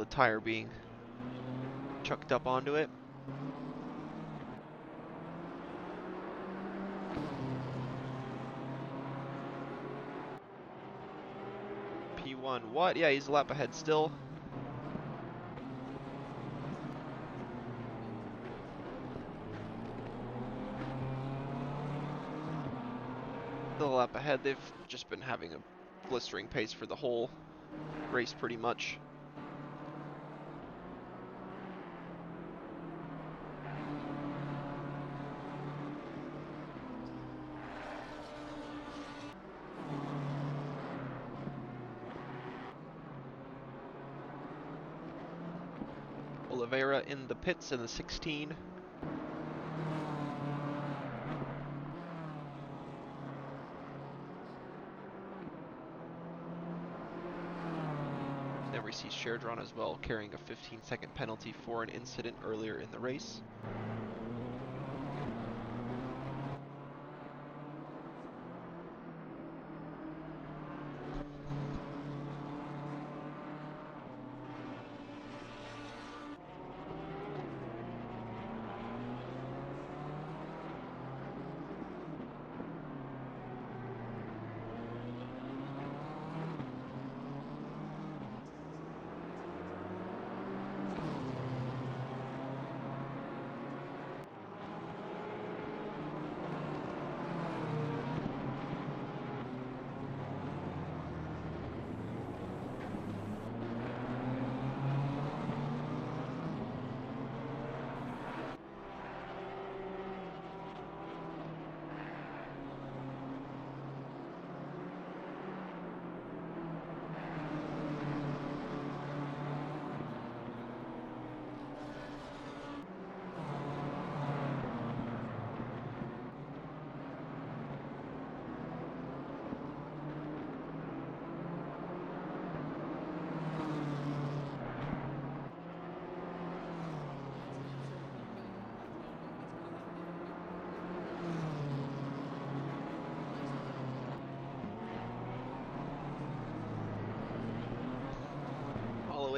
tire being chucked up onto it. P1, what? Yeah, he's a lap ahead still. Still a lap ahead. They've just been having a blistering pace for the whole race pretty much. Oliveira in the pits in the 16. Then we see Sherdron as well, carrying a 15-second penalty for an incident earlier in the race.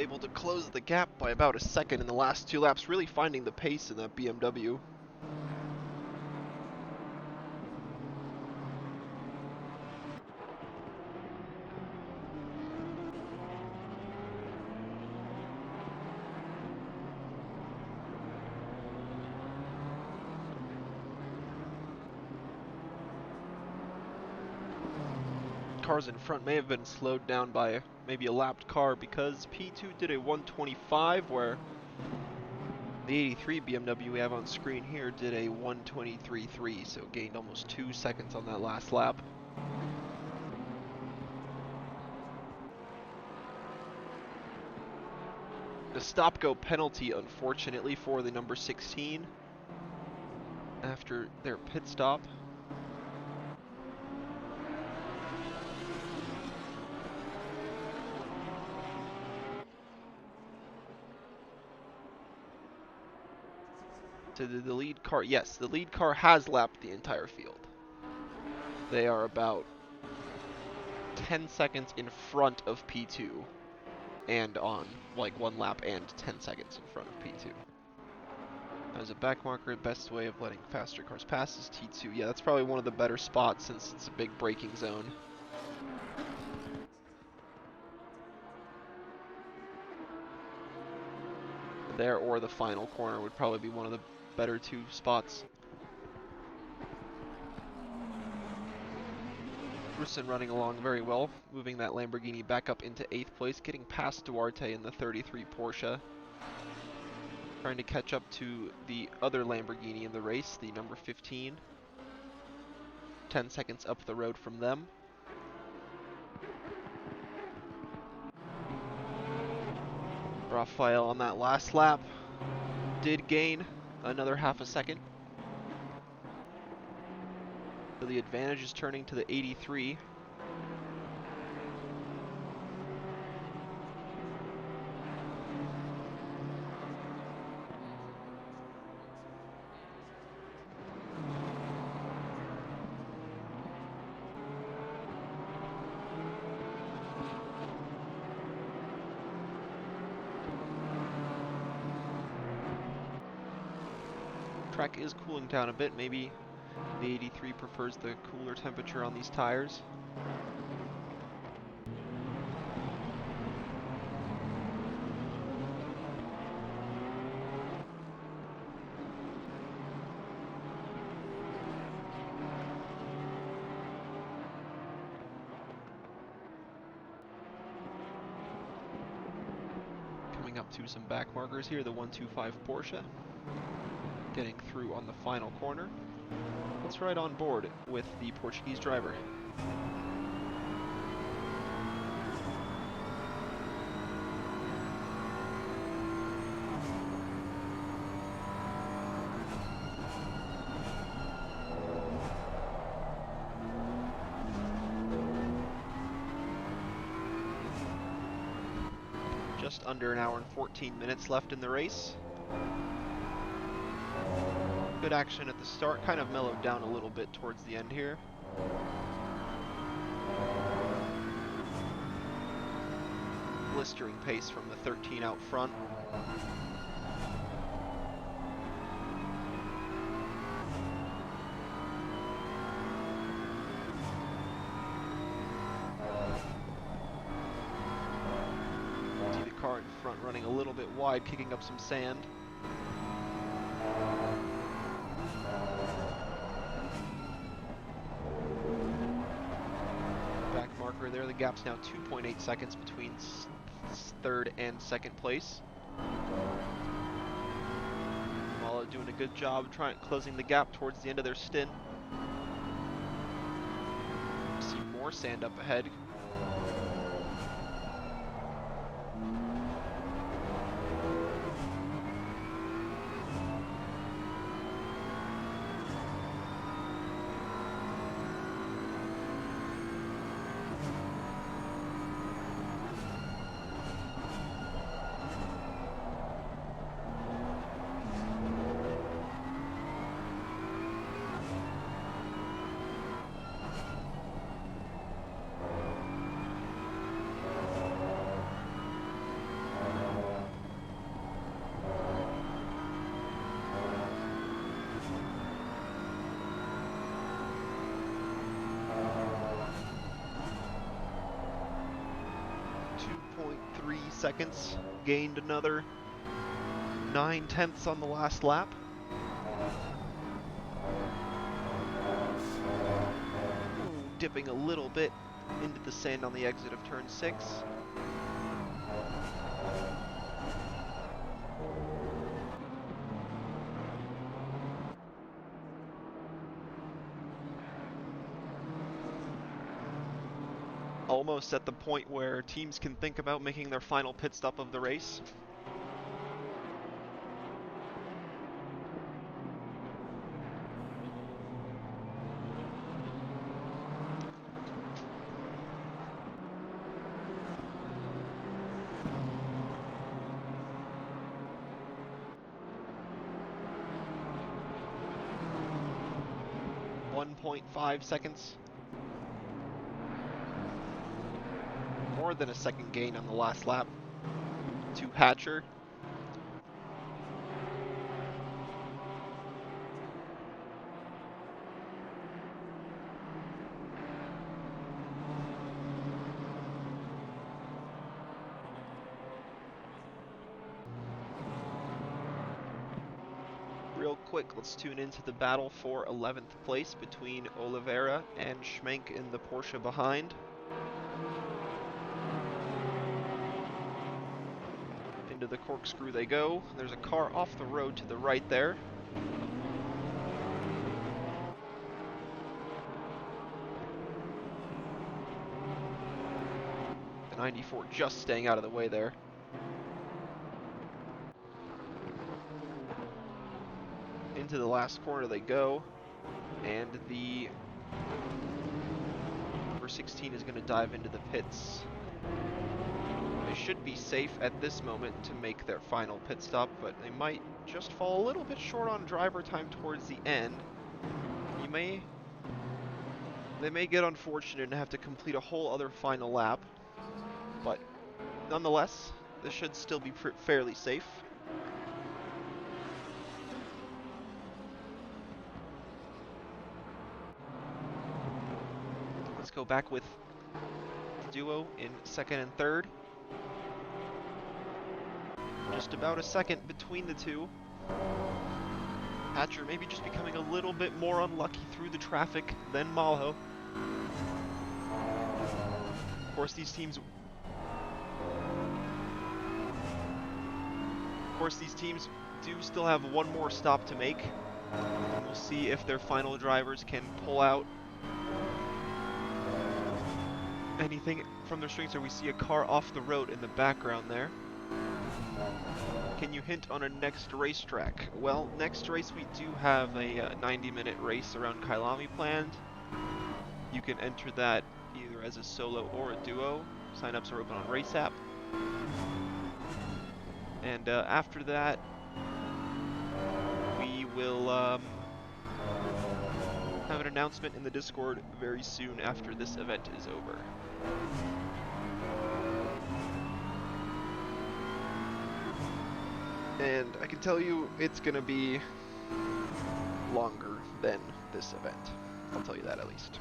able to close the gap by about a second in the last 2 laps, really finding the pace in that BMW. Cars in front may have been slowed down by maybe a lapped car because P2 did a 125, where the 83 BMW we have on screen here did a 123.3, so gained almost 2 seconds on that last lap. The stop-go penalty, unfortunately, for the number 16 after their pit stop. So the lead car, yes, the lead car has lapped the entire field. They are about 10 seconds in front of P2 and on like 1 lap and 10 seconds in front of P2. As a back marker, best way of letting faster cars pass is T2. Yeah, that's probably one of the better spots since it's a big braking zone. There or the final corner would probably be one of the better 2 spots. Russin running along very well, moving that Lamborghini back up into 8th place, getting past Duarte in the 33 Porsche. Trying to catch up to the other Lamborghini in the race, the number 15. 10 seconds up the road from them. Raphael on that last lap did gain another half a second. So the advantage is turning to the 83. Track is cooling down a bit. Maybe the 83 prefers the cooler temperature on these tires. Coming up to some back markers here, the 125 Porsche getting through on the final corner. Let's ride on board with the Portuguese driver. Just under an hour and 14 minutes left in the race. Good action at the start, kind of mellowed down a little bit towards the end here. Blistering pace from the 13 out front. See the car in front running a little bit wide, kicking up some sand. There, the gap's now 2.8 seconds between 3rd and 2nd place. Mala doing a good job closing the gap towards the end of their stint. See more sand up ahead. seconds, gained another 9/10 on the last lap. Dipping a little bit into the sand on the exit of turn 6. Almost at the point where teams can think about making their final pit stop of the race. .5 seconds. More than a second gain on the last lap to Hatcher. Real quick, let's tune into the battle for 11th place between Oliveira and Schmenk in the Porsche behind. Into the corkscrew they go. There's a car off the road to the right there. The 94 just staying out of the way there. Into the last corner they go, and the number 16 is going to dive into the pits. They should be safe at this moment to make their final pit stop, but they might just fall a little bit short on driver time towards the end. They may get unfortunate and have to complete a whole other final lap, but nonetheless, this should still be fairly safe. Let's go back with the duo in second and third. Just about a second between the two. Hatcher maybe just becoming a little bit more unlucky through the traffic than Malho. Of course, these teams do still have one more stop to make. And we'll see if their final drivers can pull out anything from their strings. So we see a car off the road in the background there. Can you hint on a next racetrack? Well, next race we do have a 90-minute race around Kailami planned. You can enter that either as a solo or a duo. Sign-ups are open on RaceApp. And after that, we will have an announcement in the Discord very soon after this event is over. And I can tell you it's going to be longer than this event. I'll tell you that at least.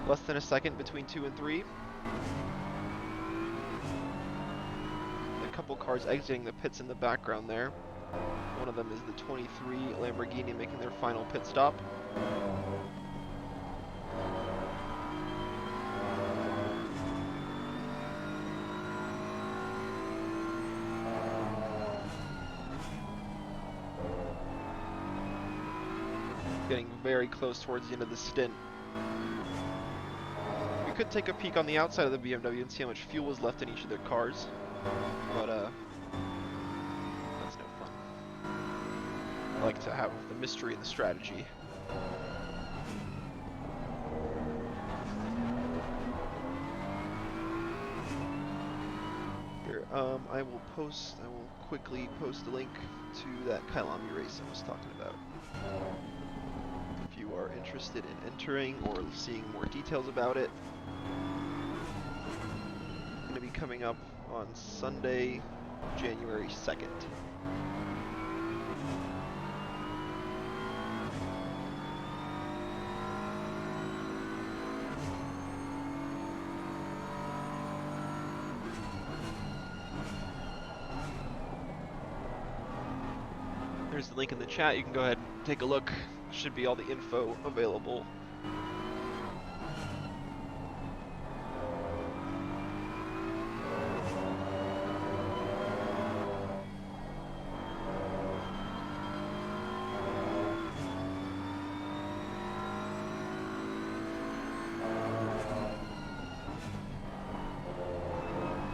Less than a second between 2 and 3. A couple cars exiting the pits in the background there. One of them is the 23 Lamborghini making their final pit stop. Getting very close towards the end of the stint. We could take a peek on the outside of the BMW and see how much fuel was left in each of their cars, but that's no fun. I like to have the mystery and the strategy. Here, I will quickly post a link to that Kailami race I was talking about. If you are interested in entering or seeing more details about it. It's going to be coming up on Sunday, January 2nd. There's the link in the chat. You can go ahead and take a look. Should be all the info available.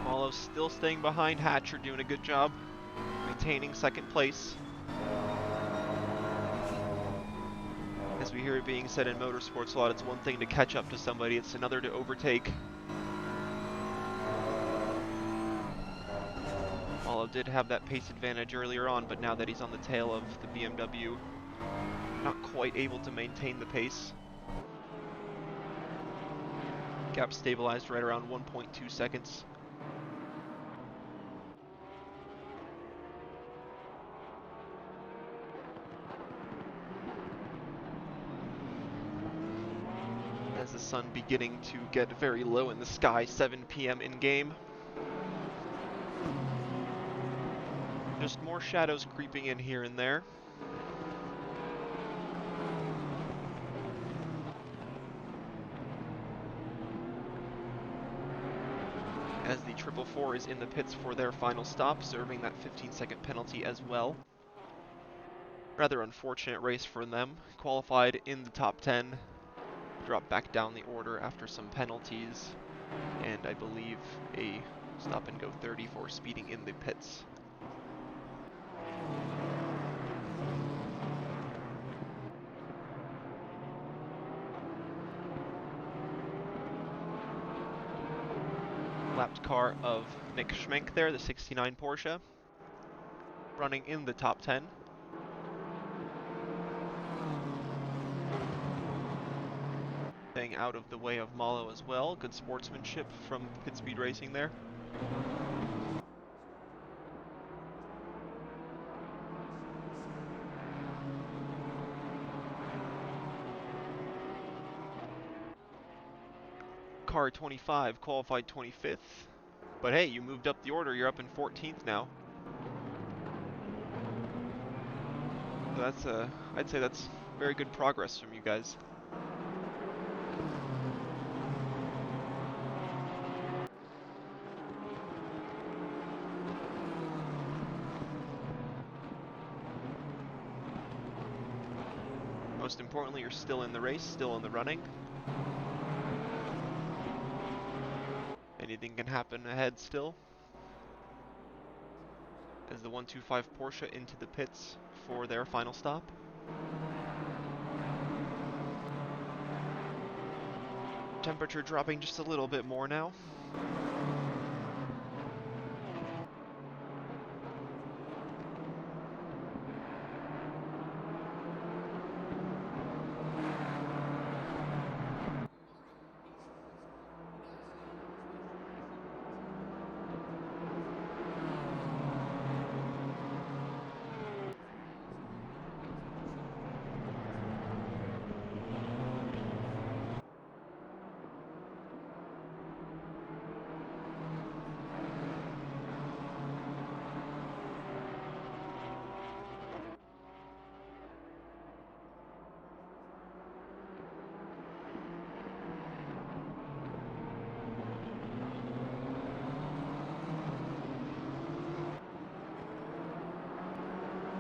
Malo's still staying behind. Hatcher doing a good job maintaining second place. As we hear it being said in motorsports a lot, it's one thing to catch up to somebody, it's another to overtake. Malo did have that pace advantage earlier on, but now that he's on the tail of the BMW, not quite able to maintain the pace. Gap stabilized right around 1.2 seconds. As the sun beginning to get very low in the sky, 7 p.m. in game. Just more shadows creeping in here and there. As the 444 is in the pits for their final stop, serving that 15-second penalty as well. Rather unfortunate race for them. Qualified in the top 10, dropped back down the order after some penalties, and I believe a stop and go 30 for speeding in the pits. Lapped car of Nick Schmenk there, the 69 Porsche, running in the top 10. Staying out of the way of Malo as well. Good sportsmanship from Pit Speed Racing there. Car 25 qualified 25th. But hey, you moved up the order, you're up in 14th now. So that's I'd say that's very good progress from you guys. Most importantly, you're still in the race, still in the running. Anything can happen ahead still. As the 125 Porsche into the pits for their final stop. Temperature dropping just a little bit more now.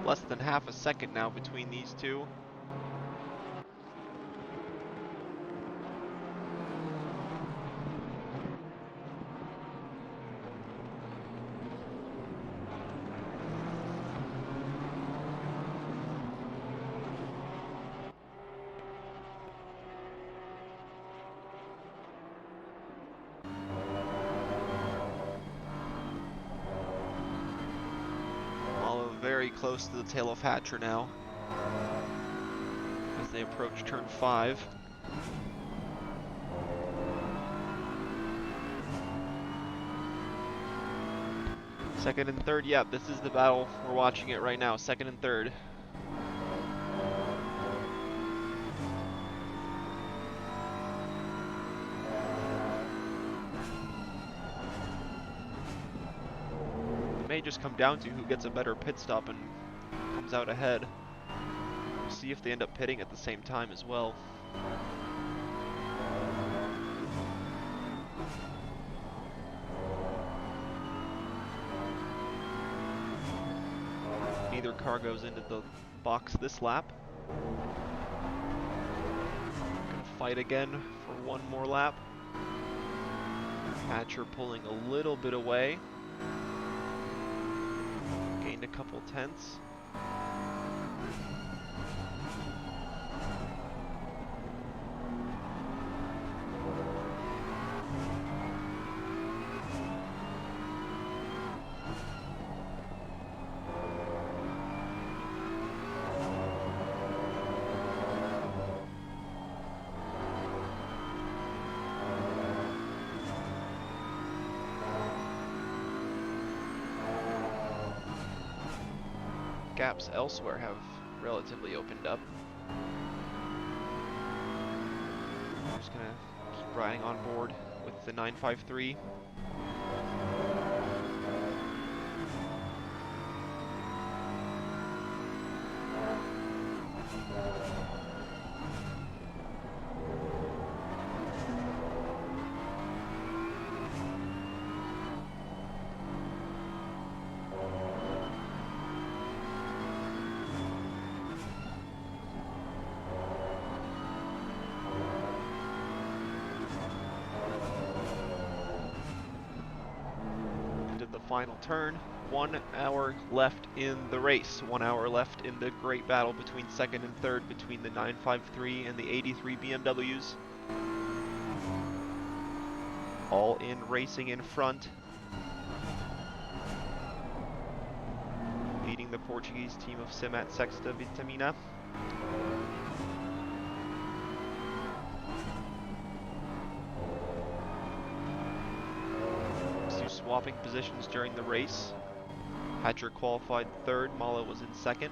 Less than half a second now between these two. Very close to the tail of Hatcher now as they approach turn 5. Second and third, yeah, this is the battle. We're watching it right now, second and third. It may just come down to who gets a better pit stop and comes out ahead. We'll see if they end up pitting at the same time as well. Neither car goes into the box this lap. Gonna fight again for one more lap. Hatcher pulling a little bit away. Gained a couple tenths. Gaps elsewhere have relatively opened up. I'm just gonna keep riding on board with the 953. The final turn. 1 hour left in the race. 1 hour left in the great battle between second and third between the 953 and the 83 BMWs. All in racing in front. Leading the Portuguese team of Semat Sexta Vitamina. Swapping positions during the race. Hatcher qualified third, Malo was in second.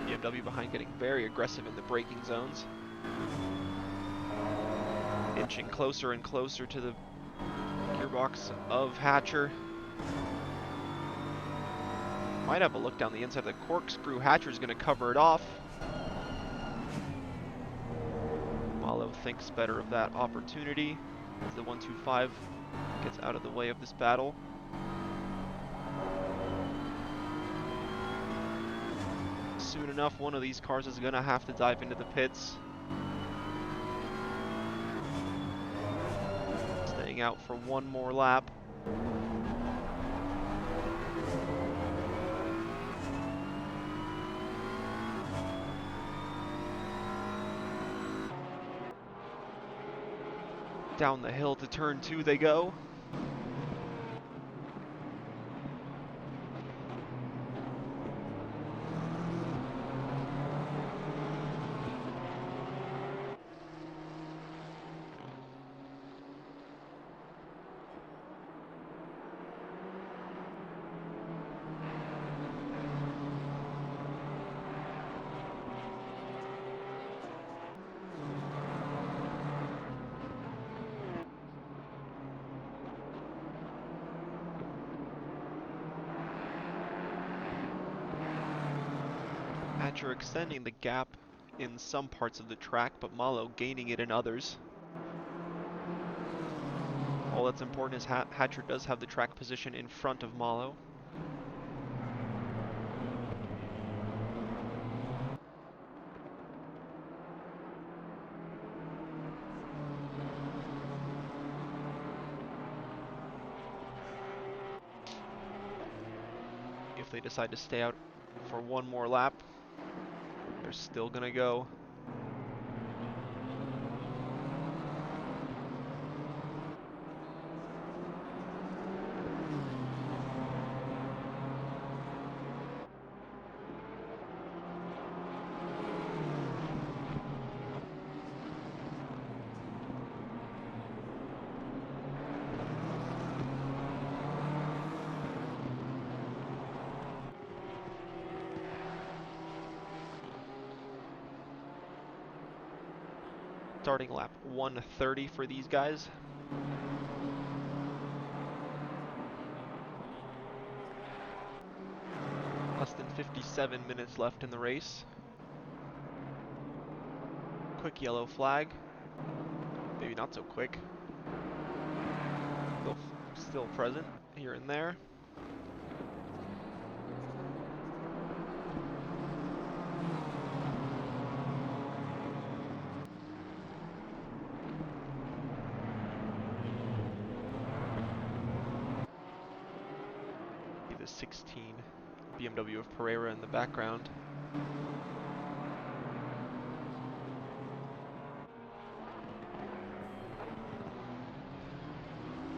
BMW behind getting very aggressive in the braking zones. Inching closer and closer to the gearbox of Hatcher. Might have a look down the inside of the corkscrew. Hatcher's going to cover it off. Malo thinks better of that opportunity as the 125 gets out of the way of this battle. Soon enough, one of these cars is going to have to dive into the pits. Staying out for one more lap. Down the hill to turn 2 they go. Hatcher extending the gap in some parts of the track, but Malo gaining it in others. All that's important is Hatcher does have the track position in front of Malo. If they decide to stay out for one more lap, they're still gonna go. Starting lap 130 for these guys. Less than 57 minutes left in the race. Quick yellow flag. Maybe not so quick. Still present here and there. The 16 BMW of Pereira in the background.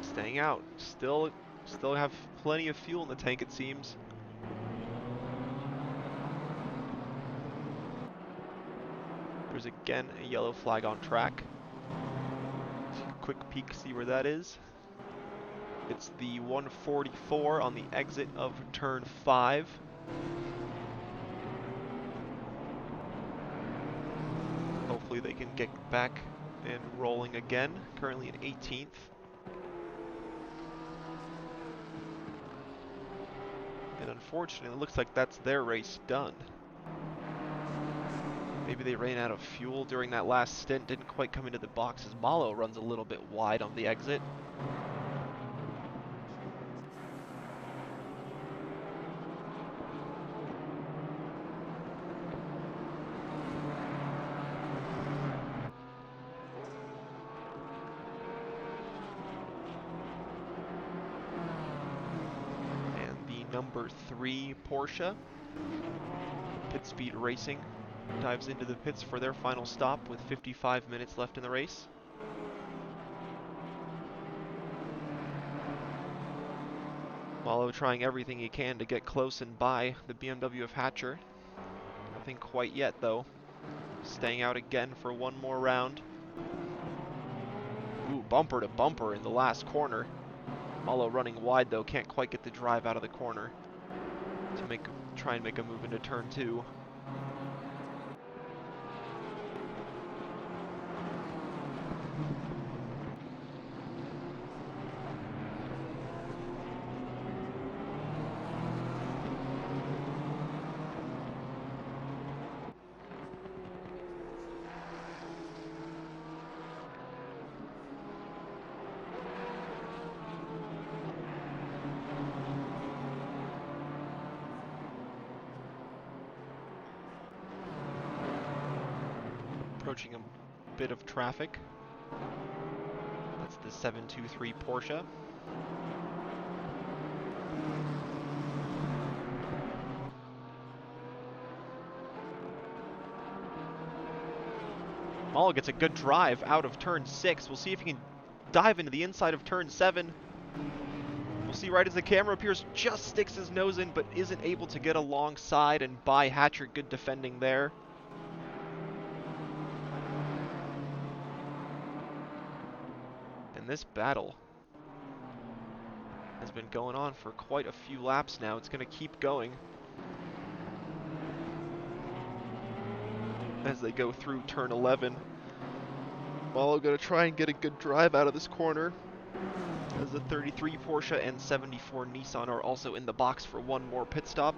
Staying out. Still have plenty of fuel in the tank, it seems. There's again a yellow flag on track. Quick peek, see where that is. It's the 144 on the exit of turn 5. Hopefully they can get back and rolling again. Currently in 18th. And unfortunately, it looks like that's their race done. Maybe they ran out of fuel during that last stint, didn't quite come into the boxes. Malo runs a little bit wide on the exit. And the number 3 Porsche, Pit Speed Racing, dives into the pits for their final stop with 55 minutes left in the race. Malo trying everything he can to get close and by the BMW of Hatcher. Nothing quite yet, though. Staying out again for one more round. Ooh, bumper to bumper in the last corner. Malo running wide, though, can't quite get the drive out of the corner to try and make a move into turn 2. Approaching a bit of traffic. That's the 723 Porsche. Malo gets a good drive out of turn 6. We'll see if he can dive into the inside of turn 7. We'll see right as the camera appears, just sticks his nose in, but isn't able to get alongside and by Hatcher. Good defending there. And this battle has been going on for quite a few laps now. It's going to keep going as they go through turn 11. Malo going to try and get a good drive out of this corner, as the 33 Porsche and 74 Nissan are also in the box for one more pit stop.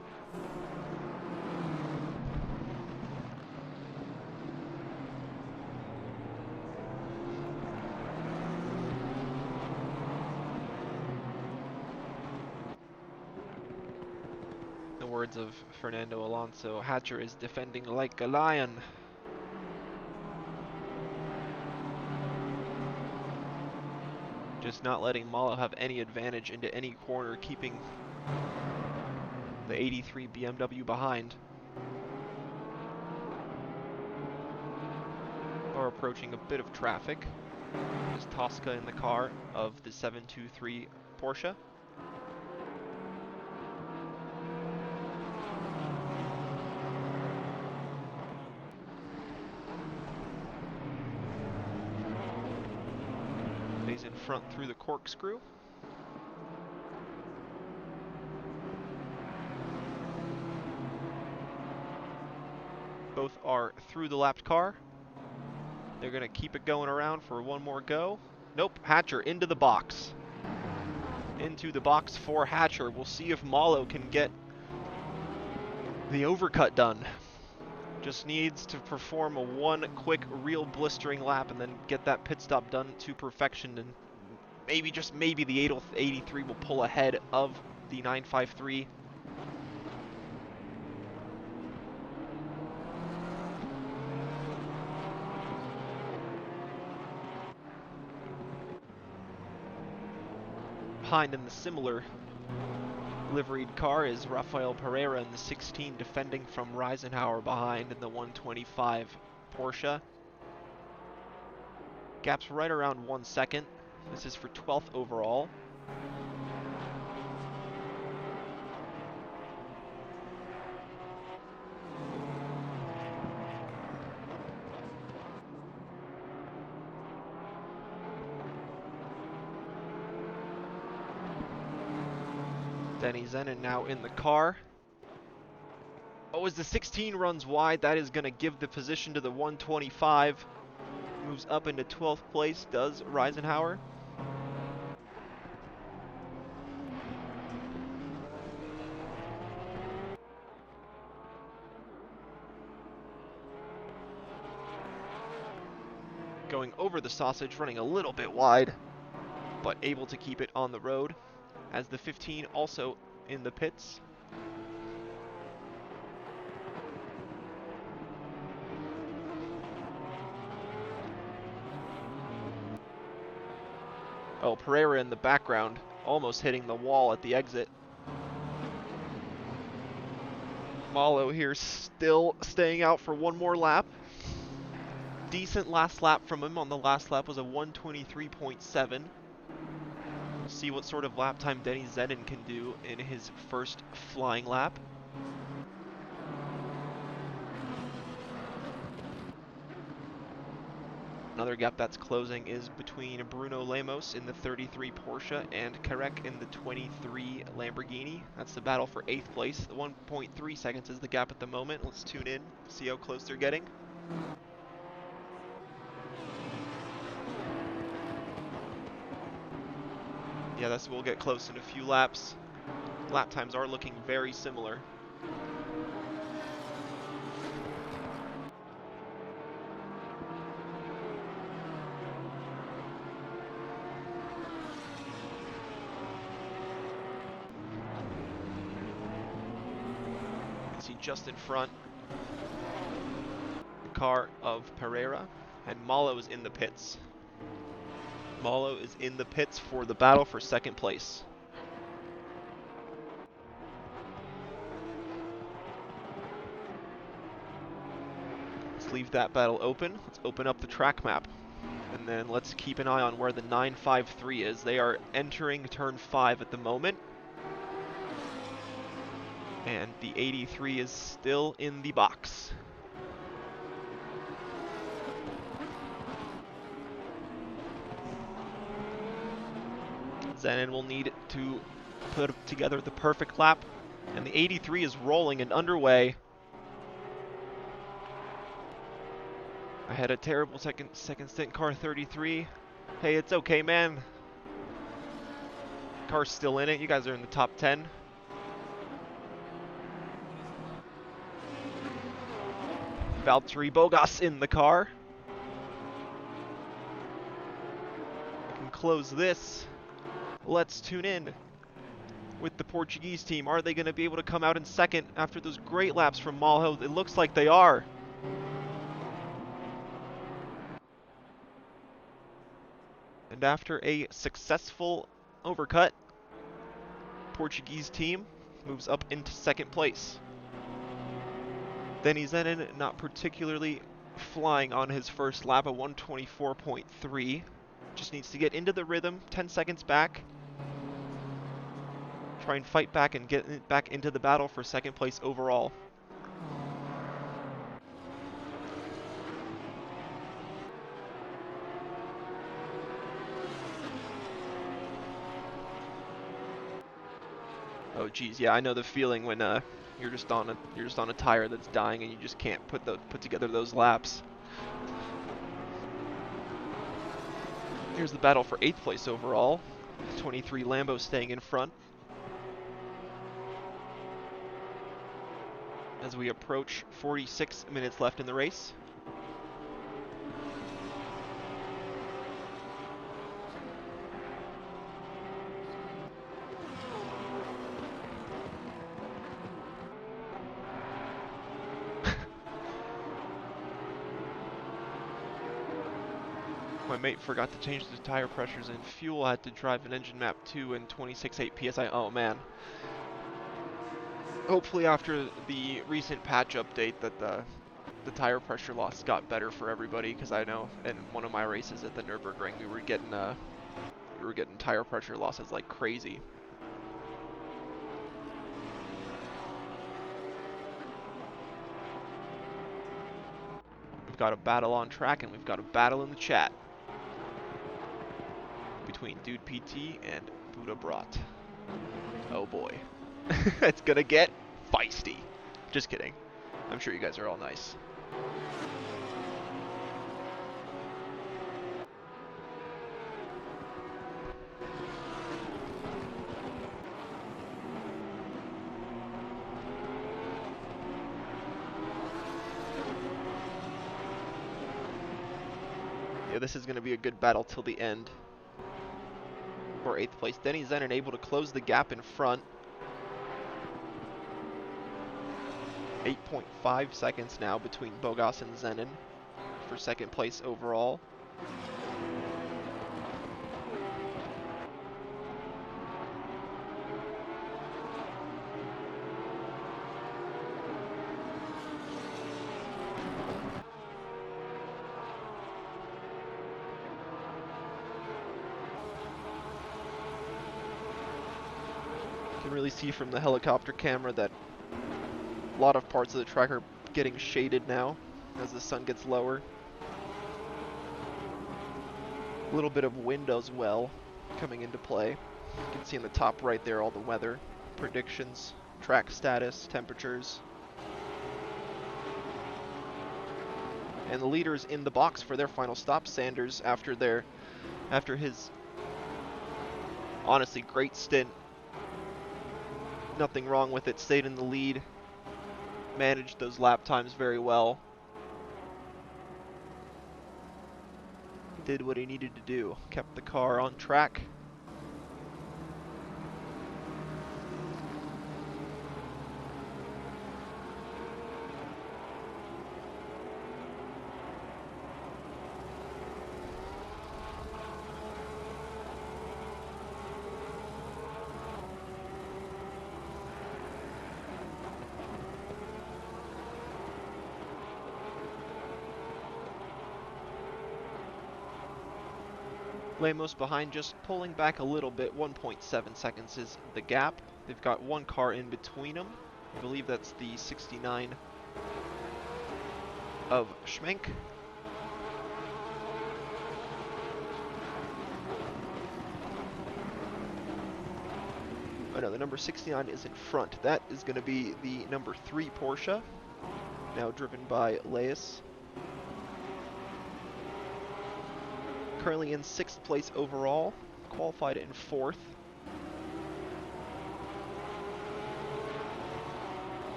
In the words of Fernando Alonso, Hatcher is defending like a lion. Just not letting Malo have any advantage into any corner, keeping the 83 BMW behind. Are approaching a bit of traffic. There's Tosca in the car of the 723 Porsche. Stays in front through the corkscrew. Both are through the lapped car. They're going to keep it going around for one more go. Nope, Hatcher into the box. Into the box for Hatcher. We'll see if Malo can get the overcut done. Just needs to perform a one quick, real blistering lap and then get that pit stop done to perfection. And maybe, just maybe, the 83 will pull ahead of the 953. Behind in the similar liveried car is Rafael Pereira in the 16, defending from Reisenhauer behind in the 125 Porsche. Gap's right around 1 second. This is for 12th overall. Denny Zenin now in the car. Oh, as the 16 runs wide, that is going to give the position to the 125. Moves up into 12th place, does Reisenhauer. Going over the sausage, running a little bit wide, but able to keep it on the road. As the 15 also in the pits. Oh, Pereira in the background, almost hitting the wall at the exit. Malo here still staying out for one more lap. Decent last lap from him. On the last lap was a 123.7. We'll see what sort of lap time Denny Zenin can do in his first flying lap. Another gap that's closing is between Bruno Lemos in the 33 Porsche and Carec in the 23 Lamborghini. That's the battle for 8th place. The 1.3 seconds is the gap at the moment. Let's tune in, see how close they're getting. Yeah, this will get close in a few laps. Lap times are looking very similar. See just in front the car of Pereira, and Malo is in the pits. Malo is in the pits for the battle for 2nd place. Let's leave that battle open. Let's open up the track map. And then let's keep an eye on where the 953 is. They are entering turn 5 at the moment. And the 83 is still in the box. Zenin will need to put together the perfect lap. And the 83 is rolling and underway. I had a terrible second stint car 33. Hey, it's okay, man. Car's still in it. You guys are in the top 10. Valtteri Bottas in the car. I can close this. Let's tune in with the Portuguese team. Are they going to be able to come out in second after those great laps from Malo? It looks like they are. And after a successful overcut, Portuguese team moves up into 2nd place. Denny Zenin not particularly flying on his first lap, a 124.3. Just needs to get into the rhythm, 10 seconds back. Try and fight back and get back into the battle for 2nd place overall. Oh geez, yeah, I know the feeling when you're just on a tire that's dying and you just can't put together those laps. Here's the battle for 8th place overall. 23 Lambo staying in front. As we approach 46 minutes left in the race. My mate forgot to change the tire pressures and fuel. I had to drive an engine map 2 and 26.8 psi. Oh man. Hopefully after the recent patch update that the tire pressure loss got better for everybody, because I know in one of my races at the Nürburgring we were getting tire pressure losses like crazy. We've got a battle on track and we've got a battle in the chat between Dude PT and Buddha Brat. Oh boy. It's gonna get feisty. Just kidding. I'm sure you guys are all nice. Yeah, this is gonna be a good battle till the end. For 8th place, Denny Zenon able to close the gap in front. 8.5 seconds now between Bogas and Zenon for 2nd place overall. You can really see from the helicopter camera that a lot of parts of the track are getting shaded now as the sun gets lower. A little bit of wind as well coming into play. You can see in the top right there all the weather predictions, track status, temperatures. And the leaders in the box for their final stop. Sanders, after his honestly great stint, nothing wrong with it, stayed in the lead, managed those lap times very well, did what he needed to do, kept the car on track. Lemos behind, just pulling back a little bit. 1.7 seconds is the gap. They've got one car in between them. I believe that's the 69 of Schmenk. Oh no, the number 69 is in front. That is going to be the number 3 Porsche, now driven by Leis. Currently in 6th place overall, qualified in 4th.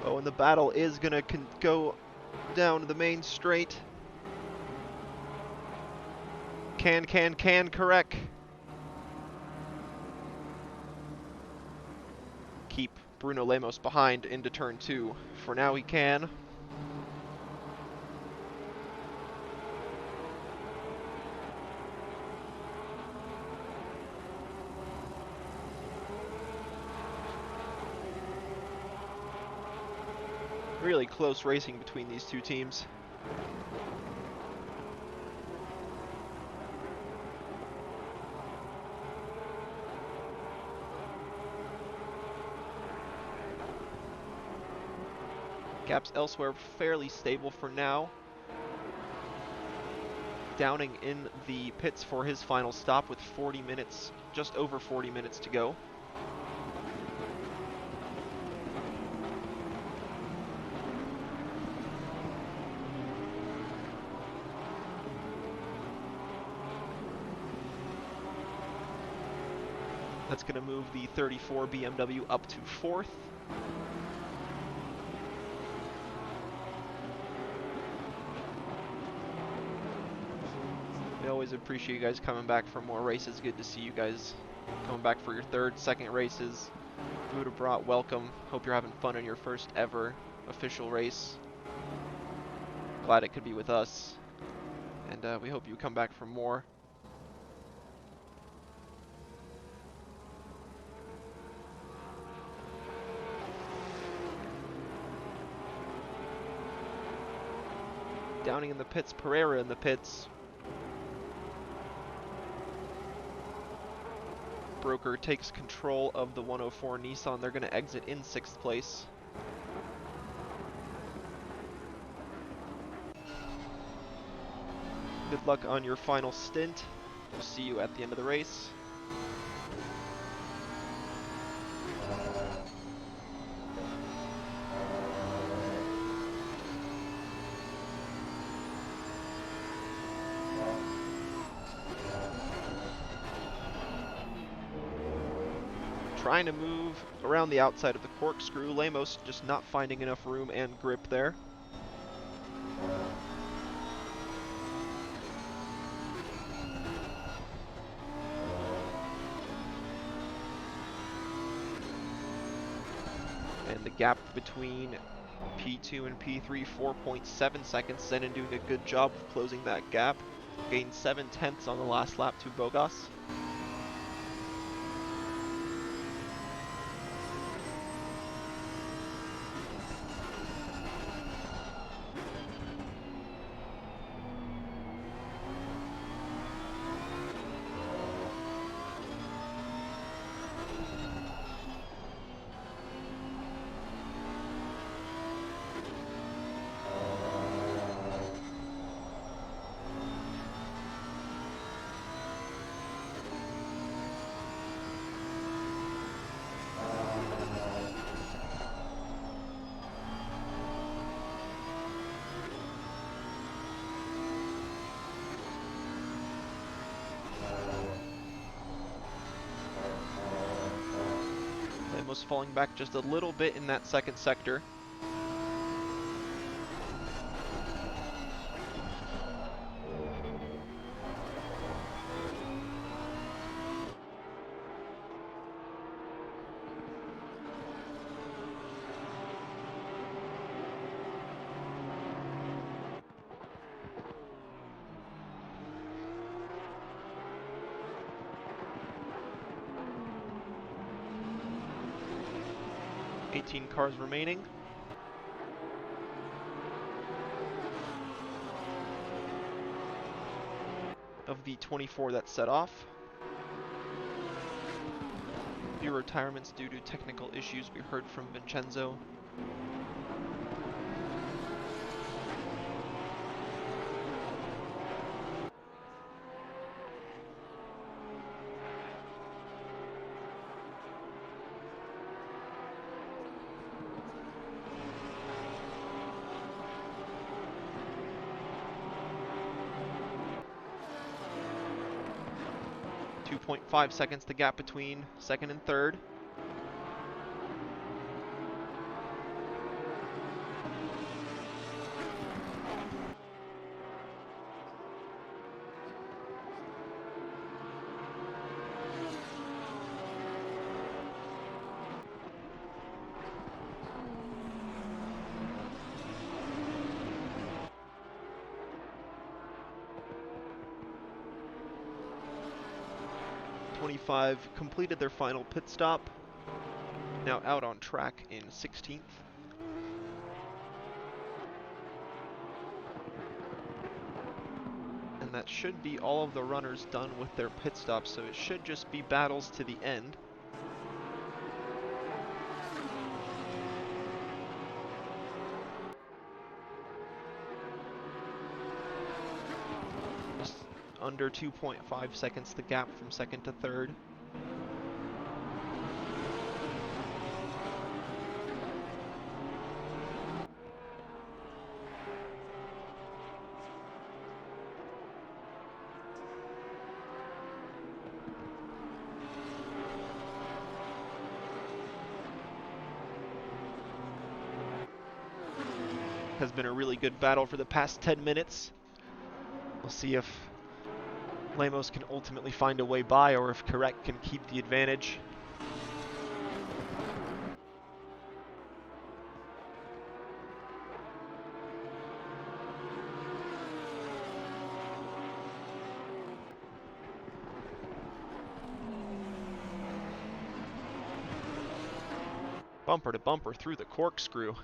Oh, and the battle is gonna go down the main straight. Correct. Keep Bruno Lemos behind into turn 2. For now he can. Really close racing between these two teams. Gaps elsewhere fairly stable for now. Downing in the pits for his final stop with 40 minutes, just over 40 minutes to go. That's going to move the 34 BMW up to 4th. We always appreciate you guys coming back for more races. Good to see you guys coming back for your third, second races. Food have brought, welcome. Hope you're having fun in your first ever official race. Glad it could be with us. And we hope you come back for more. Downing in the pits, Pereira in the pits. Broker takes control of the 104 Nissan. They're going to exit in 6th place. Good luck on your final stint. We'll see you at the end of the race. Trying to move around the outside of the corkscrew. Lemos just not finding enough room and grip there. And the gap between P2 and P3, 4.7 seconds. Zenon doing a good job of closing that gap. Gained 7/10 on the last lap to Bogas. Lemos falling back just a little bit in that second sector. Eighteen cars remaining. Of the 24 that set off. Few retirements due to technical issues, we heard from Vincenzo. .5 seconds the gap between second and third. .25 completed their final pit stop. Now out on track in 16th. And that should be all of the runners done with their pit stops, so it should just be battles to the end. Just under 2.5 seconds the gap from second to third. has been a really good battle for the past 10 minutes. We'll see if Lemos can ultimately find a way by, or if Correct can keep the advantage. Bumper to bumper through the corkscrew.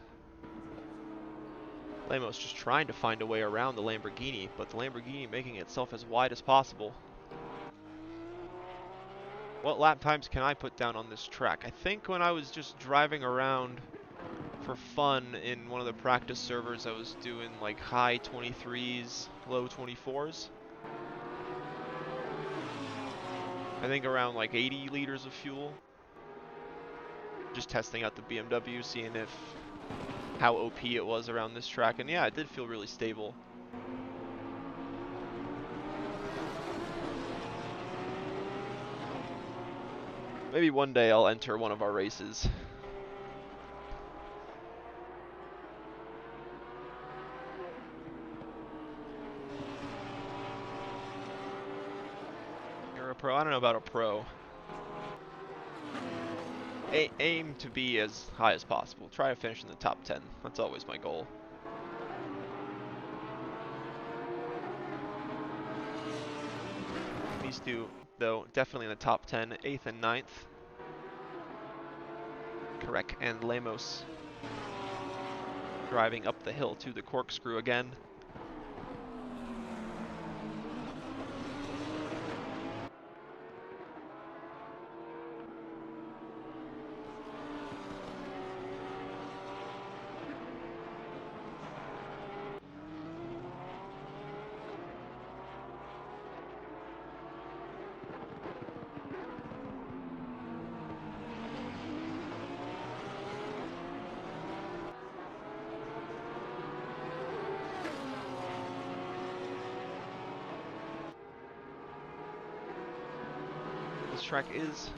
Lemos just trying to find a way around the Lamborghini, but the Lamborghini making itself as wide as possible. What lap times can I put down on this track? I think when I was just driving around for fun in one of the practice servers, I was doing like high 23s, low 24s. I think around like 80 liters of fuel. Just testing out the BMW, seeing if how OP it was around this track, and yeah, it did feel really stable. Maybe one day I'll enter one of our races. You're a pro? I don't know about a pro. Aim to be as high as possible. Try to finish in the top 10. That's always my goal. These two, though, definitely in the top 10. 8th and 9th. Correct. And Lemos driving up the hill to the corkscrew again. This track is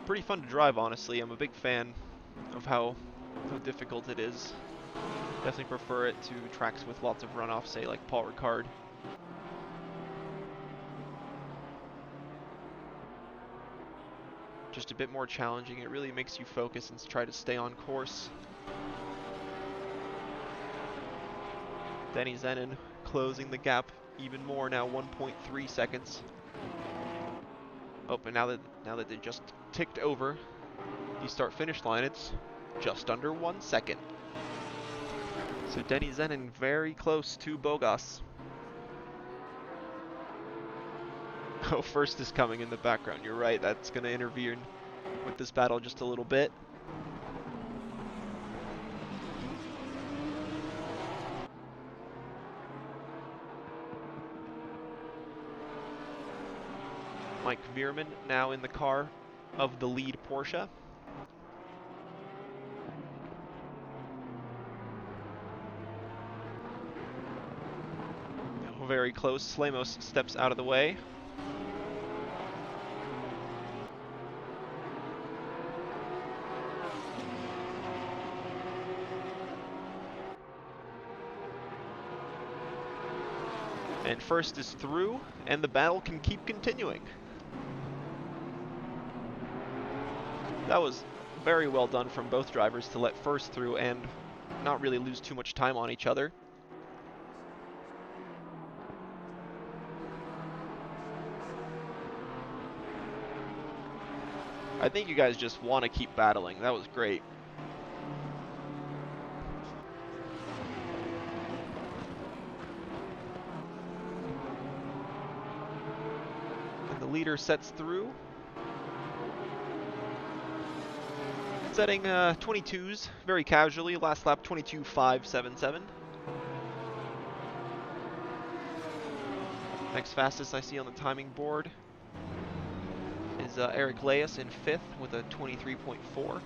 pretty fun to drive, honestly. I'm a big fan of how difficult it is. Definitely prefer it to tracks with lots of runoff, say like Paul Ricard. Just a bit more challenging. It really makes you focus and try to stay on course. Denny Zenin closing the gap even more now, 1.3 seconds. Oh, and now that they just ticked over the start-finish line, it's just under 1 second. So Denny Zenin very close to Bogas. Oh, first is coming in the background. You're right, that's going to intervene with this battle just a little bit. Mike Veerman now in the car of the lead Porsche. Now very close. Lemos steps out of the way. And first is through, and the battle can keep continuing. That was very well done from both drivers to let first through and not really lose too much time on each other. I think you guys just want to keep battling. That was great. And the leader sets through. Setting 22s very casually. Last lap 22.577. Next fastest I see on the timing board is Eric Leas in 5th with a 23.4.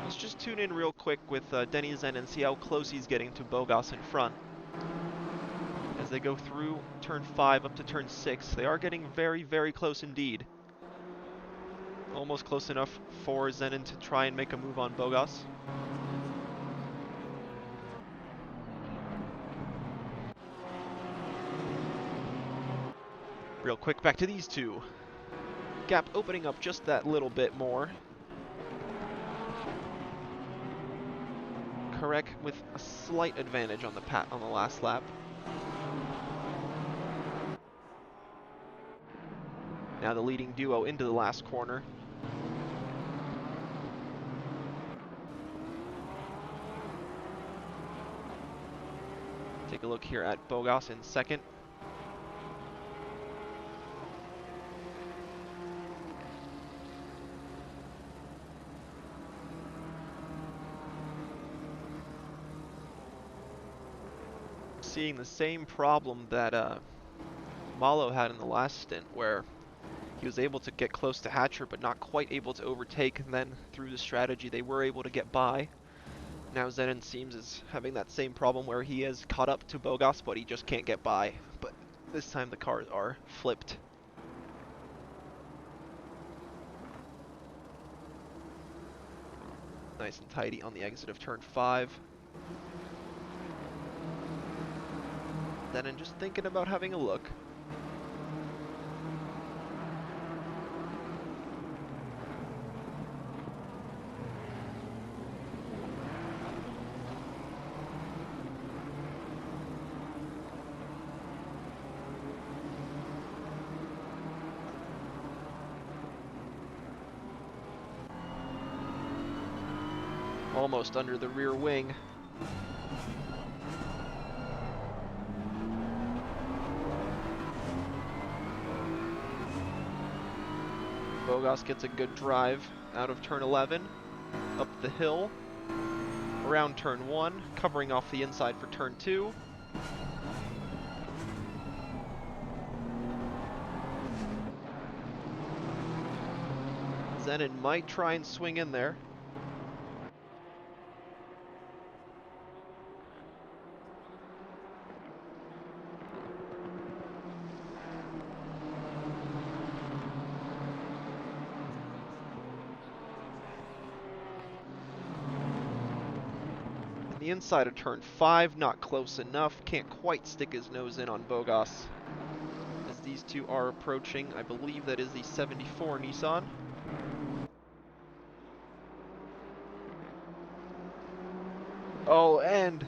Let's just tune in real quick with Denny Zen and see how close he's getting to Bogas in front. As they go through turn 5 up to turn 6, they are getting very, very close indeed. Almost close enough for Zenon to try and make a move on Bogas. Real quick, back to these two. Gap opening up just that little bit more. Carec with a slight advantage on the last lap. Now the leading duo into the last corner. Take a look here at Bogas in second. Seeing the same problem that Malo had in the last stint, where he was able to get close to Hatcher but not quite able to overtake, and then through the strategy they were able to get by. Now Zenon seems is having that same problem where he has caught up to Bogas but he just can't get by. But this time the cars are flipped. Nice and tidy on the exit of turn 5. Zenon just thinking about having a look. Almost under the rear wing. Bogas gets a good drive out of turn 11, up the hill, around turn 1, covering off the inside for turn 2. Zenon might try and swing in there. The inside of turn 5, not close enough, can't quite stick his nose in on Bogas. As these two are approaching, I believe that is the 74 Nissan. Oh, and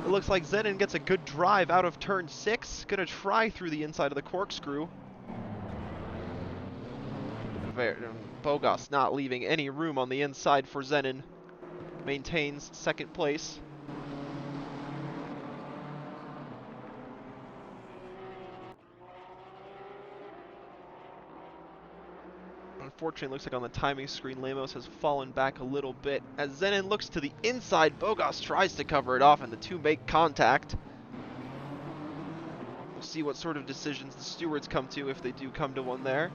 it looks like Zenon gets a good drive out of turn 6. Gonna try through the inside of the corkscrew. Bogas not leaving any room on the inside for Zenon. Maintains second place. Unfortunately, it looks like on the timing screen, Lemos has fallen back a little bit. As Zenon looks to the inside, Bogas tries to cover it off, and the two make contact. We'll see what sort of decisions the stewards come to, if they do come to one there.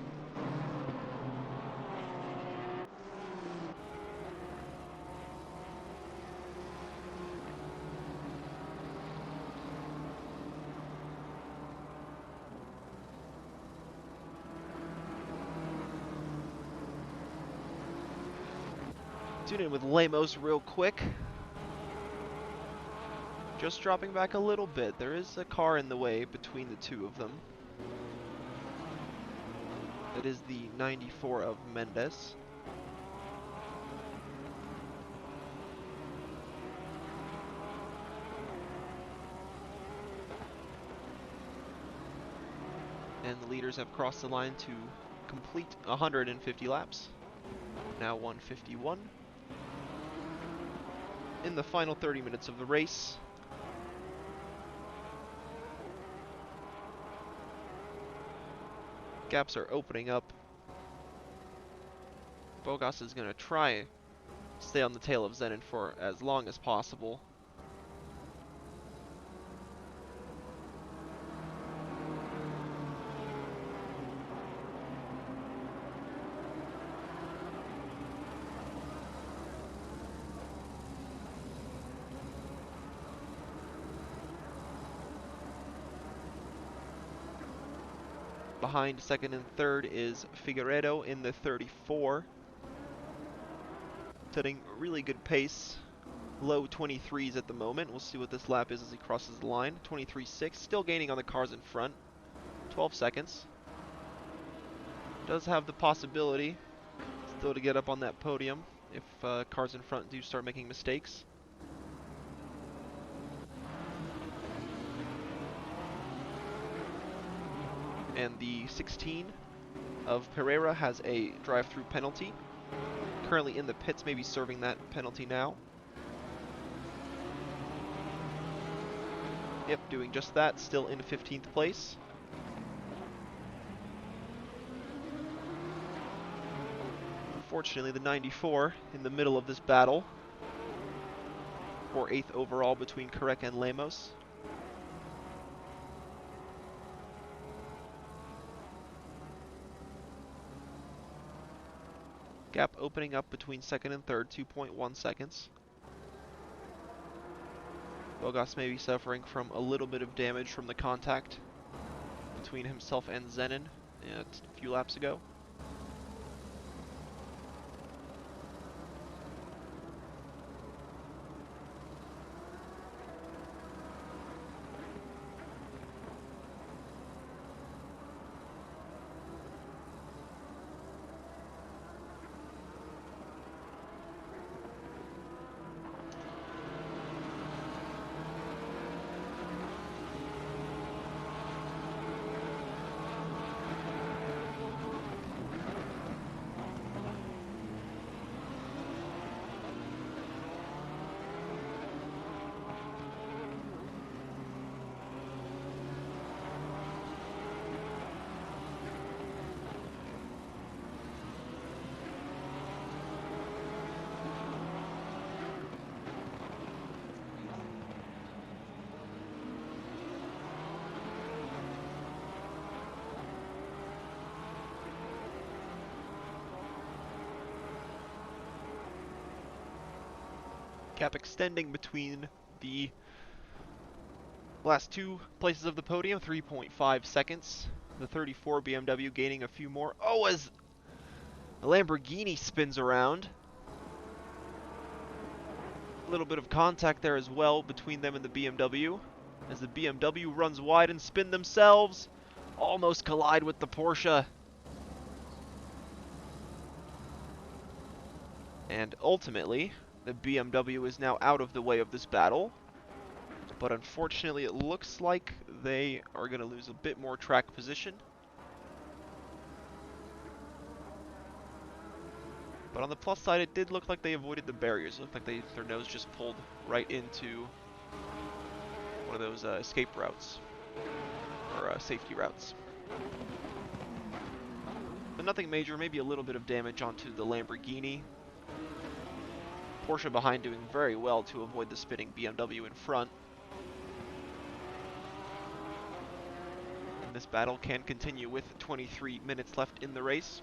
Tune in with Lemos real quick. Just dropping back a little bit. There is a car in the way between the two of them. That is the 94 of Mendes. And the leaders have crossed the line to complete 150 laps. Now 151. In the final 30 minutes of the race. Gaps are opening up. Bogas is going to try to stay on the tail of Zenon for as long as possible. Behind second and third is Figueredo in the 34. Setting really good pace. Low 23s at the moment. We'll see what this lap is as he crosses the line. 23.6, still gaining on the cars in front. 12 seconds. Does have the possibility still to get up on that podium if cars in front do start making mistakes. And the 16 of Pereira has a drive-through penalty. Currently in the pits, maybe serving that penalty now. Yep, doing just that, still in 15th place. Unfortunately, the 94 in the middle of this battle for 8th overall between Carec and Lemos. Gap opening up between second and third, 2.1 seconds. Bogas may be suffering from a little bit of damage from the contact between himself and Zenon a few laps ago. Gap extending between the last two places of the podium, 3.5 seconds. The 34 BMW gaining a few more. Oh, as the Lamborghini spins around. A little bit of contact there as well between them and the BMW. As the BMW runs wide and spin themselves. Almost collide with the Porsche. And ultimately, the BMW is now out of the way of this battle. But unfortunately, it looks like they are going to lose a bit more track position. But on the plus side, it did look like they avoided the barriers. It looked like their nose just pulled right into one of those escape routes, or safety routes. But nothing major, maybe a little bit of damage onto the Lamborghini. Porsche behind doing very well to avoid the spinning BMW in front. And this battle can continue with 23 minutes left in the race.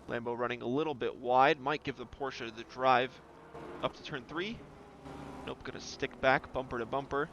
Lambo running a little bit wide, might give the Porsche the drive up to turn 3. Nope, gonna stick back, bumper to bumper.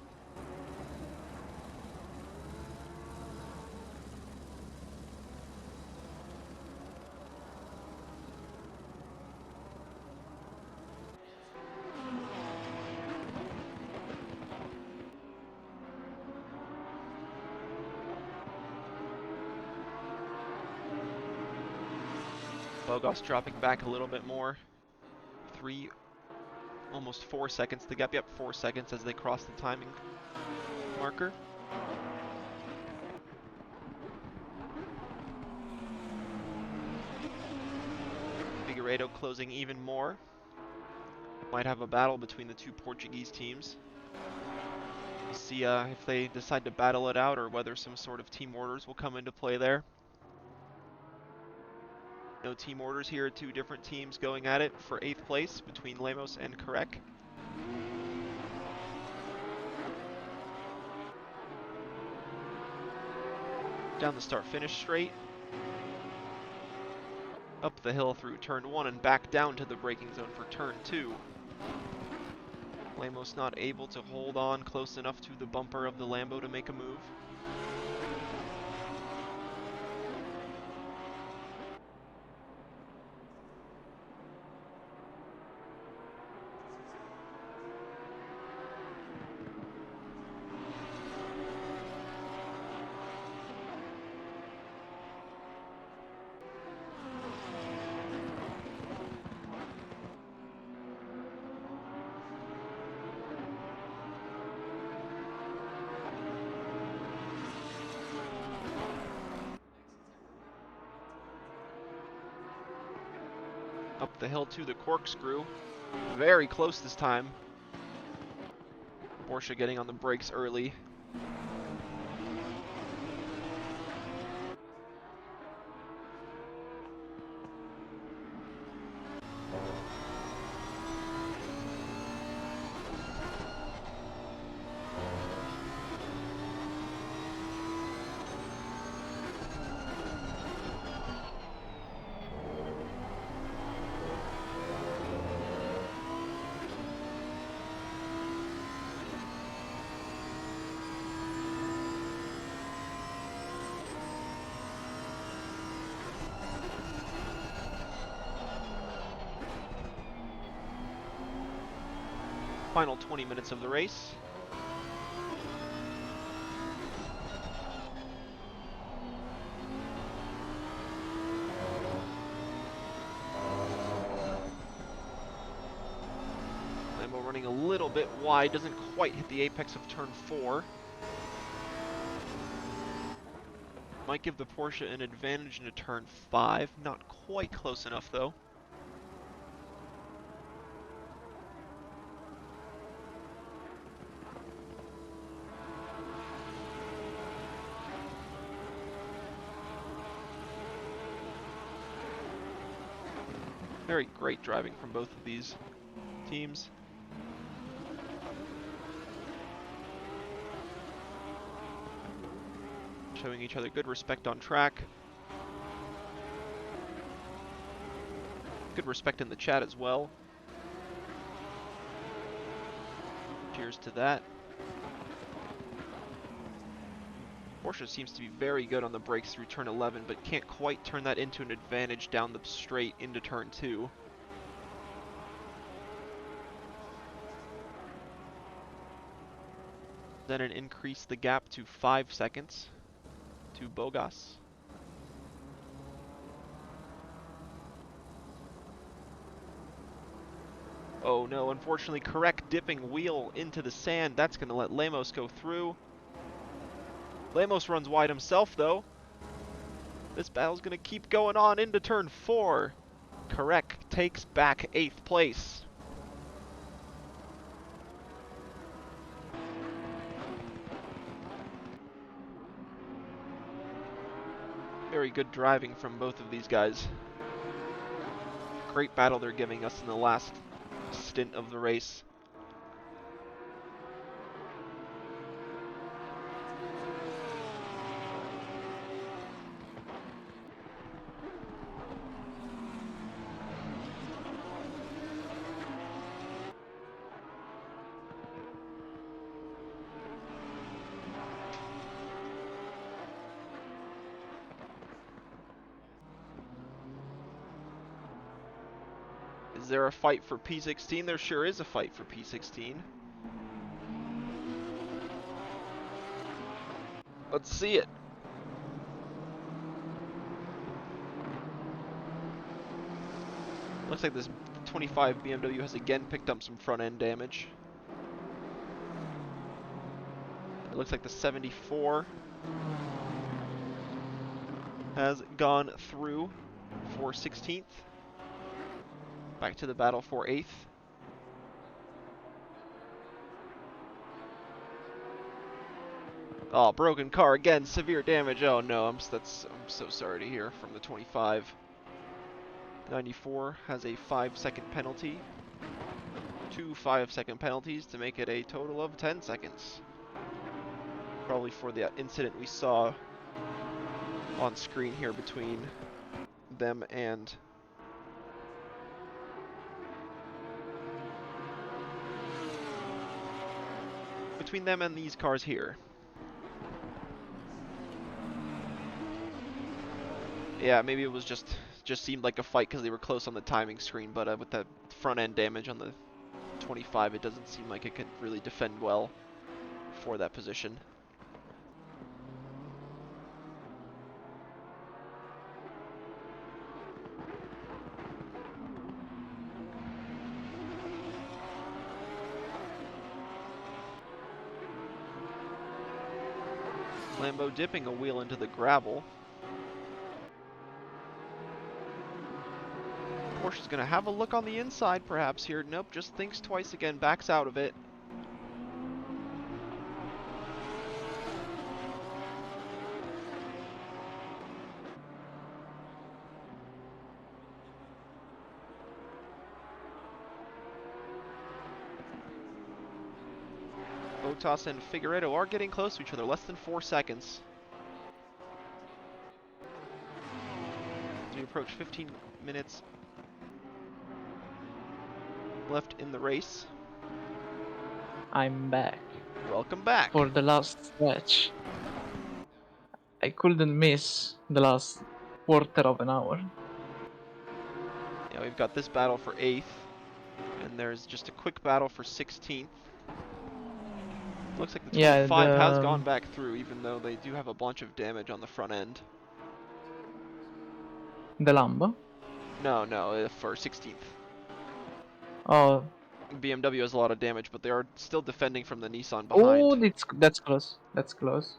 Bogas dropping back a little bit more. Almost 4 seconds to gap. Yep, 4 seconds as they cross the timing marker. Figueiredo closing even more. Might have a battle between the two Portuguese teams. We'll see if they decide to battle it out or whether some sort of team orders will come into play there. No team orders here. Two different teams going at it for 8th place between Lemos and Karek. Down the start-finish straight. Up the hill through turn 1 and back down to the braking zone for turn 2. Lemos not able to hold on close enough to the bumper of the Lambo to make a move. Up the hill to the corkscrew. Very close this time. Porsche getting on the brakes early. Final 20 minutes of the race. Lambo running a little bit wide, doesn't quite hit the apex of turn 4. Might give the Porsche an advantage into turn 5, not quite close enough though. Very great driving from both of these teams. Showing each other good respect on track. Good respect in the chat as well. Cheers to that. Porsche seems to be very good on the brakes through turn 11, but can't quite turn that into an advantage down the straight into turn 2. Then it increased the gap to 5 seconds to Bogas. Oh no, unfortunately, correct dipping wheel into the sand. That's going to let Lemos go through. Lemos runs wide himself, though. This battle's going to keep going on into turn 4. Correct takes back 8th place. Very good driving from both of these guys. Great battle they're giving us in the last stint of the race. Is there a fight for P16? There sure is a fight for P16. Let's see it. Looks like this 25 BMW has again picked up some front end damage. It looks like the 74 has gone through for 16th. Back to the battle for 8th. Oh, broken car again, severe damage. Oh no, I'm so sorry to hear from the 25. 94 has a 5-second penalty. 2 5-second penalties to make it a total of 10 seconds. Probably for the incident we saw on screen here between them and these cars here. Yeah, maybe it was just seemed like a fight because they were close on the timing screen, but with the front end damage on the 25, it doesn't seem like it could really defend well for that position. Lambo dipping a wheel into the gravel. Porsche's going to have a look on the inside perhaps here. Nope, just thinks twice again, backs out of it. Bottas and Figueiredo are getting close to each other, less than 4 seconds. As we approach 15 minutes left in the race. I'm back. Welcome back. For the last stretch. I couldn't miss the last quarter of an hour. Yeah, we've got this battle for 8th, and there's just a quick battle for 16th. Looks like the 25 has gone back through, even though they do have a bunch of damage on the front end. The Lambo? No, for 16th. Oh. BMW has a lot of damage, but they are still defending from the Nissan behind. Oh, that's close. That's close.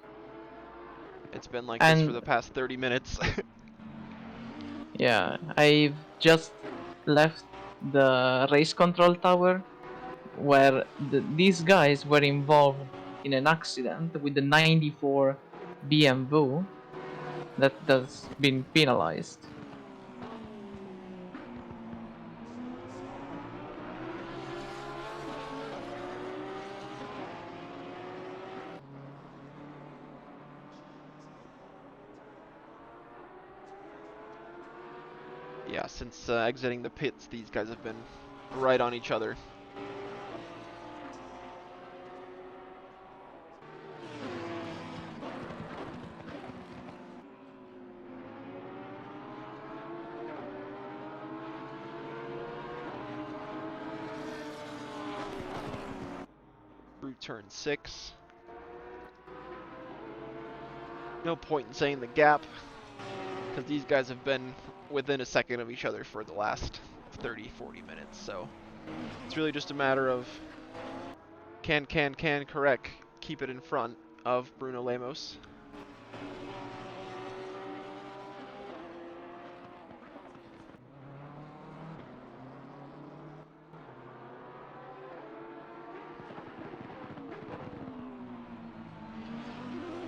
It's been like this for the past 30 minutes. Yeah, I've just left the race control tower where these guys were involved in an accident with the 94 BMW that has been penalized. Yeah, since exiting the pits, these guys have been right on each other. Through turn 6. No point in saying the gap, because these guys have been within a second of each other for the last 30-40 minutes, so it's really just a matter of can correct keep it in front of Bruno Lemos.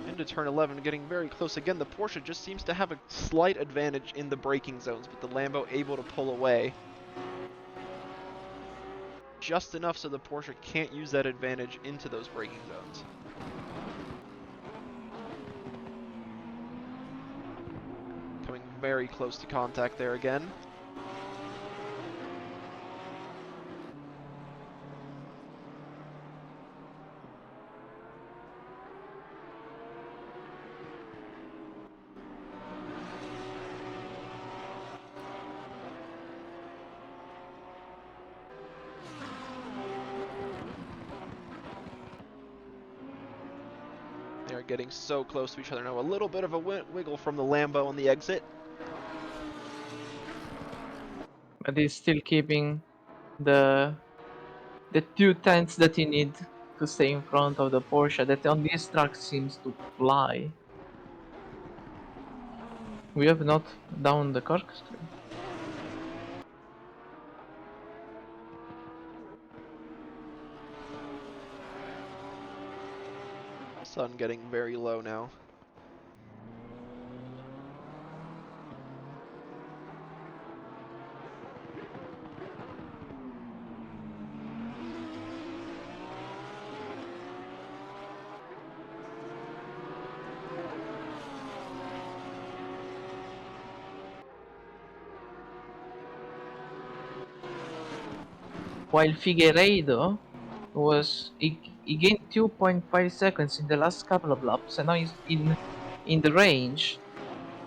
Into turn 11, getting very close again. The Porsche just seems to have a slight advantage in the braking zones, but the Lambo able to pull away just enough so the Porsche can't use that advantage into those braking zones. Coming very close to contact there again. They're getting so close to each other now. A little bit of a wiggle from the Lambo on the exit. But he's still keeping the 2 tenths that you need to stay in front of the Porsche that on this track seems to fly. We have not down the corkscrew. Sun getting very low now. while Figueiredo he gained 2.5 seconds in the last couple of laps, and now he's in the range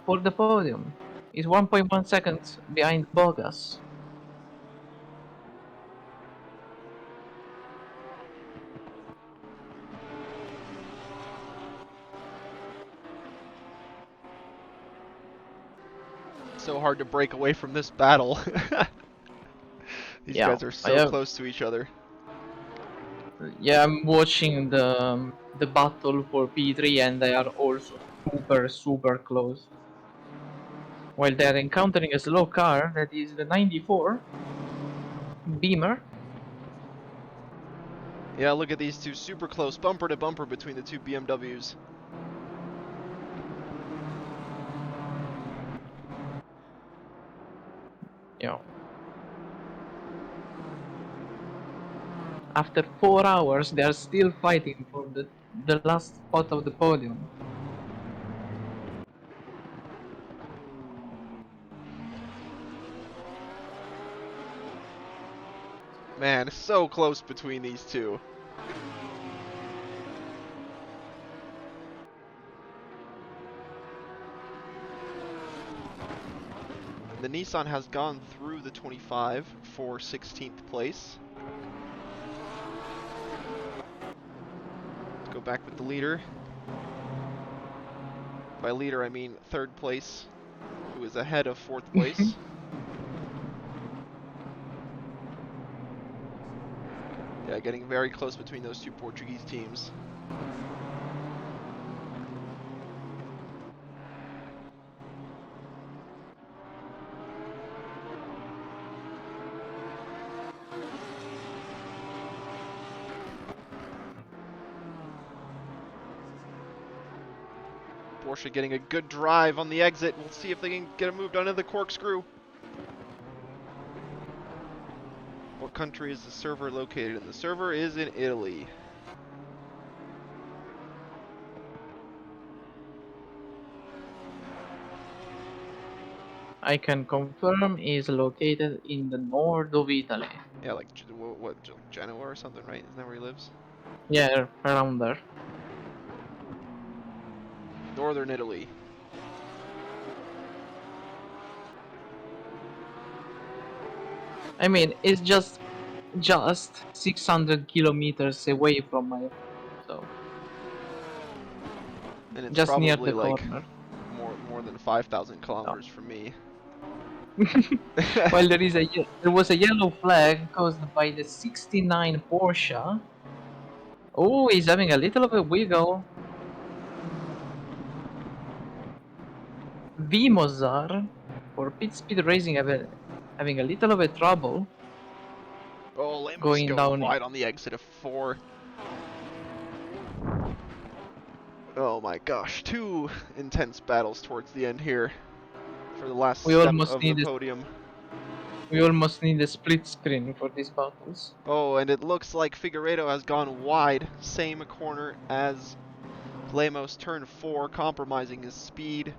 for the podium. He's 1.1 seconds behind Bogas. So hard to break away from this battle. These Yeah, guys are so close to each other. Yeah, I'm watching the battle for P3, and they are also super close. While they're encountering a slow car that is the 94 Beamer. Yeah, look at these two super close, bumper to bumper between the two BMWs. Yeah. After 4 hours, they are still fighting for the last spot of the podium. Man, so close between these two. The Nissan has gone through the 25 for 16th place. Let's go back with the leader. By leader, I mean third place, who is ahead of fourth place. Yeah, getting very close between those two Portuguese teams. Porsche getting a good drive on the exit. We'll see if they can get it moved onto the corkscrew. What country is the server located in? The server is in Italy. I can confirm is located in the north of Italy. Yeah, like what Genoa or something, right? Isn't that where he lives? Yeah, around there. Northern Italy. I mean, it's just 600 kilometers away from my home, so And it's just near probably the like corner. more than 5,000 No. kilometers from me. While there was a yellow flag caused by the 69 Porsche. Oh, he's having a little of a wiggle. Vimozar for pit speed racing having a little of a trouble Oh, Lambo's going going down. wide on the exit of 4. Oh my gosh, 2 intense battles towards the end here for the last We step almost of the need podium. a split screen for these battles. Oh, and it looks like Figueiredo has gone wide, same corner as Lemos turn 4, compromising his speed.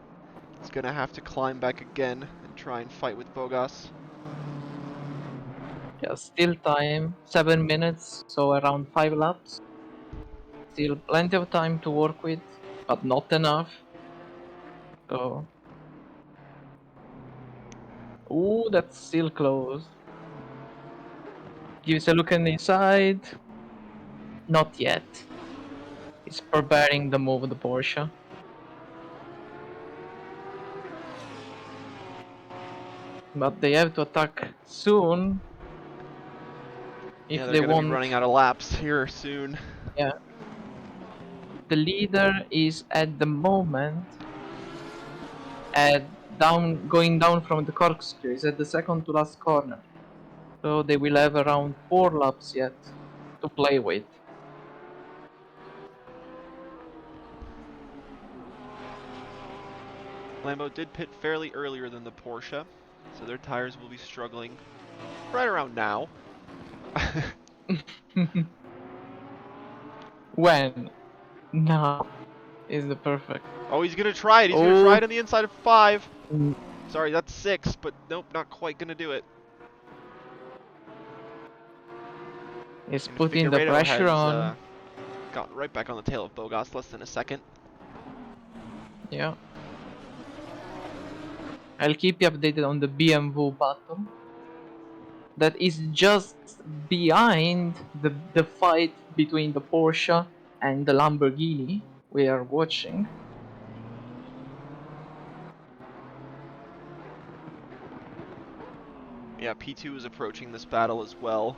He's gonna have to climb back again and try and fight with Bogas. Yeah, still time, 7 minutes, so around 5 laps. Still plenty of time to work with, but not enough. So, ooh, that's still close. Gives a look on the inside. Not yet. He's preparing the move of the Porsche. But they have to attack soon Yeah, if they're they gonna be want. running out of laps here soon. Yeah. The leader is at the moment at going down from the corkscrew. Is at the second to last corner. So they will have around 4 laps yet to play with. Lambo did pit fairly earlier than the Porsche, so their tires will be struggling right around now. When? Now is the perfect. Oh, he's gonna try it. He's gonna try Oh, it on the inside of 5. mm, Sorry, that's 6, but nope, not quite gonna do it. Is And putting the Figueiredo pressure has on. got right back on the tail of Bogas, less than a second. Yeah. I'll keep you updated on the BMW battle. That is just behind the fight between the Porsche and the Lamborghini we are watching. Yeah, P2 is approaching this battle as well.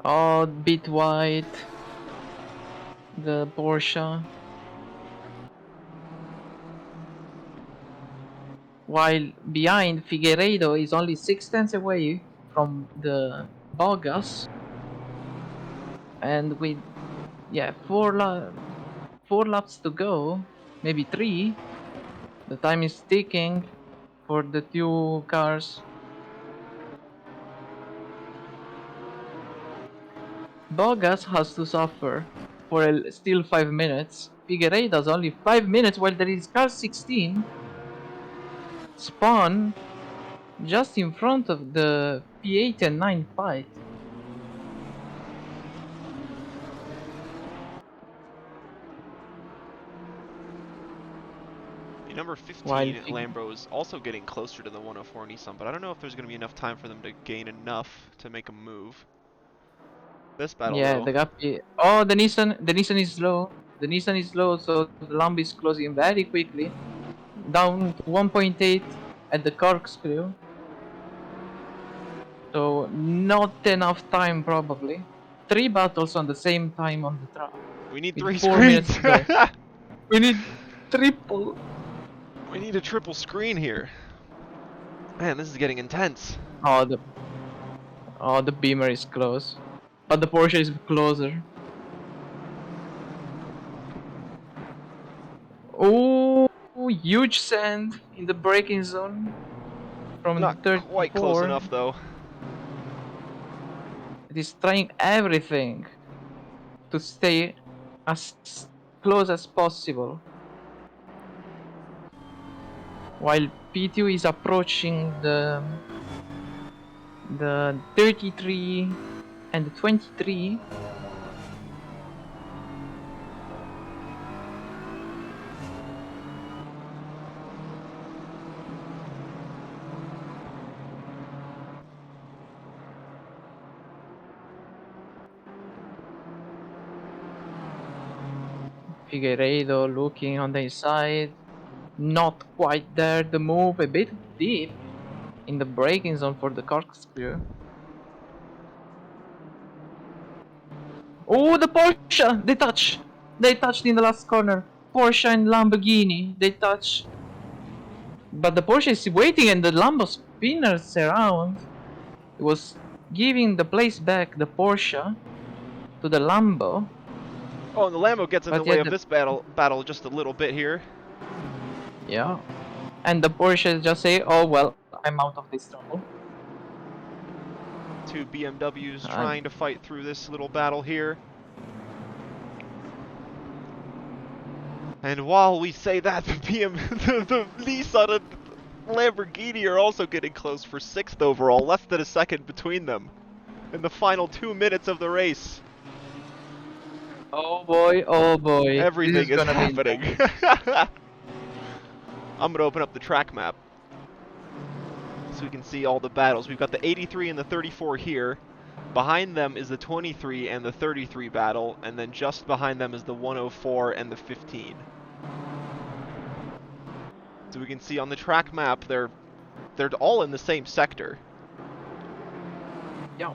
Oh, bit wide. The Porsche. While behind, Figueiredo is only 6 tenths away from the Bogas. And with, yeah, 4 laps to go, maybe 3. The time is ticking for the two cars. Bogas has to suffer for still 5 minutes. Figueiredo's only 5 minutes, while there is car 16 spawn just in front of the P8 and 9 fight. The number While 15 Lambro is also getting closer to the 104 Nissan, but I don't know if there's going to be enough time for them to gain enough to make a move. This battle, yeah, though, the gap. Oh, the Nissan is slow. The Nissan is slow, so the Lambo is closing very quickly. Down to 1.8 at the corkscrew. So not enough time probably. 3 battles on the same time on the track. we need With 3 4 minutes screens. to go. We need triple. We need a triple screen here. Man, this is getting intense. Oh, the Beamer is close, but the Porsche is closer. Oh, huge sand in the braking zone from the Not quite close 34. enough, though. It is trying everything to stay as close as possible, while P2 is approaching the 33 and the 23. Figueiredo looking on the side, not quite there. The move a bit deep in the braking zone for the corkscrew. Oh, the Porsche! They touch! They touched in the last corner. Porsche and Lamborghini, they touch. But the Porsche is waiting and the Lambo spinners around. It was giving the place back, the Porsche, to the Lambo. Oh, and the Lambo gets in the But way yet of this battle just a little bit here. yeah. And the Porsche just say, oh well, I'm out of this trouble. Two BMWs trying to fight through this little battle here. And while we say that, the Nissan and Lamborghini are also getting close for 6th overall, less than a second between them in the final 2 minutes of the race. Oh boy, oh boy. This Everything is is gonna be happening. intense. I'm going to open up the track map so we can see all the battles. We've got the 83 and the 34 here. Behind them is the 23 and the 33 battle, and then just behind them is the 104 and the 15. So we can see on the track map they're all in the same sector. Yeah.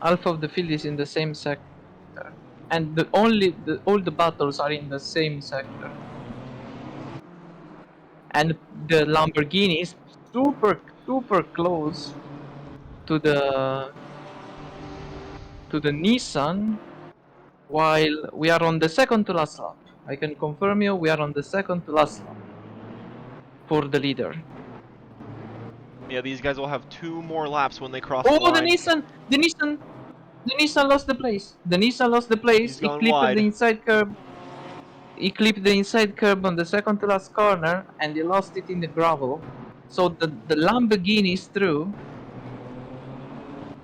Half of the field is in the same sector. And all the battles are in the same sector. And the Lamborghini is super close to the Nissan, while we are on the second to last lap. I can confirm you, we are on the second to last lap for the leader. Yeah, these guys will have 2 more laps when they cross the Oh, line. the Nissan lost the place. The Nissan lost the place. He's He gone clipped the wide. inside curb. He clipped the inside curb on the second to last corner, and he lost it in the gravel. So the Lamborghini is through.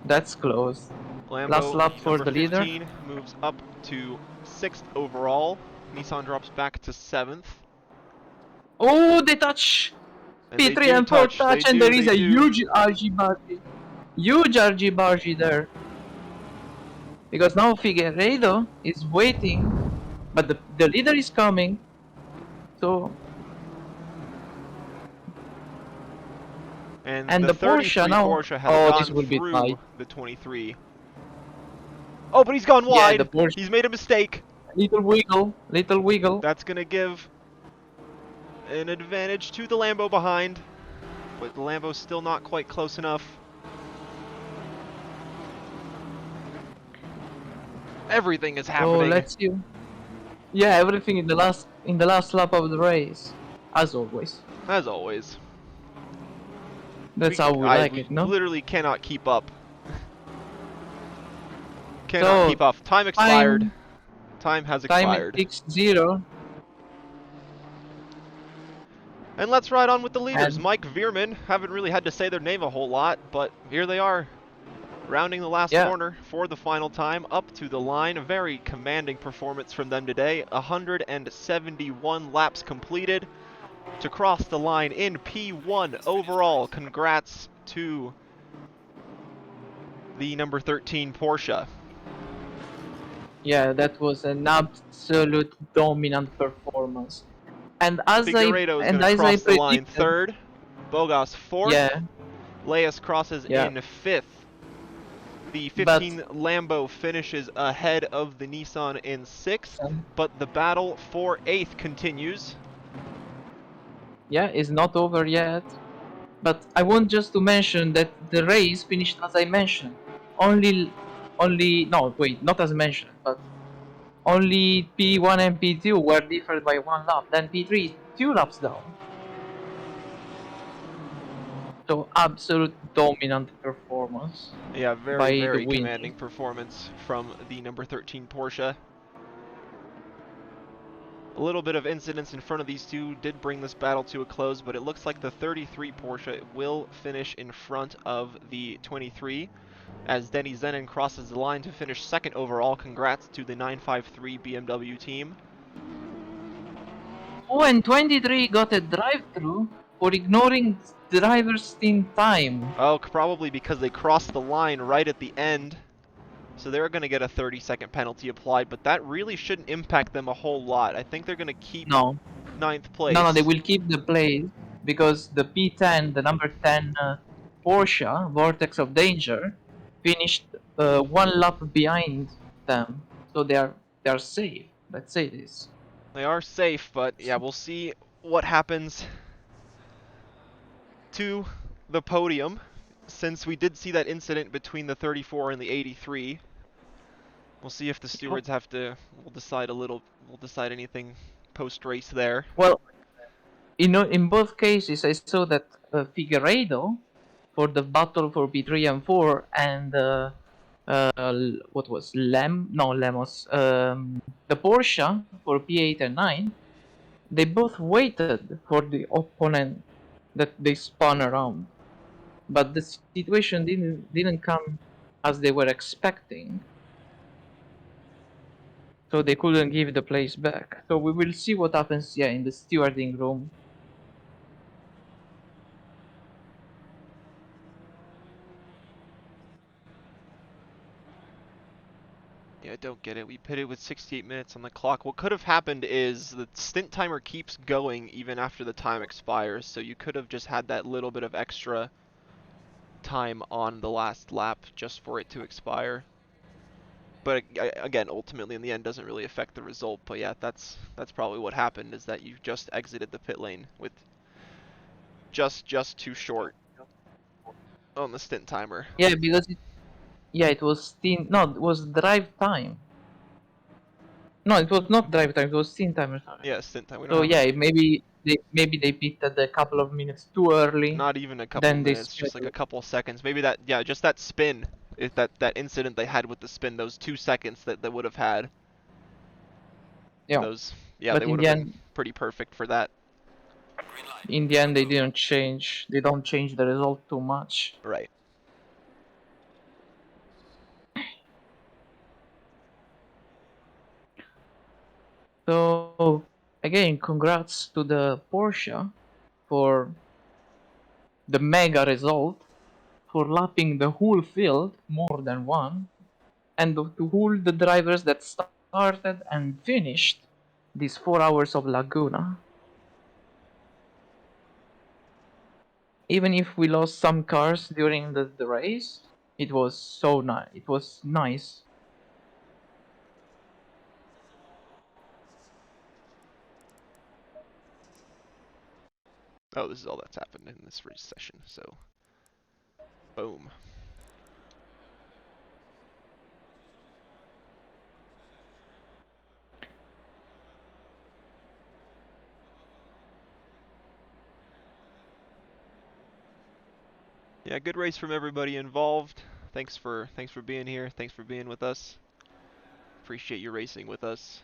That's close. Last Lambo lap for number the leader. 15 moves up to 6th overall. Nissan drops back to 7th. Oh, they touch! And they P3 do and 4 touch. touch, and there is They a do. huge RG bargy. Huge RG bargy there. Because now Figueiredo is waiting, but the leader is coming. So And the the Porsche 33 now. Porsche has Oh, this gotten will be through tight. the 23. Oh, but he's gone Yeah, the wide. Porsche. He's made a mistake. Little wiggle, little wiggle. That's going to give an advantage to the Lambo behind. But the Lambo's still not quite close enough. Everything is So happening. let's see. Yeah, everything in the last lap of the race, as always. As always. That's how we like We it, no? literally cannot keep up. Cannot So keep up. Time expired. Time has time expired. 6-0, And let's ride on with the leaders. and Mike Veerman, haven't really had to say their name a whole lot, but here they are. Rounding the last yeah, corner for the final time, up to the line. A very commanding performance from them today. 171 laps completed to cross the line in P1 overall. Congrats to the number 13 Porsche. yeah, that was an absolute dominant performance. And Figueiredo is going to as I cross the line predicted, third. Bogas fourth. yeah, Leas crosses yeah, in fifth. The but 15 Lambo finishes ahead of the Nissan in 6th, but the battle for 8th continues. yeah, is not over yet. But I want just to mention that the race finished as I mentioned. No, wait, not as mentioned, but only P1 and P2 were different by 1 lap. Then P3 is 2 laps down. So absolute dominant performance Yeah, very, by the very winner. commanding performance from the number 13 Porsche. A little bit of incidents in front of these two did bring this battle to a close, but it looks like the 33 Porsche will finish in front of the 23 as Denny Zenin crosses the line to finish 2nd overall. Congrats to the 953 BMW team. Oh, and 23 got a drive-through for ignoring driver's stint time. Oh, probably because they crossed the line right at the end. So they're going to get a 30-second penalty applied, but that really shouldn't impact them a whole lot. I think they're going to keep No, 9th no, they place. will keep the place because the P10, the number 10 Porsche, Vortex of Danger, finished 1 lap behind them. So they are safe. Let's say this. They are safe, but yeah, we'll see what happens to the podium, since we did see that incident between the 34 and the 83. We'll see if the stewards we'll decide anything post-race there. Well, in both cases, I saw that Figueiredo for the battle for P3 and 4 and what was Lemos, the Porsche for P8 and 9, they both waited for the opponent that they spun around, but the situation didn't come as they were expecting, so they couldn't give the place back. So we will see what happens, yeah, in the stewarding room. Yeah, I don't get it. We pitted with 68 minutes on the clock. What could have happened is the stint timer keeps going even after the time expires, so you could have just had that little bit of extra time on the last lap just for it to expire. But again, ultimately in the end doesn't really affect the result. But yeah, that's probably what happened, is that you just exited the pit lane with just too short on the stint timer. Yeah, because it was stint. No, it was drive time. No, it was not drive time. It was stint timer. Sorry. Yeah, stint time. We don't So have yeah, maybe maybe they pitted a couple of minutes too early. Not even a couple Then they minutes, sped just like a it. couple seconds. Maybe that, yeah, just that spin, that incident they had with the spin, those 2 seconds that they would have had. Yeah, Those, yeah, they but would have been pretty perfect for that. in the end, they didn't change. They don't change the result too much. Right. So again, congrats to the Porsche for the mega result, for lapping the whole field more than one, and to all the drivers that started and finished these 4 hours of Laguna. Even if we lost some cars during the race, it was so nice. It was nice. Oh, this is all that's happened in this race session, so boom. Yeah, good race from everybody involved. Thanks for being here. Thanks for being with us. Appreciate you racing with us.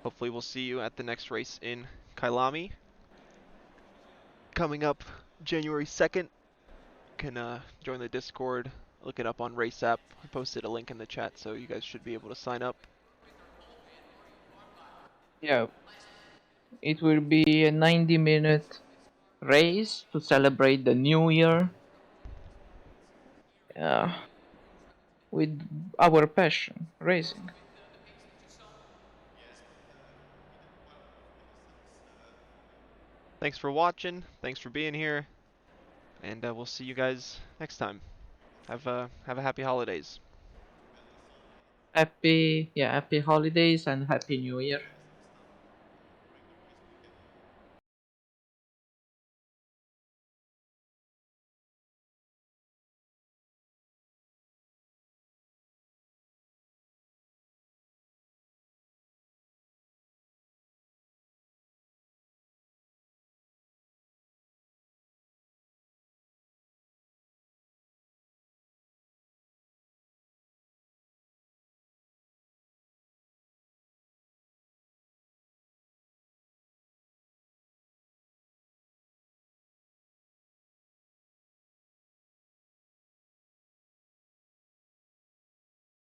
Hopefully we'll see you at the next race in Kailami. Coming up January 2nd. You can join the Discord, look it up on Race App. I posted a link in the chat, so you guys should be able to sign up. Yeah, it will be a 90-minute race to celebrate the new year. With our passion, racing. Thanks for watching. Thanks for being here. And we'll see you guys next time. Have a happy holidays. Happy holidays and happy new year.